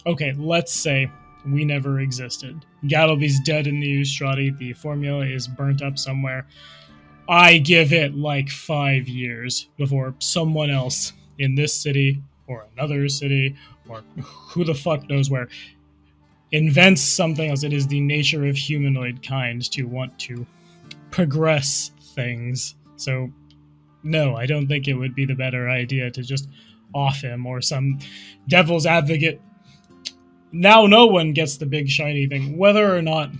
okay, let's say we never existed. Gattleby's dead in the Ustrati, the formula is burnt up somewhere. I give it like 5 years before someone else in this city or another city or who the fuck knows where invents something else. It is the nature of humanoid kind to want to progress things. So, no, I don't think it would be the better idea to just off him or some devil's advocate. Now no one gets the big shiny thing, whether or not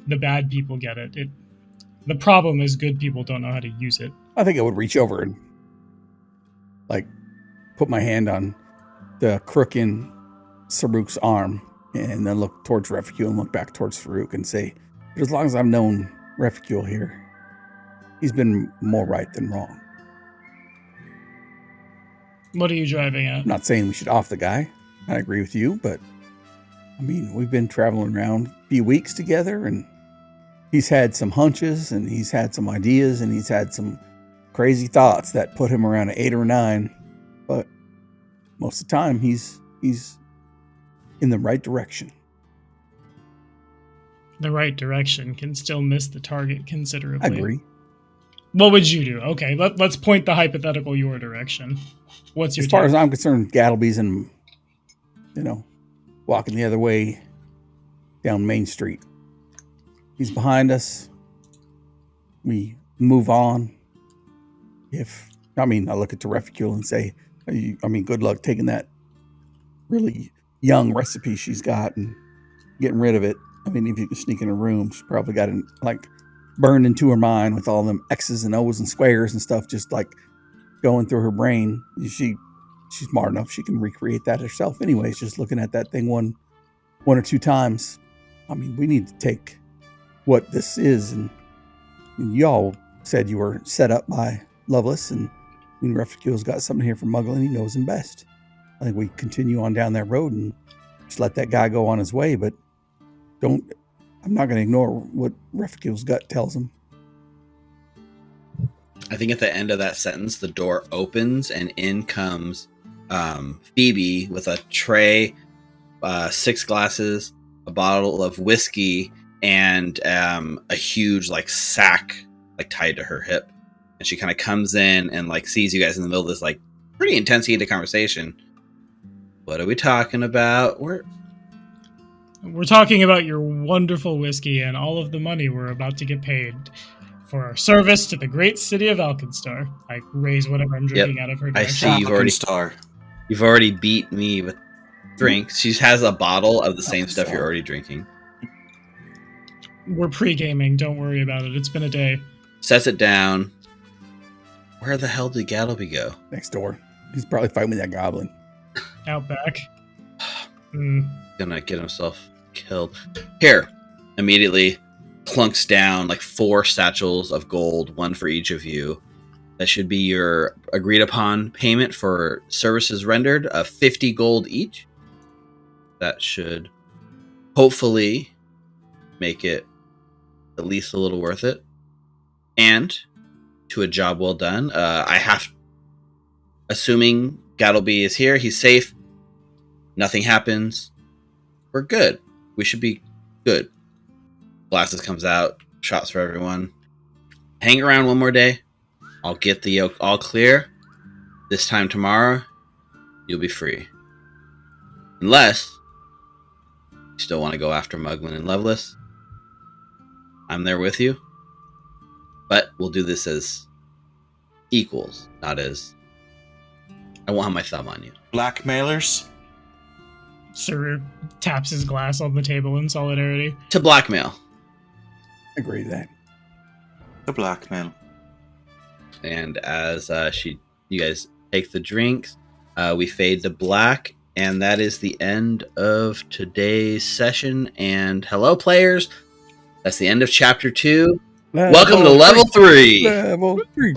the bad people get it. The problem is good people don't know how to use it. I think I would reach over and, like, put my hand on the crook in Saruk's arm and then look towards Refugule and look back towards Saruk and say, but as long as I've known Refugule here, he's been more right than wrong. What are you driving at? I'm not saying we should off the guy. I agree with you, but I mean, we've been traveling around a few weeks together, and he's had some hunches, and he's had some ideas, and he's had some crazy thoughts that put him around an 8 or 9. But most of the time, he's in the right direction. The right direction can still miss the target considerably. I agree. What would you do? Okay, let's point the hypothetical your direction. What's your As far take? as I'm concerned, Gattleby's and, walking the other way down Main Street. He's behind us. We move on. I look at the reficule and say, good luck taking that really young recipe she's got and getting rid of it. If you can sneak in a room, she's probably got it burned into her mind with all them X's and O's and squares and stuff, just going through her brain. She's smart enough; she can recreate that herself. Anyways, just looking at that thing one or two times. We need to take what this is, and y'all said you were set up by Lovelace, and Reficule's got something here for Muglin. He knows him best. I think we continue on down that road and just let that guy go on his way, but I'm not going to ignore what Reficule's gut tells him. I think at the end of that sentence, the door opens and in comes Phoebe with a tray, 6 glasses, a bottle of whiskey, and a huge sack tied to her hip. And she kind of comes in and sees you guys in the middle of this pretty intense heated conversation. What are we talking about? We're talking about your wonderful whiskey and all of the money we're about to get paid for our service to the great city of Alkenstar. I raise whatever I'm drinking out of her direction. I see you've already beat me with drinks. She has a bottle of the same stuff you're already drinking. We're pre-gaming. Don't worry about it. It's been a day. Sets it down. Where the hell did Gattleby go? Next door. He's probably fighting with that goblin. Out back. Gonna get himself killed. Here. Immediately clunks down 4 satchels of gold, 1 for each of you. That should be your agreed upon payment for services rendered of 50 gold each. That should hopefully make it at least a little worth it. And to a job well done. Assuming Gattleby is here, he's safe. Nothing happens. We're good. We should be good. Glasses comes out. Shots for everyone. Hang around one more day. I'll get the yoke all clear. This time tomorrow, you'll be free. Unless you still want to go after Muglin and Lovelace. I'm there with you. But we'll do this as equals, not as... I won't have my thumb on you. Blackmailers? Saru taps his glass on the table in solidarity. To blackmail. Agree with that. The blackmail. And as you guys take the drinks, we fade to black, and that is the end of today's session. And hello, players. That's the end of Chapter 2. Welcome to Level 3. Level 3.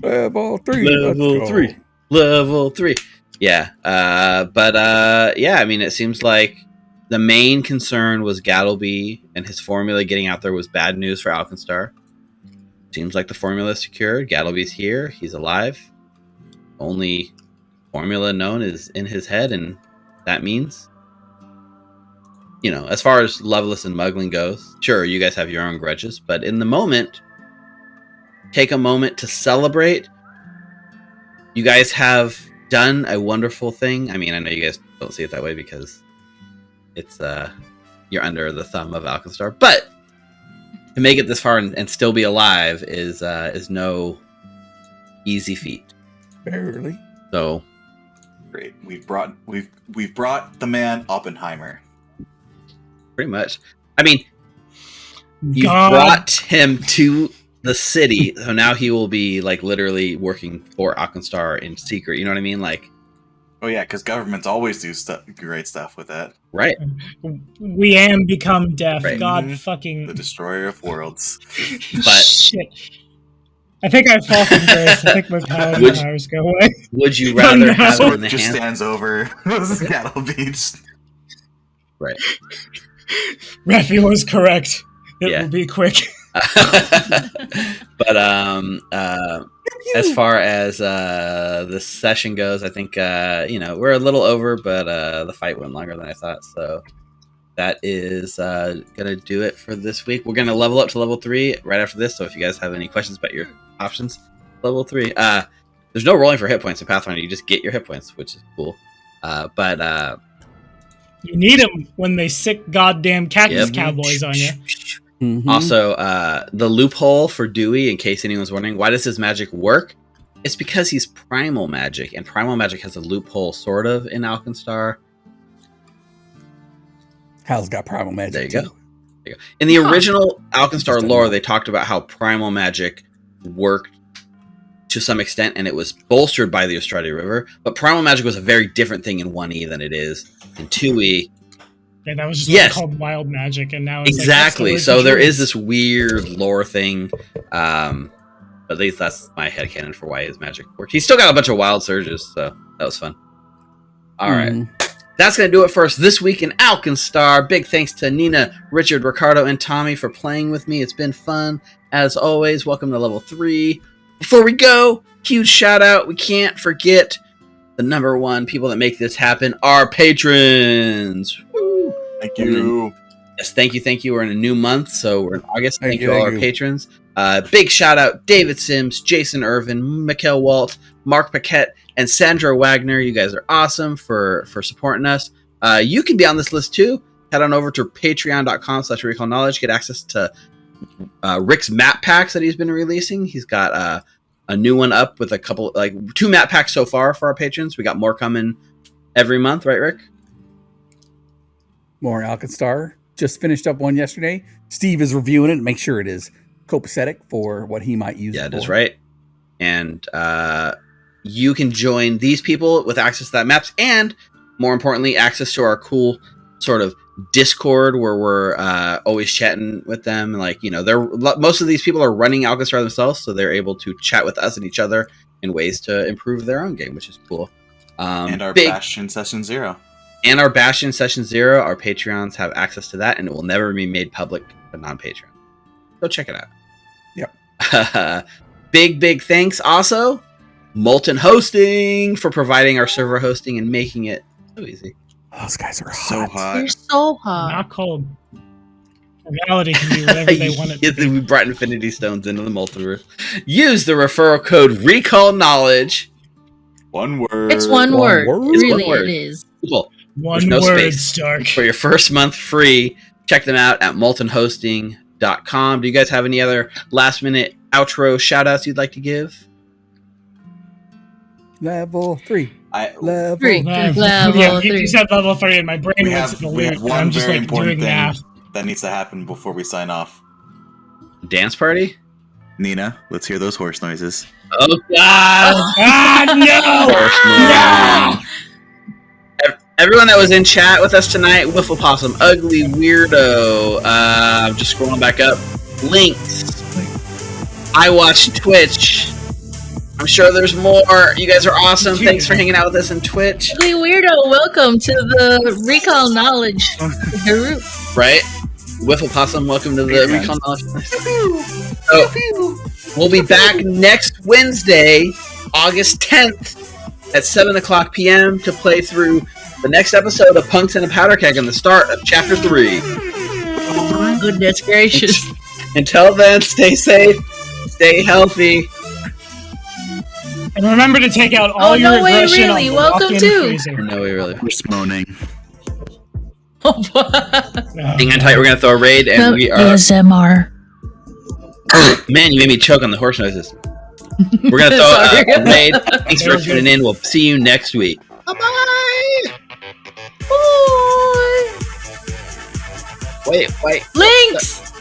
Level 3. Level 3. Level 3. Yeah. It seems like the main concern was Gattleby, and his formula getting out there was bad news for Alkenstar. Seems like the formula is secured. Gattleby's here. He's alive. Only formula known is in his head, and that means, as far as Lovelace and Muglin goes, sure, you guys have your own grudges, but in the moment, take a moment to celebrate. You guys have done a wonderful thing. I know you guys don't see it that way because it's you're under the thumb of Alkenstar, but to make it this far and still be alive is no easy feat. Barely. So great. We've brought the man Oppenheimer. Pretty much. You brought him to the city, so now he will be literally working for Alkenstar in secret. You know what I mean? Oh yeah, because governments always do great stuff with that. Right. We am become deaf. Right. God fucking... The destroyer of worlds. But shit. I think I fall from grace. I think my powers go away. Would you rather have it in the just hand? stands over Gattleby. Right. Raphael is correct. It will be quick. But as far as the session goes, I think we're a little over, but the fight went longer than I thought. So that is gonna do it for this week. We're gonna level up to level 3 right after this. So if you guys have any questions about your options, level 3. There's no rolling for hit points in Pathfinder. You just get your hit points, which is cool. You need them when they sick goddamn cactus cowboys on you. Mhm. Also, the loophole for Dewey, in case anyone's wondering, why does his magic work? It's because he's primal magic, and primal magic has a loophole, sort of, in Alkenstar. Hal's got primal magic. There you too. go. There you go. In the original Alkenstar lore, they talked about how primal magic worked to some extent, and it was bolstered by the Ostrati River. But primal magic was a very different thing in 1E than it is in 2E. Yeah, that was just called wild magic, and now it's Exactly. Like, so there is this weird lore thing. At least that's my headcanon for why his magic worked. He's still got a bunch of wild surges, so that was fun. All right. That's going to do it for us this week in Alkenstar. Big thanks to Ninna, Richard, Ricardo, and Tommy for playing with me. It's been fun. As always, welcome to level 3. Before we go, huge shout out. We can't forget the number one people that make this happen, our patrons. Woo. Thank you. Yes, thank you. We're in a new month, so we're in August. Thank you all thank our patrons. Big shout out, David Sims, Jason Irvin, Mikkel Walt, Mark Paquette, and Sandra Wagner. You guys are awesome for supporting us. You can be on this list too. Head on over to patreon.com/recallknowledge. Get access to Rick's map packs that he's been releasing. He's got a new one up with a couple, like 2 map packs so far for our patrons. We got more coming every month, right, Rick? More Alkenstar. Just finished up one yesterday. Steve is reviewing it. Make sure it is copacetic for what he might use. Yeah, it is, right. And you can join these people with access to that maps, and more importantly, access to our cool sort of Discord where we're always chatting with them. Like, you know, most of these people are running Alkenstar themselves, so they're able to chat with us and each other in ways to improve their own game, which is cool. And our Bastion Session 0. And our Bastion Session 0, our Patreons have access to that, and it will never be made public to non-Patreon. Go check it out. Yep. Big thanks also, Molten Hosting, for providing our server hosting and making it so easy. Those guys are So hot. hot. They're so hot. Not cold. Reality can be whatever they want it to be. We brought Infinity Stones into the multiverse. Use the referral code RecallKnowledge. One word. It's one One word. word? Really, One word. it is. Cool. One There's no word, space. Stark. For your first month free, check them out at moltenhosting.com. Do you guys have any other last minute outro shout outs you'd like to give? Level 3. Level 3. 3. Level Yeah, 3. you said level 3, and my brain We went have, to the we loop. have and one I'm just very like important doing thing math. that needs to happen before we sign off. Dance party? Ninna, let's hear those horse noises. Oh, God! Ah, no! Everyone that was in chat with us tonight, Wiffle Possum, Ugly Weirdo, I'm just scrolling back up, Links, I watch Twitch, I'm sure there's more. You guys are awesome. Thanks for hanging out with us on Twitch. Ugly Weirdo, welcome to the Recall Knowledge group. Right? Wiffle Possum, welcome to the Recall Knowledge. So, we'll be back next Wednesday, August 10th at 7 o'clock p.m. to play through the next episode of Punks and a Powderkeg and the start of Chapter 3. Goodness gracious. Until then, stay safe, stay healthy. And remember to take out all your no way, aggression really. on the Welcome walk-in to- freezer. No way, really. We're moaning. Oh, Hang on tight, we're going to throw a raid, and we are... ASMR. Man, you made me choke on the horse noises. We're going to throw a raid. Thanks for tuning in. We'll see you next week. Bye-bye! Bye. Wait. Links!